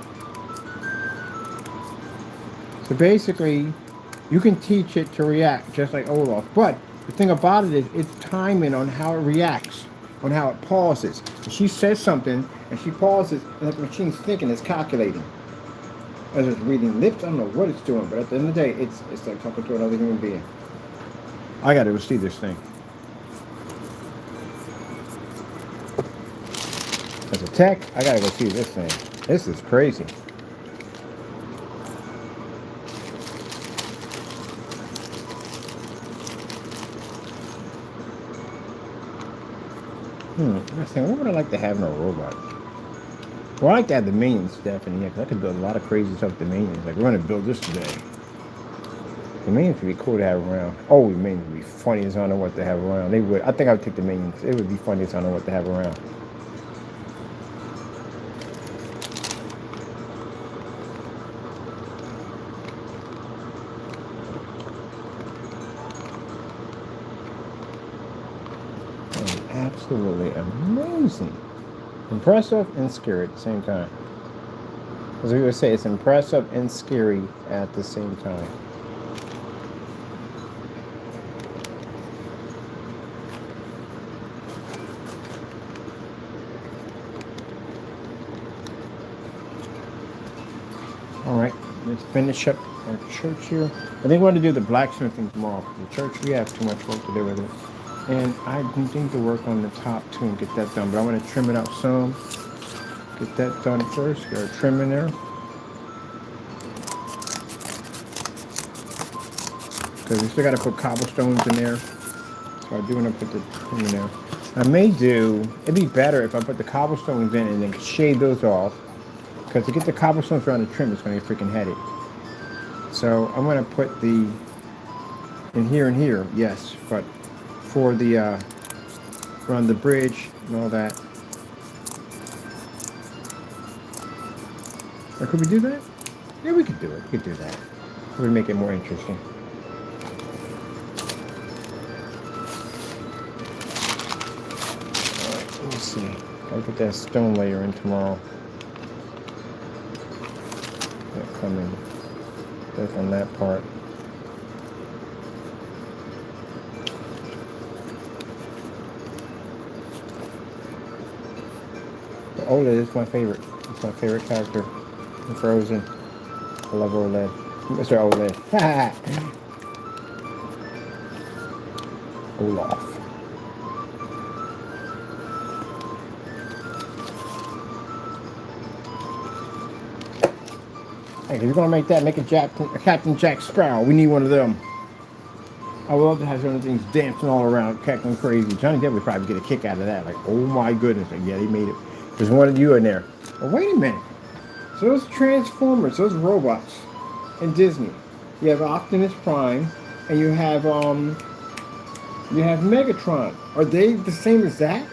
So basically, you can teach it to react just like Olaf. But the thing about it is it's timing on how it reacts, on how it pauses. If she says something and she pauses, and the machine's thinking, it's calculating. As it's reading lips, I don't know what it's doing, but at the end of the day, it's like talking to another human being. I gotta go see this thing. As a tech, I gotta go see this thing. This is crazy. I think, what would I like to have in a robot? Well, I like to have the minions, definitely, because I could build a lot of crazy stuff with the minions. Like, we're going to build this today. The minions would be cool to have around. Oh, the minions would be funny as I don't know what to have around. They would. I think I would take the minions. It would be funny as I don't know what to have around. Absolutely amazing. Impressive and scary at the same time. As we would say, it's impressive and scary at the same time. Alright, let's finish up our church here. I think we want to do the blacksmithing tomorrow. The church, we have too much work to do with it. And I need to work on the top too and get that done. But I want to trim it out some. Get that done first. Get our trim in there. Because we still got to put cobblestones in there. So I do want to put the trim in there. I may do, it'd be better if I put the cobblestones in and then shade those off. Because to get the cobblestones around the trim, it's going to be freaking headed. So I'm going to put the, in here, yes. But for the around the bridge and all that. Or could we do that? Yeah, we could do it. We could do that. It would make it more interesting. Alright, let me see. I'll get that stone layer in tomorrow. That coming. Work on that part. But OLED is my favorite. It's my favorite character in Frozen. I love OLED. Mr. OLED. Olaf. Hey, if you're gonna make that, make a Captain Jack Sparrow. We need one of them. I would love to have some of things dancing all around, cackling crazy. Johnny Depp would probably get a kick out of that. Like, oh my goodness, like, yeah, they made it. There's one of you in there. Oh, wait a minute. So those Transformers, those robots in Disney. You have Optimus Prime, and you have Megatron. Are they the same as that?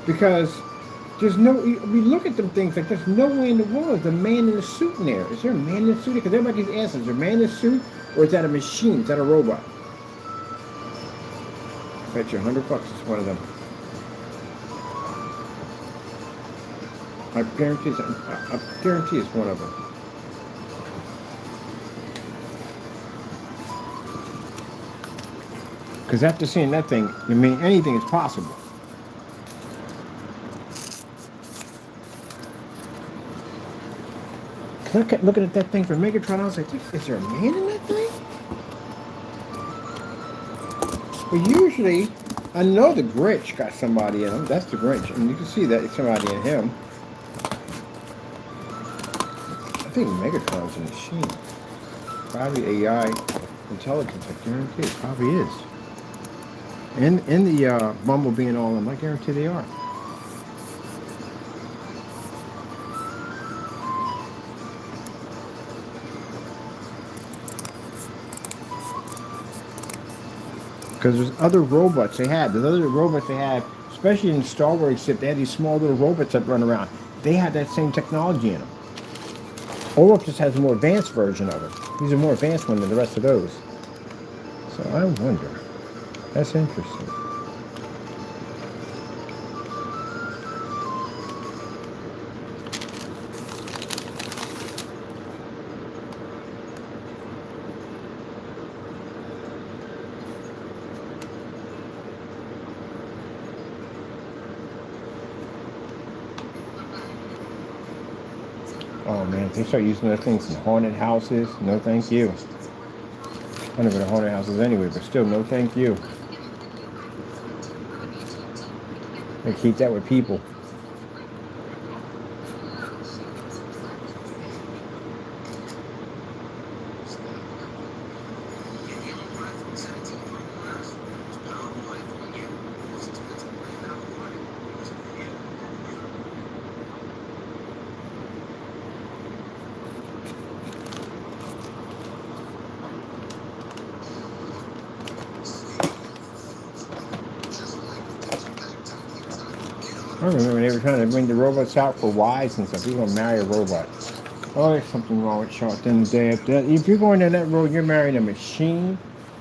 Because there's no, we look at them things like there's no way in the world is a man in a suit in there. Is there a man in a suit? Because everybody keeps asking, is there a man in a suit, or is that a machine? Is that a robot? I bet you $100 it's one of them. I guarantee it's one of them. Because after seeing that thing, I mean, anything is possible. Looking at that thing for Megatron, I was like, is there a man in that thing? But usually, I know the Grinch got somebody in him. That's the Grinch. And you can see that it's somebody in him. I think Megatron's a machine. Probably AI intelligence, I guarantee it probably is. In the Bumblebee and all of them, I guarantee they are. Because there's other robots they had. There's other robots they had, especially in the Star Wars ship, they had these small little robots that run around. They had that same technology in them. Olaf just has a more advanced version of it. He's a more advanced one than the rest of those. So I wonder. That's interesting. Oh man, they start using those things in haunted houses. No thank you. I don't go to haunted houses anyway, but still, no thank you. They keep that with people. I remember they were trying to bring the robots out for wives and stuff. You're going to marry a robot. Oh, there's something wrong with Shaw at the end of the day. If you're going down that road, you're marrying a machine.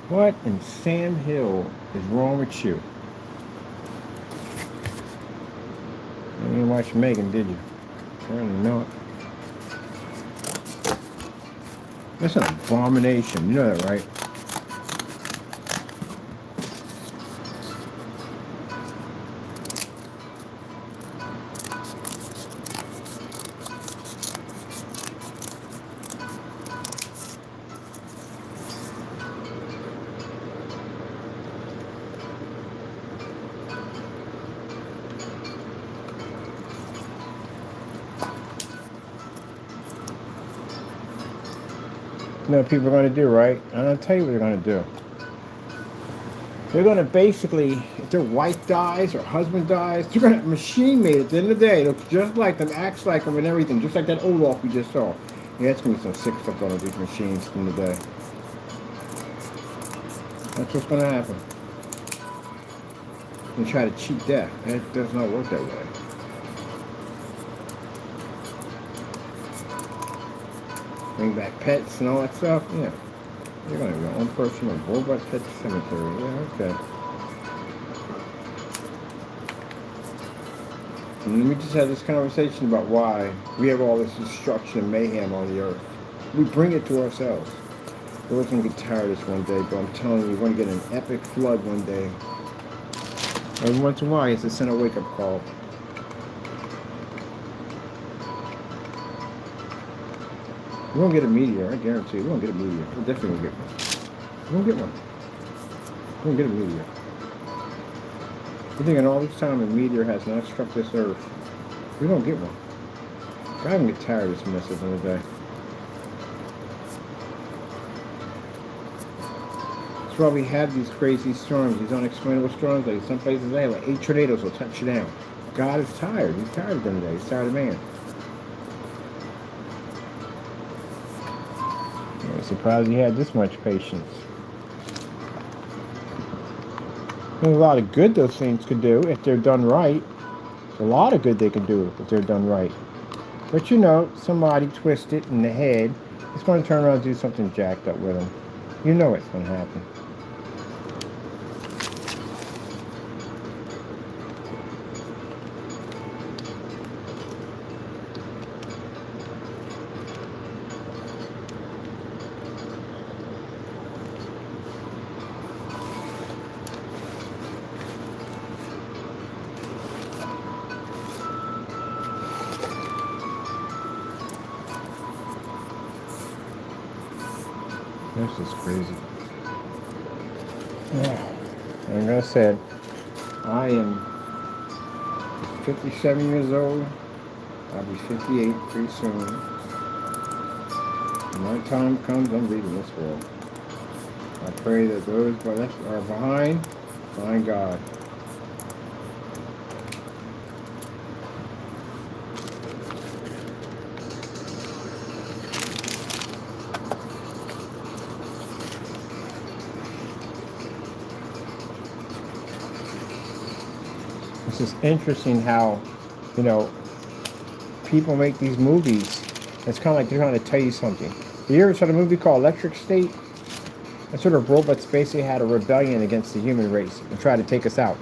What in Sam Hill is wrong with you? You didn't watch Megan, did you? Apparently not. That's an abomination. You know that, right? You know what people are going to do, right? I'm going to tell you what they're going to do. They're going to basically, if their wife dies or husband dies, they're going to machine made at the end of the day. It looks just like them, acts like them, and everything, just like that Olaf we just saw. Yeah, it's going to be some sick stuff on these machines in the day. That's what's going to happen. And try to cheat death. It does not work that way. Bring back pets and all that stuff. Yeah. You're going to be your own personal robot pet cemetery. Yeah, okay. And we just had this conversation about why we have all this destruction and mayhem on the earth. We bring it to ourselves. We're going to get tired of this one day, but I'm telling you, we're going to get an epic flood one day. Every once in a while, it's to send a wake-up call. We're going to get a meteor, I guarantee you. We're going to get a meteor. We're definitely going to get one. We're going to get one. We're going to get a meteor. We're thinking all this time a meteor has not struck this earth. We don't get one. God, I'm going to get tired of this mess at the end of the day. That's why we have these crazy storms, these unexplainable storms. Like some places they have like 8 tornadoes will touch you down. God is tired. He's tired of them today. He's tired of man. I'm surprised he had this much patience. There's a lot of good those things could do if they're done right. There's a lot of good they can do if they're done right. But you know, somebody twisted in the head, it's going to turn around and do something jacked up with them. You know it's going to happen. This is crazy. Like I said, I am 57 years old. I'll be 58 pretty soon. When my time comes, I'm leaving this world. I pray that those that are behind find God. It's just interesting how, you know, people make these movies. It's kind of like they're trying to tell you something. You ever saw a movie called Electric State? That sort of robots basically had a rebellion against the human race and tried to take us out.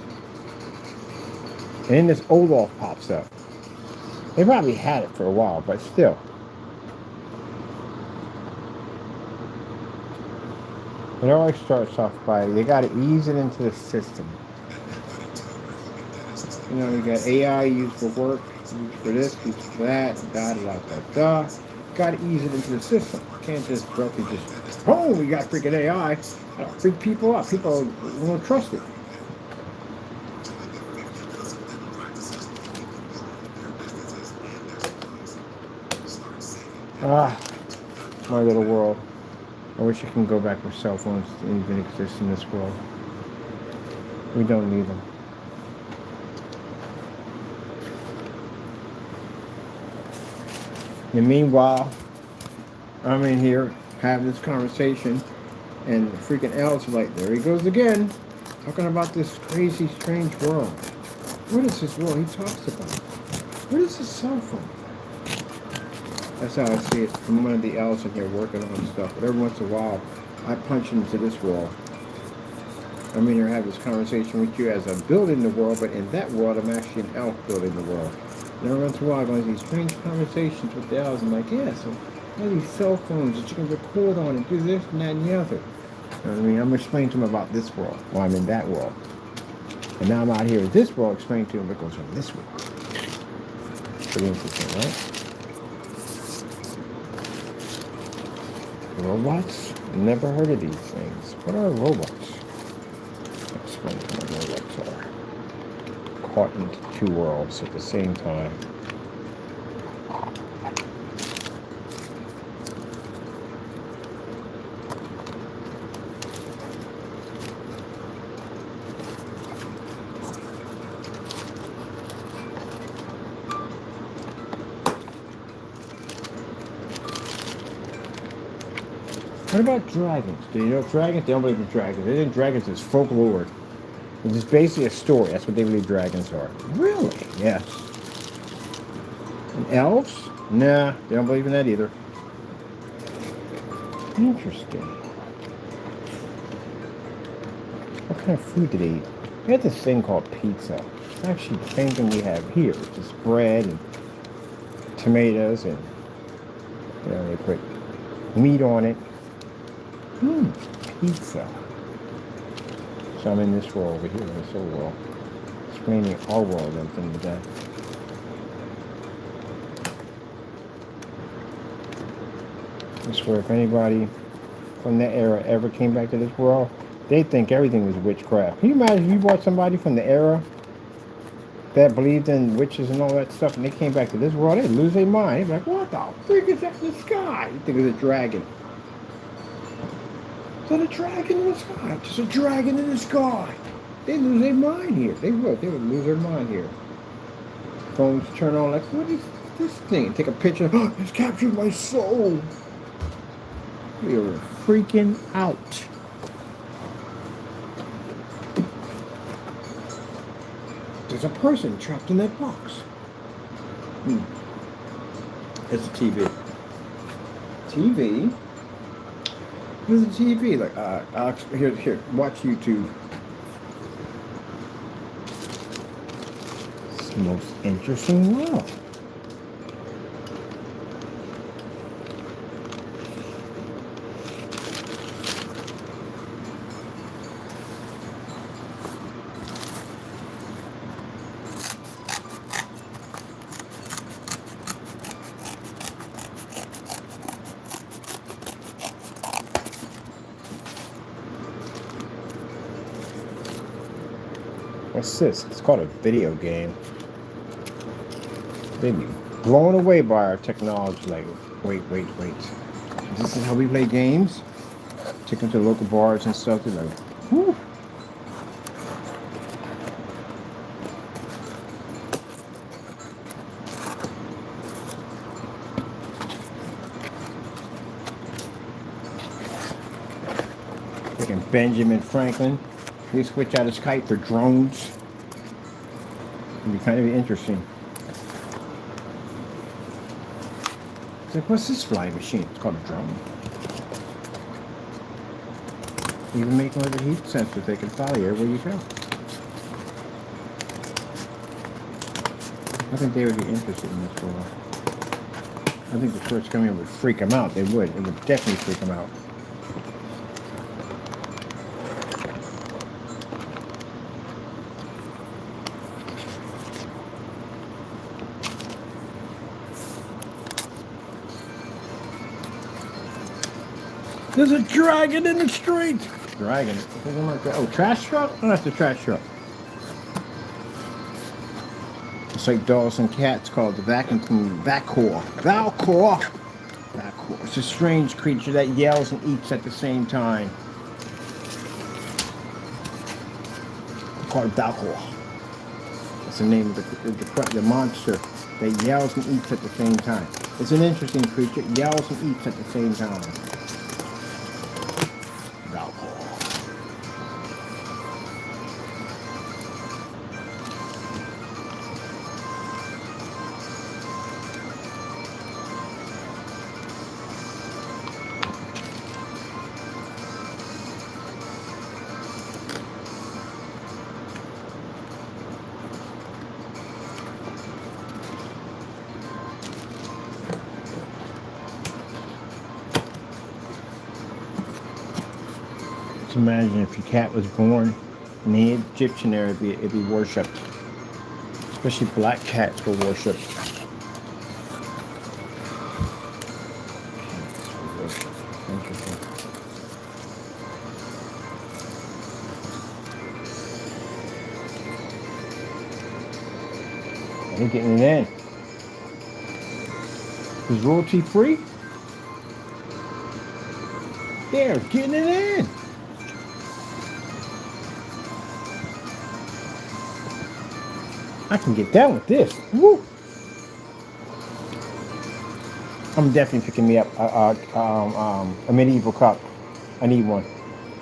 And then this Olaf pops up. They probably had it for a while, but still. It always starts off by, they got to ease it into the system. You know, you got AI used for work, used for this, used for that, da. Got to ease it into the system. You can't just broken just, oh, we got freaking AI. That'll freak people up. People won't trust it. My little world. I wish I can go back where cell phones didn't even exist in this world. We don't need them. And meanwhile, I'm in here having this conversation, and the freaking elves are like, there he goes again, talking about this crazy, strange world. What is this world he talks about? What is this cell phone? That's how I see it from one of the elves in here working on stuff. But every once in a while, I punch into this world. I'm in here having this conversation with you as I'm building the world, but in that world, I'm actually an elf building the world. And every once in a while, I go into these strange conversations with the elves. I'm like, yeah, so all these cell phones that you can record on and do this and that and the other. You know what I mean? I'm explaining to them about this world while I'm in that world. And now I'm out here in this world explaining to them what goes on in this world. Pretty interesting, right? Robots? Never heard of these things. What are robots? Explain what robots are. Caught into two worlds at the same time. What about dragons? Do you know dragons? They don't believe in dragons. They think dragons is folklore. It's just basically a story. That's what they believe dragons are. Really? Yes. And elves? Nah, they don't believe in that either. Interesting. What kind of food do they eat? They had this thing called pizza. Actually, the same thing we have here. It's just bread and tomatoes and, they put meat on it. Pizza. So I'm in this world over here, in this old world. Explaining our world and things like that. I swear, if anybody from that era ever came back to this world, they think everything was witchcraft. Can you imagine if you brought somebody from the era that believed in witches and all that stuff, and they came back to this world, they'd lose their mind. They'd be like, what the freak is that in the sky? You think it's a dragon. Is that a dragon in the sky? Just a dragon in the sky. They'd lose their mind here. They would lose their mind here. Phones turn on like, what is this thing? Take a picture. Oh, it's captured my soul. We were freaking out. There's a person trapped in that box. It's a TV. TV? What is a TV? Like, here, watch YouTube. It's the most interesting world. What's this? It's called a video game. They'd be blown away by our technology. Like, wait. This is how we play games? Take them to local bars and stuff. They're like, whew. Taking Benjamin Franklin. We switch out his kite for drones. It'd be kind of interesting. It's like, what's this flying machine? It's called a drone. Even make one of the heat sensors, they can follow you everywhere you go. I think they would be interested in this world. I think the first coming would freak them out. They would. It would definitely freak them out. There's a dragon in the street! Dragon? Oh, trash truck? Oh, that's the trash truck. It's like dogs and cats called the vacuum cleaner. Valcor. It's a strange creature that yells and eats at the same time. It's called Valcor. That's the name of the monster that yells and eats at the same time. It's an interesting creature. It yells and eats at the same time. Just imagine if your cat was born in the Egyptian era, it'd be worshipped. Especially black cats were worshipped. Interesting. They're getting it in. Is royalty free? They're getting it in. I can get down with this. Woo! I'm definitely picking me up a medieval cup. I need one.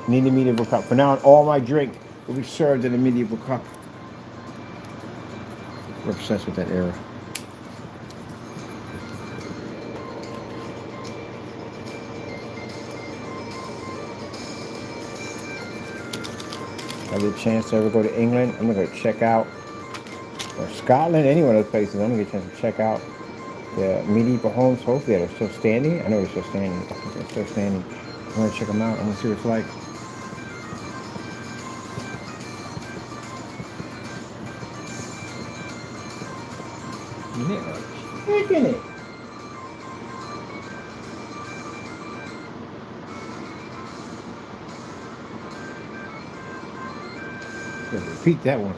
I need a medieval cup. For now, all my drink will be served in a medieval cup. We're obsessed with that era. If I get a chance to ever go to England, I'm going to go check out or Scotland, any one of those places. I'm gonna get a chance to check out the medieval homes. Hopefully they're still standing. I know they're still standing. I think they're still standing. I'm gonna check them out. I'm gonna see what it's like. Yeah, kicking it. Repeat that one.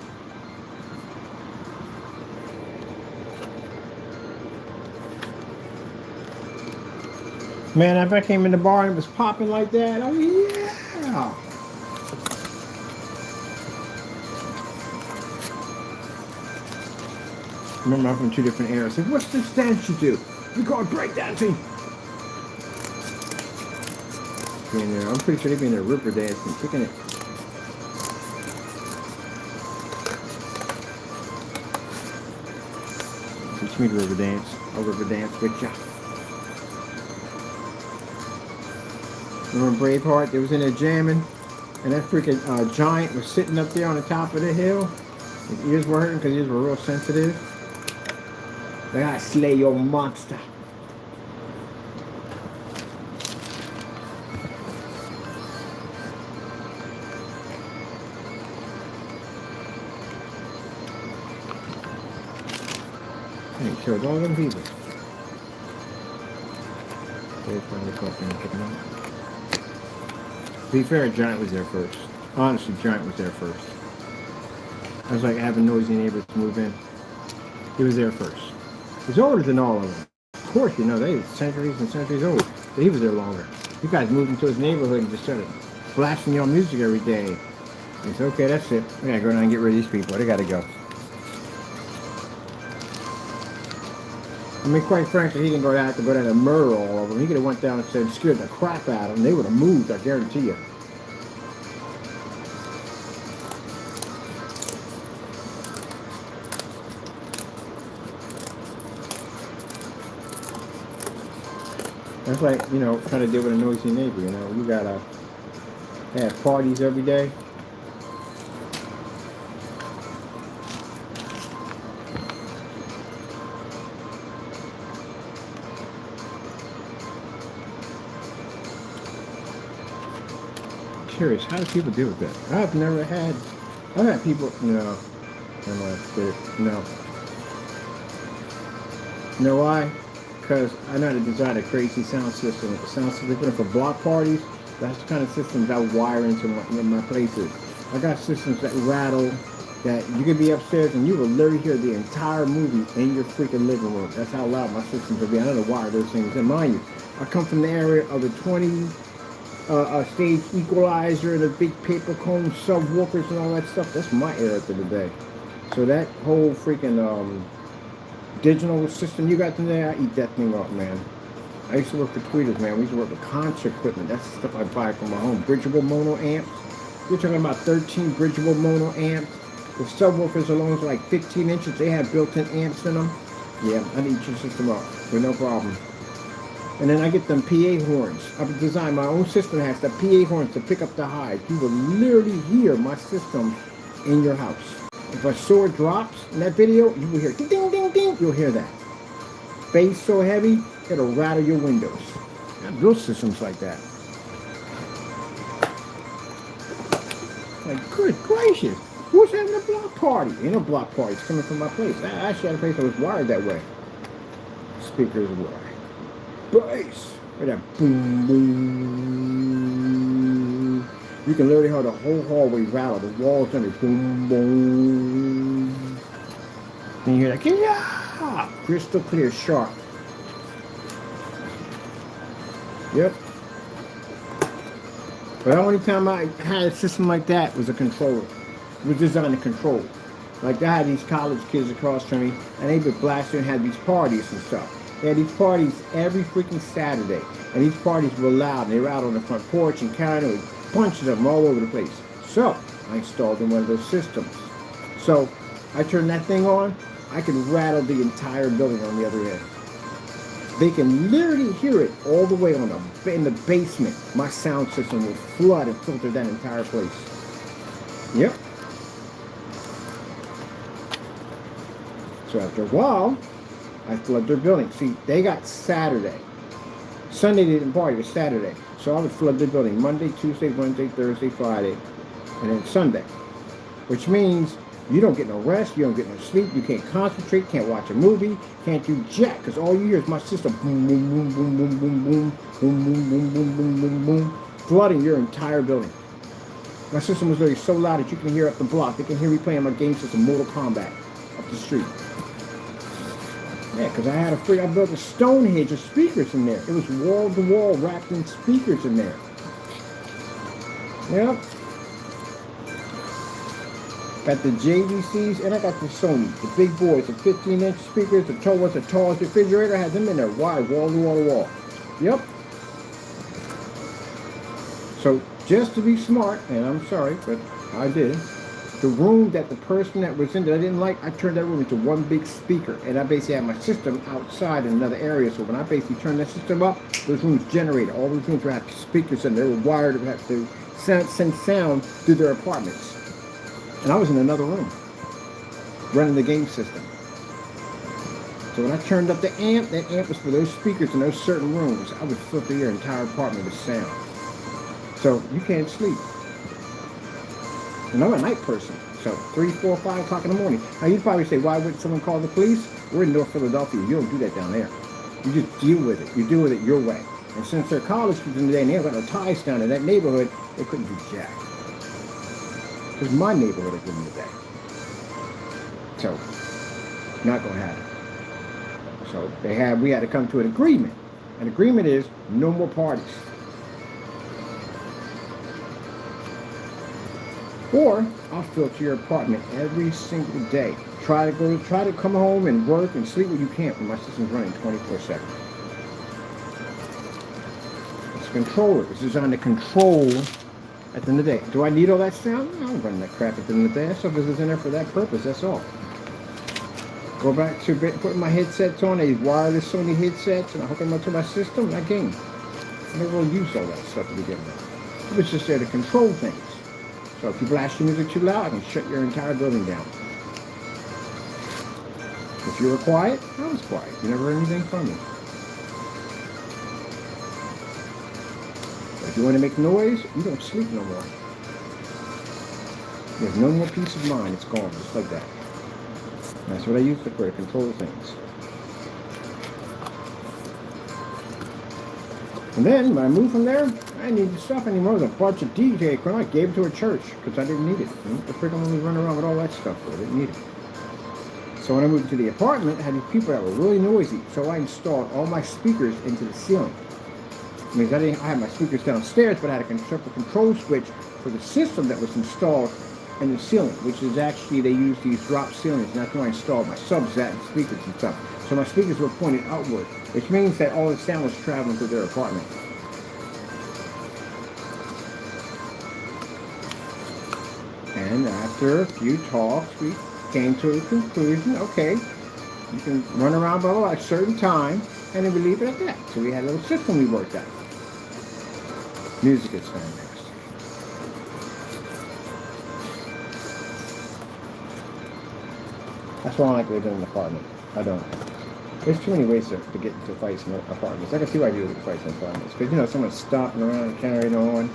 Man, if I came in the bar and it was popping like that, oh yeah. Remember, I'm from 2 different eras. I said, what's this dance you do? We call it breakdancing. Being there, I'm pretty sure they'd be in there river dancing, kicking it. Teach me to river dance. I'll river dance with ya. Remember Braveheart? They was in there jamming, and that freaking giant was sitting up there on the top of the hill. His ears were hurting because his ears were real sensitive. They gotta slay your monster. Hey, killed all them people. They finally caught them and took them out. To be fair, Giant was there first. Honestly, Giant was there first. I was like having noisy neighbors move in. He was there first. He's older than all of them. Of course, you know, they were centuries and centuries old. But he was there longer. You guys moved into his neighborhood and just started blasting your music every day. He said, okay, that's it. I gotta go down and get rid of these people. They gotta go. I mean, quite frankly, he didn't go down and murder all of them. He could have went down and said, scared the crap out of them. They would have moved, I guarantee you. That's like, you know, trying to deal with a noisy neighbor, you know. You gotta have parties every day. Curious, how do people deal with that? I've had people, no, no. You know why? Because I know how to design a crazy sound system. The sound system for block parties, that's the kind of systems I wire into my places. I got systems that rattle, that you could be upstairs and you will literally hear the entire movie in your freaking living room. That's how loud my systems will be. I know to wire those things. And mind you, I come from the area of the 20 stage equalizer, the big paper cone subwoofers and all that stuff. That's my era to the day. So that whole freaking digital system you got in there, I eat that thing up, man. I used to work for Tweeters, man. We used to work with concert equipment. That's the stuff I buy from my home. Bridgeable mono amps. You're talking about 13 bridgeable mono amps. The subwoofers alone is like 15 inches. They have built-in amps in them. Yeah, I'd eat your system up with no problem. And then I get them PA horns. I've designed my own system that has the PA horns to pick up the highs. You will literally hear my system in your house. If a sword drops in that video, you will hear ding, ding, ding, ding. You'll hear that. Bass so heavy, it'll rattle your windows. I built systems like that. Like, good gracious. Who's having a block party? Ain't no block party. It's coming from my place. I actually had a place that was wired that way. Speakers were bass. With that boom, boom. You can literally hear the whole hallway rattle. The walls under boom, boom. Then you hear that, yeah, crystal clear, sharp. Yep. But the only time I had a system like that was a controller. It was designed to control. Like I had these college kids across from me, and they would blast and had these parties and stuff. They had these parties every freaking Saturday, and these parties were loud, and they were out on the front porch and carrying a bunch of them all over the place. So I installed in one of those systems. So I turned that thing on, I could rattle the entire building on the other end. They can literally hear it all the way in the basement. My sound system will flood and filter that entire place. Yep. So after a while, I flood their building. See, they got Saturday. Sunday they didn't party, it was Saturday. So I would flood their building Monday, Tuesday, Wednesday, Thursday, Friday, and then Sunday. Which means you don't get no rest, you don't get no sleep, you can't concentrate, can't watch a movie, can't do jack, because all you hear is my system boom, boom, boom, boom, boom, boom, boom, boom, boom, boom, boom, boom, boom, boom, flooding your entire building. My system was literally so loud that you can hear up the block. They can hear me playing my game system, Mortal Kombat, up the street. Yeah, because I built a Stonehenge of speakers in there. It was wall to wall wrapped in speakers in there. Yep. Got the JVCs and I got the Sony, the big boys, the 15-inch speakers, the tallest refrigerator. I had them in there, wide, wall to wall to wall. Yep. So just to be smart, and I'm sorry, but I did. The room that the person that was in that I didn't like, I turned that room into one big speaker. And I basically had my system outside in another area. So when I basically turned that system up, those rooms generated. All those rooms would have speakers in there. They were wired to have to send sound through their apartments. And I was in another room, running the game system. So when I turned up the amp, that amp was for those speakers in those certain rooms. I would fill through your entire apartment with sound. So you can't sleep. And I'm a night person, so 3, 4, 5 o'clock in the morning. Now you'd probably say, why wouldn't someone call the police? We're in North Philadelphia. You don't do that down there. You just deal with it. You deal with it your way. And since they're college kids in the day and they haven't got no ties down in that neighborhood, they couldn't do jack. It was my neighborhood at the end of the day. So, not going to happen. So we had to come to an agreement. An agreement is no more parties. Or I'll filter your apartment every single day. Try to come home and work and sleep when you can't when my system's running 24/7. It's a controller. It's designed to control at the end of the day. Do I need all that sound? I don't run that crap at the end of the day. That stuff is in there for that purpose, that's all. Go back to putting my headsets on, these wireless Sony headsets, and I hook them up to my system, and I game. I never really used all that stuff to begin with. It was just there to control things. So if you blast your music too loud, I can shut your entire building down. If you were quiet, I was quiet. You never heard anything from me. But if you want to make noise, you don't sleep no more. There's no more peace of mind. It's gone, just like that. And that's what I use it for, to control things. And then, when I moved from there, I didn't need the stuff anymore. There was a bunch of DJ equipment. I gave it to a church because I didn't need it. The freaking only run around with all that stuff for. I didn't need it. So when I moved to the apartment, I had these people that were really noisy. So I installed all my speakers into the ceiling. I mean, I had my speakers downstairs, but I had a separate control switch for the system that was installed in the ceiling, which is actually, they use these drop ceilings. And that's when I installed my subs and speakers and stuff. So my speakers were pointed outward, which means that all the sound was traveling through their apartment. And after a few talks, we came to a conclusion, okay, you can run around blah, blah, blah, at a certain time, and then we leave it at that. So we had a little system we worked out. Music is coming next. That's why I don't like living in an apartment. I don't. There's too many ways to get into fights in apartments. I can see why people get fights in apartments. Because, someone's stomping around and carrying on.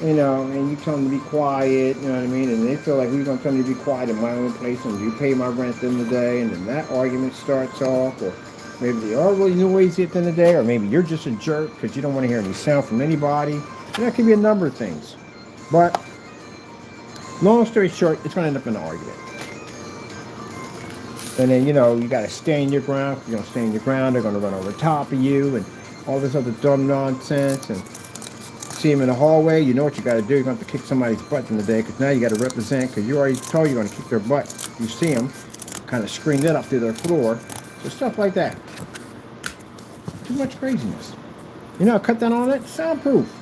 And you tell them to be quiet, you know what I mean? And they feel like we're going to tell them to be quiet in my own place and you pay my rent in the day, and then that argument starts off, or maybe they are really noisy at the end of the day, or maybe you're just a jerk because you don't want to hear any sound from anybody. That could be a number of things. But, long story short, it's going to end up in an argument. And then, you got to stand your ground. If you don't stand your ground, they're going to run over top of you and all this other dumb nonsense. And see them in the hallway, you know what you got to do. You're going to have to kick somebody's butt in the day, because now you got to represent, because you already told you're going to kick their butt. You see them, kind of screen it up through their floor. So stuff like that. Too much craziness. Cut down on it. Soundproof.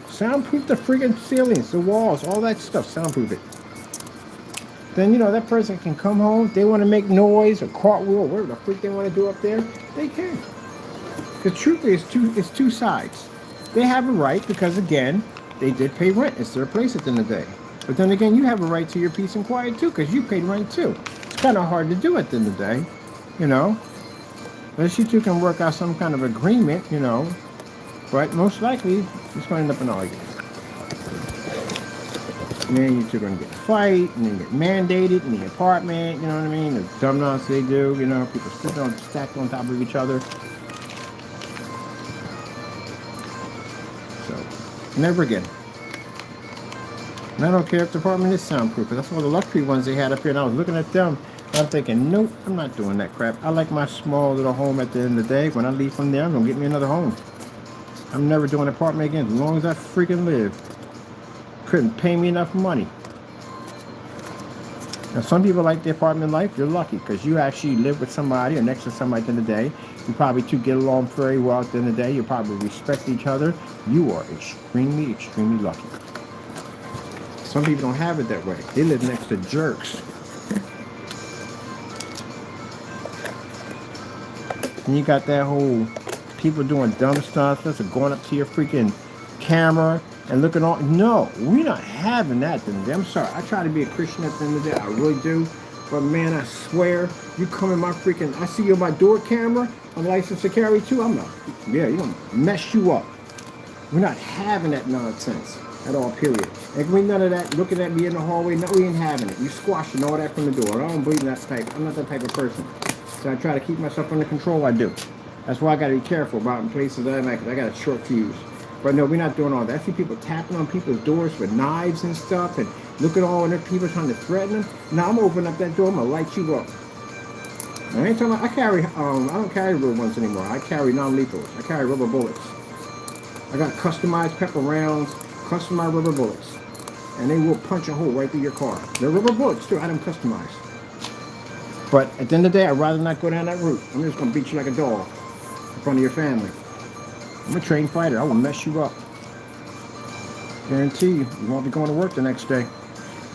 Soundproof the freaking ceilings, the walls, all that stuff. Soundproof it. Then, that person can come home. If they want to make noise or cartwheel, whatever the freak they want to do up there, they can. Because truthfully, it's two sides. They have a right because, again, they did pay rent. It's their place at the end of the day. But then again, you have a right to your peace and quiet, too, because you paid rent, too. It's kind of hard to do at the end of the day, you know. Unless you two can work out some kind of agreement, you know. But most likely, it's going to end up in an argument. And then you two are going to get in a fight, and then get mandated in the apartment, you know what I mean? The dumb nonsense they do, you know, people sitting on, stacked on top of each other. So, never again. And I don't care if the apartment is soundproof, because that's all the luxury ones they had up here, and I was looking at them, and I'm thinking, nope, I'm not doing that crap. I like my small little home at the end of the day. When I leave from there, I'm going to get me another home. I'm never doing an apartment again, as long as I freaking live. Couldn't pay me enough money. Now, some people like the apartment life. You're lucky, because you actually live with somebody or next to somebody at the end of the day. You probably two get along very well at the end of the day. You probably respect each other. You are extremely, extremely lucky. Some people don't have it that way. They live next to jerks. And you got that whole people doing dumb stuff, that's going up to your freaking camera and looking on. No, we're not having that. I'm sorry. I try to be a Christian at the end of the day. I really do. But man, I swear, you come in my freaking, I see you on my door camera. I'm licensed to carry too. I'm not, yeah, you're going to mess you up. We're not having that nonsense at all, period. Ain't we none of that looking at me in the hallway. No, we ain't having it. You squashing all that from the door. I don't believe in that type. I'm not that type of person. So I try to keep myself under control. I do. That's why I got to be careful about in places that I got a short fuse. But no, we're not doing all that. I see people tapping on people's doors with knives and stuff, and look at all the people trying to threaten them. Now I'm opening up that door. I'm gonna light you up. I ain't talking about, I don't carry rubber ones anymore. I carry non-lethals. I carry rubber bullets. I got customized pepper rounds, customized rubber bullets, and they will punch a hole right through your car. They're rubber bullets too. I have them customized. But at the end of the day, I'd rather not go down that route. I'm just gonna beat you like a dog in front of your family. I'm a trained fighter. I will mess you up. Guarantee you won't be going to work the next day.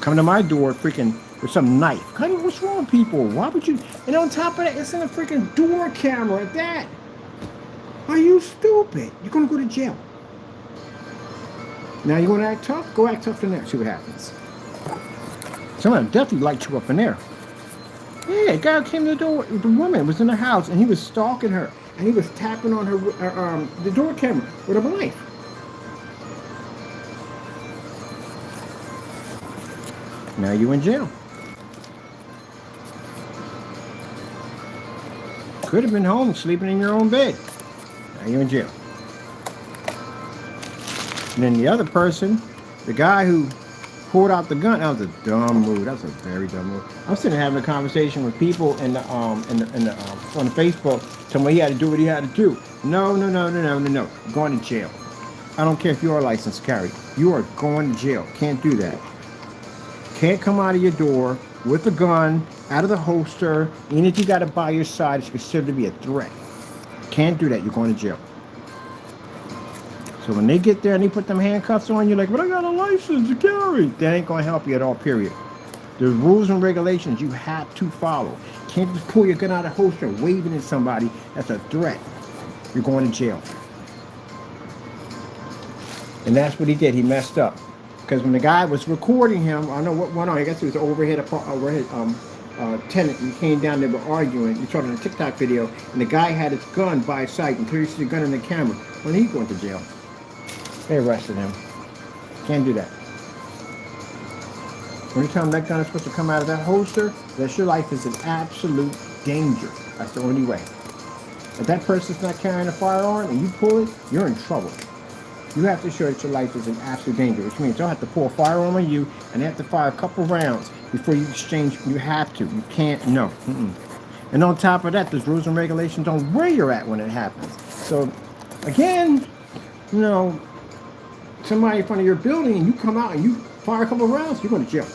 Come to my door freaking with some knife. Honey, what's wrong with people? Why would you? And on top of that, it's in a freaking door camera at that. Are you stupid? You're going to go to jail. Now you want to act tough? Go act tough in there. See what happens. Someone definitely light you up in there. Yeah, a guy came to the door. The woman was in the house, and he was stalking her. And he was tapping on her the door camera with a knife. Now you in jail. Could have been home sleeping in your own bed. Now you're in jail. And then the other person, the guy who pulled out the gun, that was a dumb move. That was a very dumb move. I'm sitting having a conversation with people on the Facebook, telling me he had to do what he had to do. No. You're going to jail. I don't care if you are licensed to carry. You are going to jail. Can't do that. Can't come out of your door with a gun out of the holster, even if you got it by your side, it's considered to be a threat. Can't do that. You're going to jail. So when they get there and they put them handcuffs on, you're like, but I got a license to carry. That ain't going to help you at all, period. There's rules and regulations you have to follow. Can't just pull your gun out of the holster and waving at somebody. That's a threat. You're going to jail. And that's what he did. He messed up. Because when the guy was recording him, I don't know what went on. I guess it was an overhead tenant. He came down, they were arguing. You saw it in a TikTok video. And the guy had his gun by his side. And clearly see the gun in the camera. When he going to jail. They arrested him. Can't do that. When you tell them that gun is supposed to come out of that holster, that your life is an absolute danger. That's the only way. If that person's not carrying a firearm and you pull it, you're in trouble. You have to show that your life is an absolute danger, which means they'll have to pull a firearm on you and they have to fire a couple rounds before you exchange. You have to. You can't. No. And on top of that, there's rules and regulations on where you're at when it happens. So, again, you know, somebody in front of your building and you come out and you fire a couple of rounds, you're going to jail.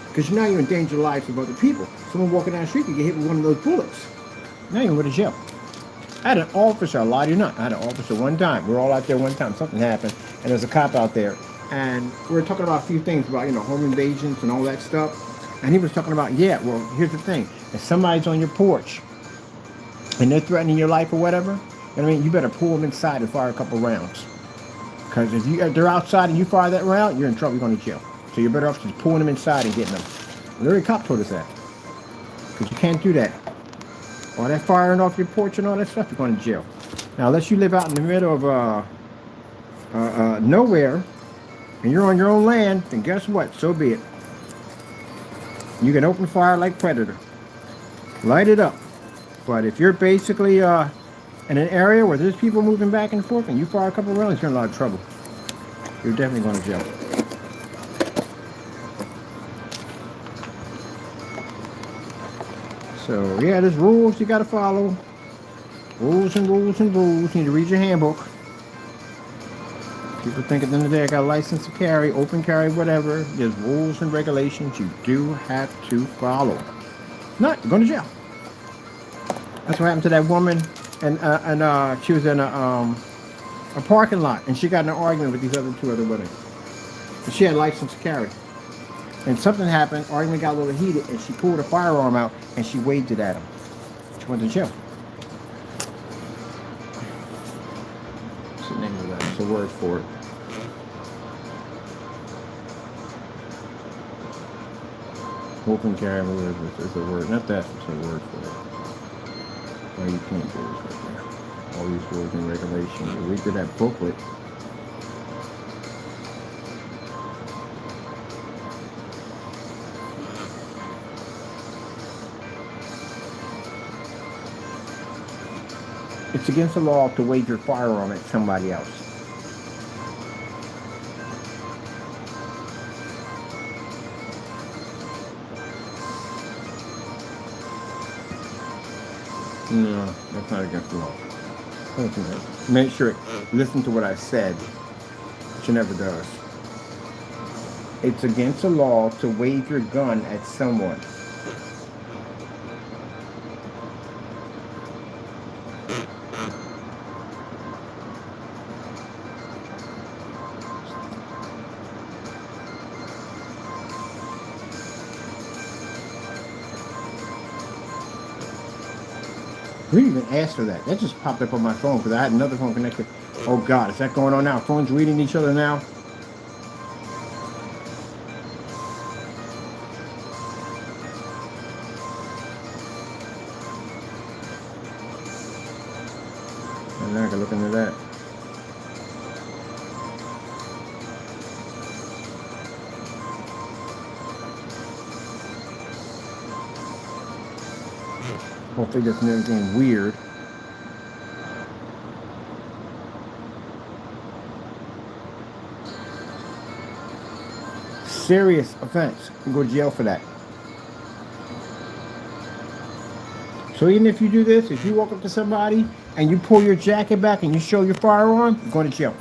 Because now you're in danger of lives of other people. Someone walking down the street, you get hit with one of those bullets. Now you're going to jail. I had an officer, I lie to you not, I had an officer one time. We were all out there one time, something happened, and there's a cop out there. And we were talking about a few things about, home invasions and all that stuff. And he was talking about, yeah, well, here's the thing. If somebody's on your porch and they're threatening your life or whatever, you better pull them inside and fire a couple rounds. Because if they're outside and you fire that round, you're in trouble, you're going to jail. So you're better off just pulling them inside and getting them. And the cop told us that. Because you can't do that. All that firing off your porch and all that stuff, you're going to jail. Now, unless you live out in the middle of nowhere, and you're on your own land, then guess what? So be it. You can open fire like Predator. Light it up. But if you're basically in an area where there's people moving back and forth and you fire a couple of rounds, you're in a lot of trouble. You're definitely going to jail. So, yeah, there's rules you got to follow. Rules and rules and rules. You need to read your handbook. People think at the end of the day I got a license to carry, open carry, whatever. There's rules and regulations you do have to follow. If not, you're going to jail. That's what happened to that woman, and she was in a parking lot, and she got in an argument with these two other women. And she had a license to carry. And something happened, argument got a little heated, and she pulled a firearm out, and she waved it at him. She went to jail. What's the name of that? It's a word for it. Open carry is a word. Not that, it's a word for it. Well, you can't do this right there. All these rules and regulations. You read through that booklet. It's against the law to wave your firearm at somebody else. No, that's not against the law. Make sure, listen to what I said. She never does. It's against the law to wave your gun at someone. We didn't even ask for that. That just popped up on my phone because I had another phone connected. Oh God, is that going on now? Phones reading each other now? And now I can look into that. Hopefully there's anything weird. Serious offense. You go to jail for that. So even if you do this, if you walk up to somebody and you pull your jacket back and you show your firearm, you're going to jail.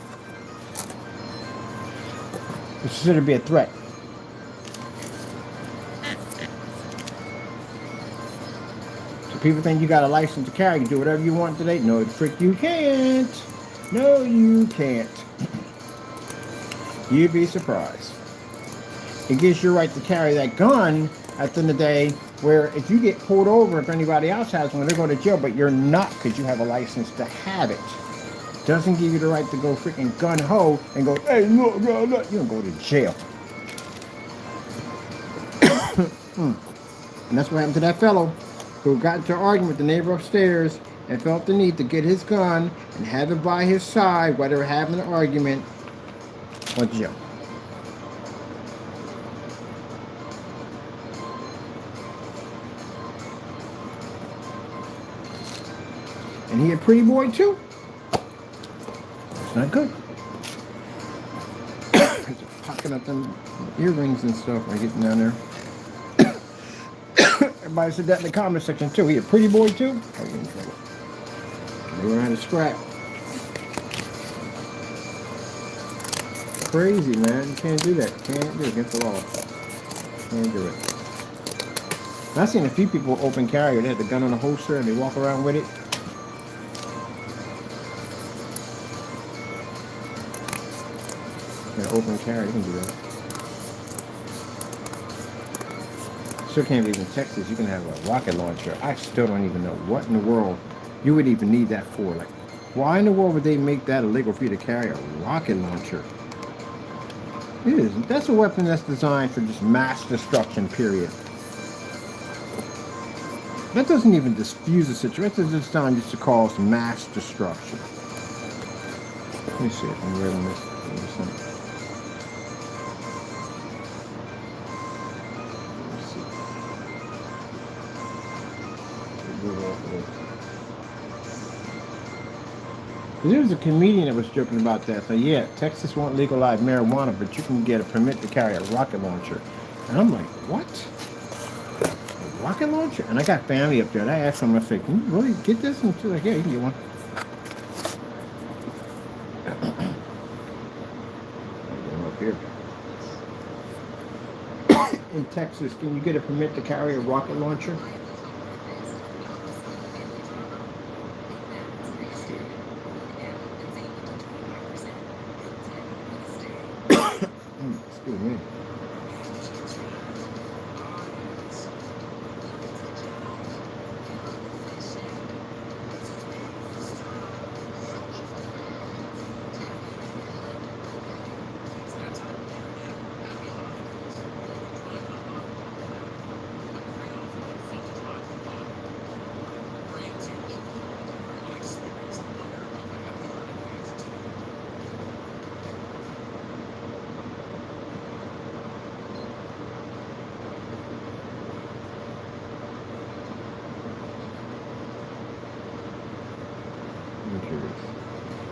It's considered to be a threat. People think you got a license to carry. You do whatever you want today. No, trick, you can't. No, you can't. You'd be surprised. It gives you a right to carry that gun at the end of the day, where if you get pulled over, if anybody else has one, they're going to jail, but you're not because you have a license to have it. Doesn't give you the right to go freaking gun-ho and go, hey, look, look. You're going to go to jail. And that's what happened to that fellow who got into an argument with the neighbor upstairs and felt the need to get his gun and have it by his side while they were having an argument. Went to jail. And he a pretty boy too. It's not good. Pocking up them earrings and stuff when I get down there. Everybody said that in the comment section too. He a pretty boy too? Oh, you in trouble. They learn how to scrap. Crazy, man. You can't do that. Can't do it against the law. Can't do it. I've seen a few people open carry. They had the gun on a holster and they walk around with it. Yeah, open carry. You can do that. Still can't believe in Texas you can have a rocket launcher. I still don't even know what in the world you would even need that for. Like, why in the world would they make that illegal for you to carry a rocket launcher? It is. That's a weapon that's designed for just mass destruction, period. That doesn't even diffuse the situation. It's designed just to cause mass destruction. Let me see if I'm reading this. There was a comedian that was joking about that. So yeah, Texas won't legalize marijuana, but you can get a permit to carry a rocket launcher. And I'm like, what? A rocket launcher? And I got family up there, and I asked them, I said, can you really get this? And she's like, yeah, you can get one. Up here. In Texas, can you get a permit to carry a rocket launcher? Excuse me.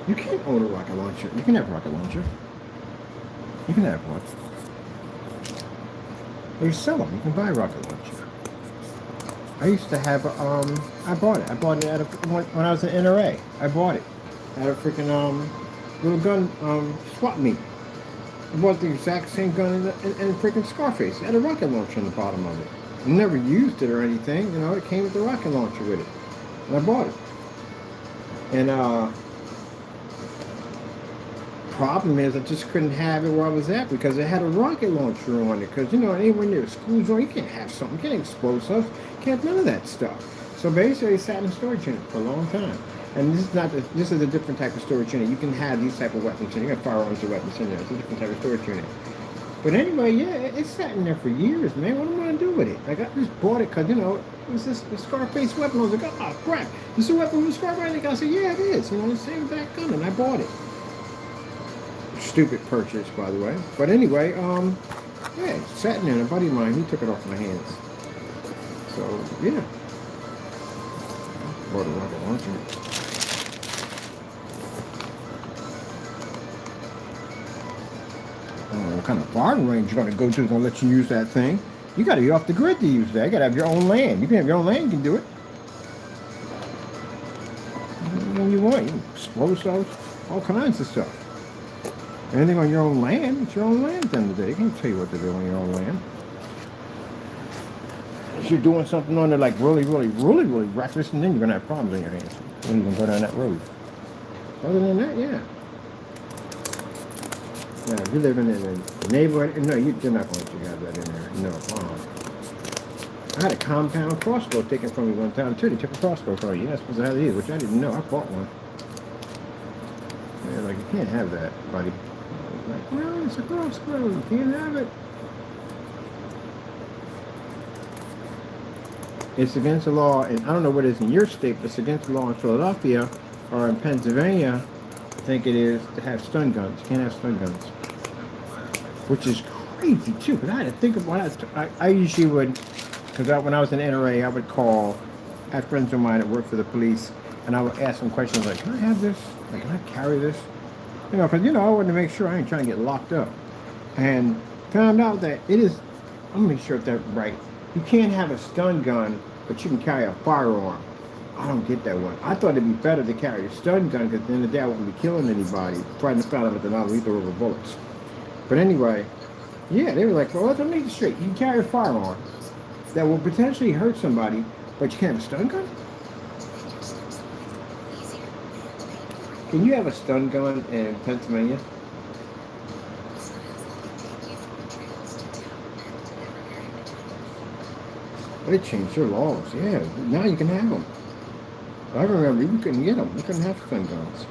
You can't own a rocket launcher. You can have a rocket launcher. You can have one. They sell them. You can buy a rocket launcher. I used to have, I bought it. I bought it when I was in NRA. I bought it at a freaking, little gun, swap meet. I bought the exact same gun in freaking Scarface. It had a rocket launcher on the bottom of it. I never used it or anything, you know, it came with the rocket launcher with it. And I bought it. And, problem is I just couldn't have it where I was at because it had a rocket launcher on it. Because, you know, anywhere near the school zone, you can't have something. You can't explosives. You can't have none of that stuff. So basically, it sat in storage unit for a long time. And this is not this is a different type of storage unit. You can have these type of weapons in. You got firearms or weapons in there. It's a different type of storage unit. But anyway, yeah, it sat in there for years, man. What am I going to do with it? Like, I just bought it because, you know, it was this Scarface weapon. I was like, oh, crap. This is a weapon with Scarface? I said, yeah, it is. You know, the same exact gun, and I bought it. Stupid purchase, by the way. But anyway, yeah, it sat in there, and a buddy of mine, he took it off my hands. So, yeah. Bought a rocket launcher. I don't know what kind of firing range you're going to go to is going to let you use that thing. You got to be off the grid to use that. You got to have your own land. You can have your own land, you can do it. When you want, you can explosives, all kinds of stuff. Anything on your own land, it's your own land at the end of the day. They can't tell you what to do on your own land. If you're doing something on there like really reckless, and then you're going to have problems on your hands when you're going to go down that road. Other than that, yeah. Yeah, if you live in a neighborhood, no, you're not going to have that in there. No. I had a compound crossbow taken from me one time, too. They took a crossbow from me. You're not supposed to have it either, which I didn't know. I bought one. Yeah, like, you can't have that, buddy. Like, no, it's a crossbow. You can't have it. It's against the law, and I don't know what it is in your state, but it's against the law in Philadelphia or in Pennsylvania, I think it is, to have stun guns. You can't have stun guns. Which is crazy, too, because I had to think of what I usually would, because when I was in NRA, I would call, I had friends of mine that worked for the police, and I would ask them questions like, can I have this? Like, can I carry this? You know, because, you know, I wanted to make sure I ain't trying to get locked up. And found out that it is, I'm going to make sure if that's right. You can't have a stun gun, but you can carry a firearm. I don't get that one. I thought it'd be better to carry a stun gun because at the end of the day I wouldn't be killing anybody, trying to find out with the non-lethal rubber bullets. But anyway, yeah, they were like, well, let me make it straight. You can carry a firearm that will potentially hurt somebody, but you can't have a stun gun? Can you have a stun gun in Pennsylvania? They changed their laws. Yeah, now you can have them. I remember you couldn't get them. You couldn't have stun guns.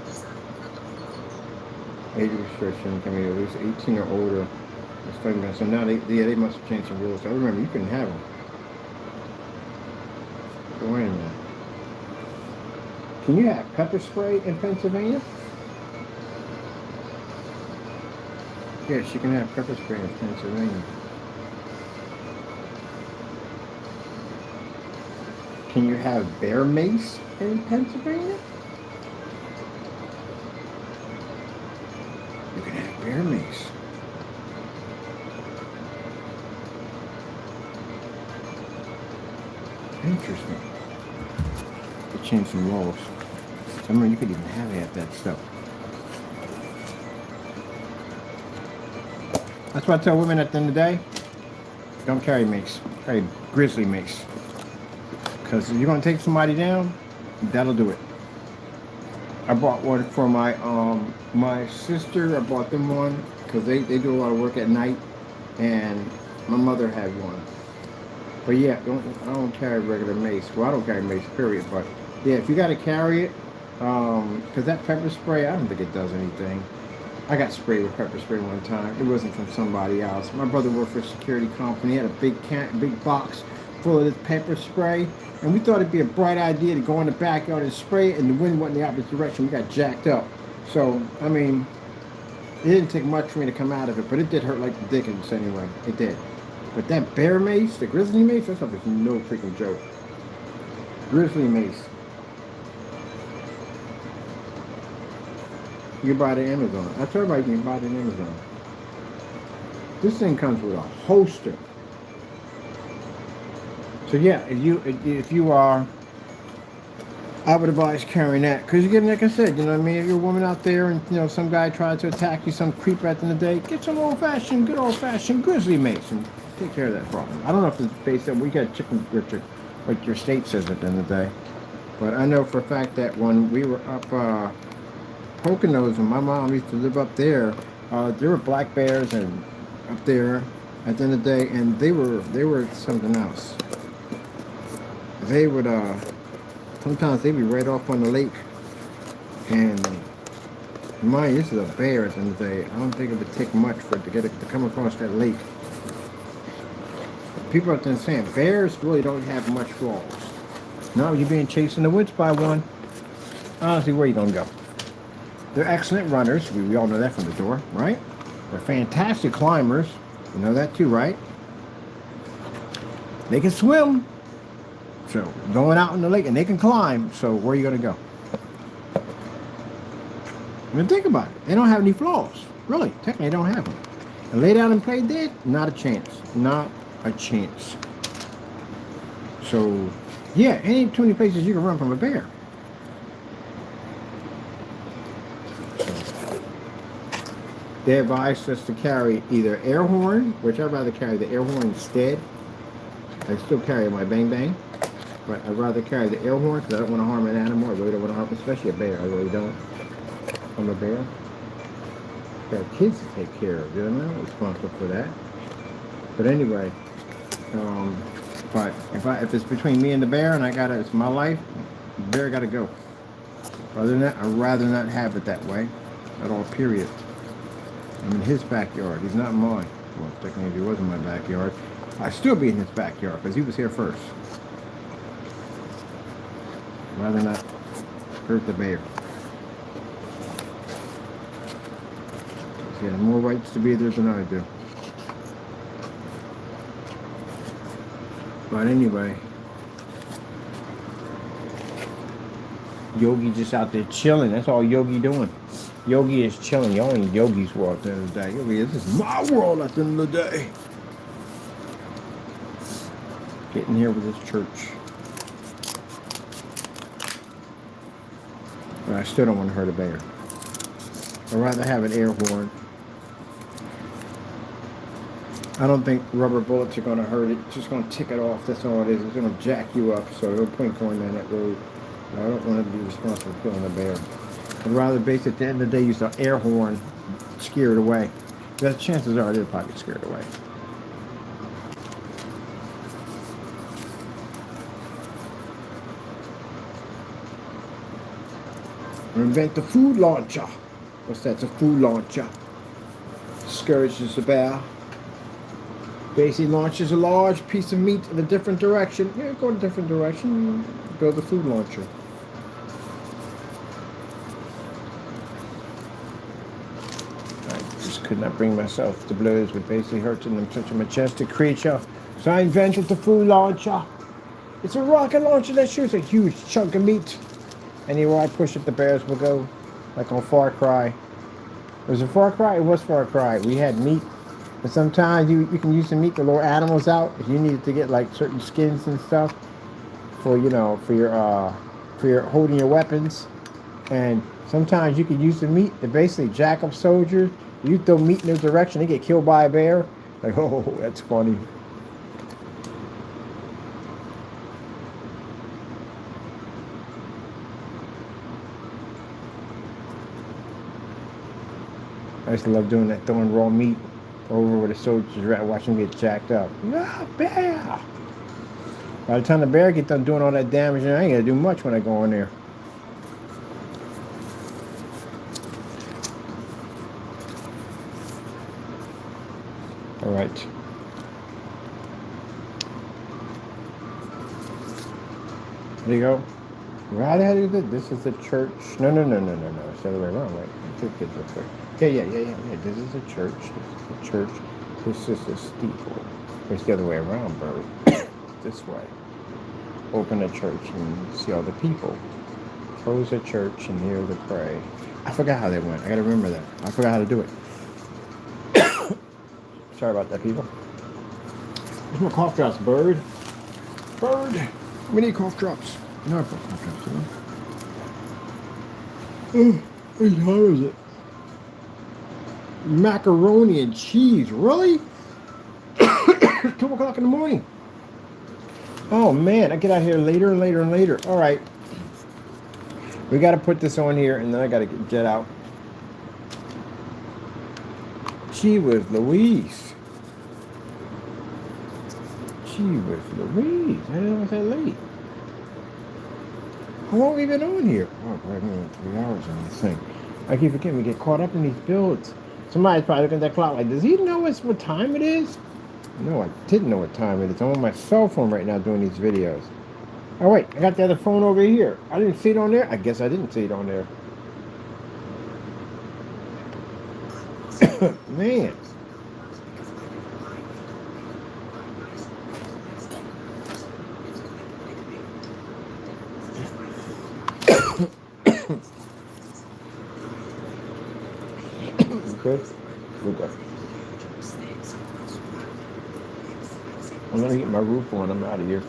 Age restriction can be at least 18 or older. Stun guns. So now they must have changed some rules. I remember you couldn't have them. wait a minute. Can you have pepper spray in Pennsylvania? Yes, you can have pepper spray in Pennsylvania. Can you have bear mace in Pennsylvania? You can have bear mace. Interesting. They changed some laws. I mean, you could even have half that stuff. That's what I tell women at the end of the day. Don't carry mace. Carry grizzly mace. Because if you're going to take somebody down, that'll do it. I bought one for my sister. I bought them one because they do a lot of work at night. And my mother had one. But yeah, I don't carry regular mace. Well, I don't carry mace, period. But yeah, if you got to carry it, because that pepper spray, I don't think it does anything. I got sprayed with pepper spray one time. It wasn't from somebody else. My brother worked for a security company. He had a big box full of this pepper spray. And we thought it'd be a bright idea to go in the backyard and spray it, and the wind went in the opposite direction. We got jacked up. So, I mean, it didn't take much for me to come out of it, but it did hurt like the dickens anyway. It did. But that bear mace, the grizzly mace, that stuff is no freaking joke. Grizzly mace. You can buy it at Amazon. I tell everybody you can buy it at Amazon. This thing comes with a holster. So yeah, if you are, I would advise carrying that, because you get, like I said, you know what I mean, if you're a woman out there and, you know, some guy tries to attack you, some creep at the end of the day, get some good old-fashioned grizzly mace and take care of that problem. I don't know if it's based on, we got chicken, like your state says at the end of the day, but I know for a fact that when we were up Poconos, when my mom used to live up there were black bears and up there at the end of the day, and they were something else. They would sometimes they'd be right off on the lake, and mind, this is a bear at the end of the day. I don't think it would take much for it to come across that lake. People have been saying bears really don't have much flaws. No, you're being chased in the woods by one. Honestly, where are you gonna go? They're excellent runners. We all know that from the door, right? They're fantastic climbers. You know that too, right? They can swim. So, going out in the lake, and they can climb, so where are you going to go? I mean, think about it. They don't have any flaws. Really, technically, they don't have them. And lay down and play dead? Not a chance. Not a chance. So, yeah, ain't too many places you can run from a bear. So, they advised us to carry either air horn, which I'd rather carry the air horn instead. I still carry my Bang Bang. But I'd rather carry the air horn because I don't want to harm an animal. I really don't want to harm, especially a bear. I really don't. I'm a bear. Got kids to take care of. You know, I'm not responsible for that. But anyway, but if it's between me and the bear and it's my life, the bear got to go. Other than that, I'd rather not have it that way at all. Period. I'm in his backyard. He's not mine. Well, technically, if he was in my backyard, I'd still be in his backyard because he was here first. Rather not hurt the bear. He has more rights to be there than I do. But anyway, Yogi just out there chilling. That's all Yogi doing. Yogi is chilling. Y'all ain't Yogi's world at the end of the day. Yogi, this is my world at the end of the day. Getting here with this church. But I still don't want to hurt a bear. I'd rather have an air horn. I don't think rubber bullets are going to hurt it. It's just going to tick it off. That's all it is. It's going to jack you up. So no point going down that road. I don't want to be responsible for killing a bear. I'd rather base at the end of the day use the air horn, scare it away. The chances are they'll probably get scared away. Invent the food launcher. What's that? It's a food launcher. Discourages the bear. Basically launches a large piece of meat in a different direction. Yeah, go in a different direction. Build a food launcher. I just could not bring myself to blows with basically hurting them. Such a majestic creature. So I invented the food launcher. It's a rocket launcher that shoots a huge chunk of meat. Anywhere I push it, the bears will go. Like on Far Cry. Was it Far Cry? It was Far Cry. We had meat. But sometimes you can use the meat to lure animals out if you needed to get like certain skins and stuff for for your holding your weapons. And sometimes you can use the meat to basically jack up soldiers. You throw meat in their direction, they get killed by a bear. Like, oh, that's funny. I used to love doing that, throwing raw meat over where the soldiers are at, watching them get jacked up. Ah, bear! By the time the bear gets done doing all that damage, I ain't gonna do much when I go in there. All right. There you go. How the hell is it? This is the church. No. It's the other way around, right? Yeah. This is a church. This is a church. This is a steeple. It's the other way around, bird. This way. Open a church and see all the people. Close a church and hear the pray. I forgot how they went. I gotta remember that. I forgot how to do it. Sorry about that, people. Where's my cough drops, bird? Bird! We need cough drops. No, I put cough drops in. What time is it? Macaroni and cheese. Really? It's 2 o'clock in the morning. Oh man, I get out here later and later and later. All right. We got to put this on here and then I got to get jet out. Gee whiz Louise. Gee whiz Louise. I didn't know it was that late. How long have we been on here? Oh, probably 3 hours on this thing. I keep forgetting we get caught up in these builds. Somebody's probably looking at that clock like, does he know what time it is? No, I didn't know what time it is. I'm on my cell phone right now doing these videos. Oh wait, I got the other phone over here. I didn't see it on there? I guess I didn't see it on there. Man. Okay, we're good. I'm gonna get my roof on. I'm out of here.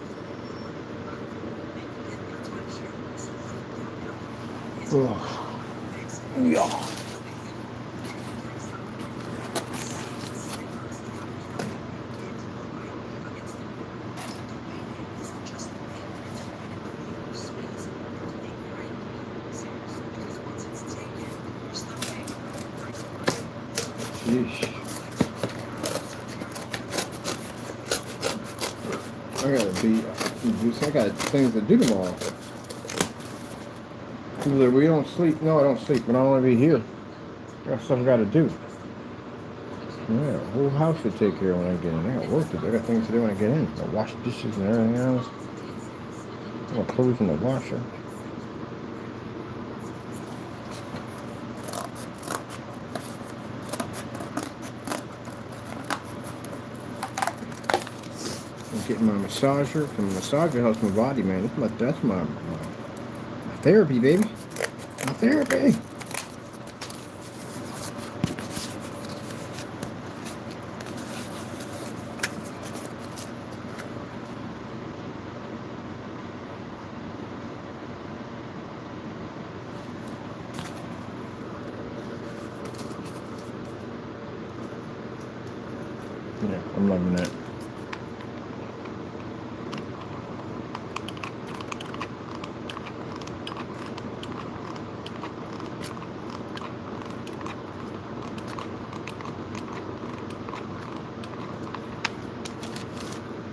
Oh. Yeah. Yeesh. I got things to do tomorrow. We don't sleep. No, I don't sleep, but I don't want to be here. I got stuff I got to do. Yeah, the whole house to take care of when I get in. I got work to do. I got things to do when I get in. I wash dishes and everything else. I got clothes in the washer. I'm getting my massager. The massager helps my body, man. That's my therapy, baby. My therapy. Yeah, I'm loving that.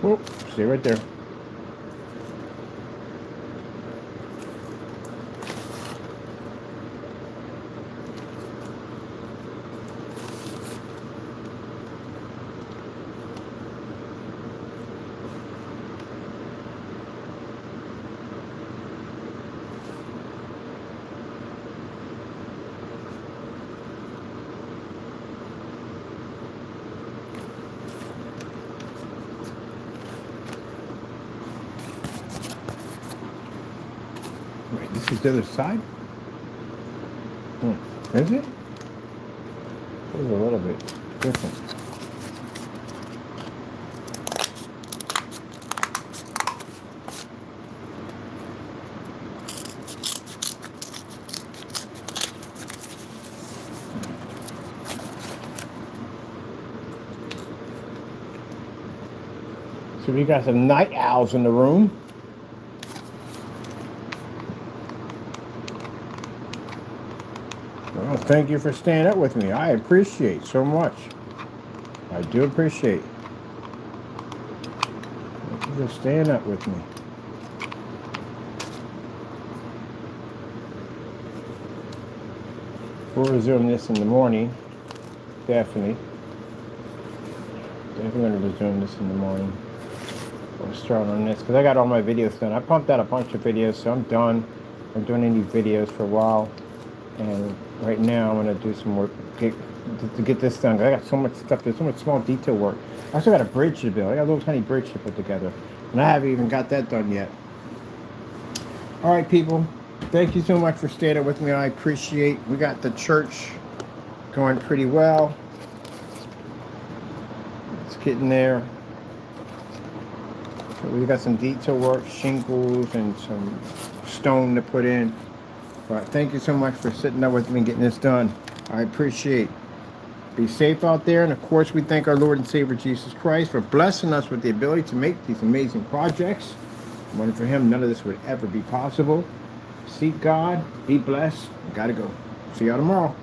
Oh, stay right there. This is the other side? Is it? It's a little bit different. So we got some night owls in the room. Well, thank you for staying up with me. I appreciate so much. I do appreciate. Thank you for staying up with me. We'll resume this in the morning. Definitely. Definitely going to resume this in the morning. We'll start on this because I got all my videos done. I pumped out a bunch of videos, so I'm done. I'm doing any videos for a while. And right now I'm going to do some work to get this done. I got so much stuff. There's so much small detail work. I also got a bridge to build. I got a little tiny bridge to put together. And I haven't even got that done yet. All right, people. Thank you so much for staying up with me. I appreciate. We got the church going pretty well. It's getting there. So we got some detail work, shingles, and some stone to put in. But thank you so much for sitting up with me and getting this done. I appreciate. Be safe out there. And of course, we thank our Lord and Savior Jesus Christ for blessing us with the ability to make these amazing projects. If it wasn't for him, none of this would ever be possible. Seek God. Be blessed. Gotta go. See y'all tomorrow.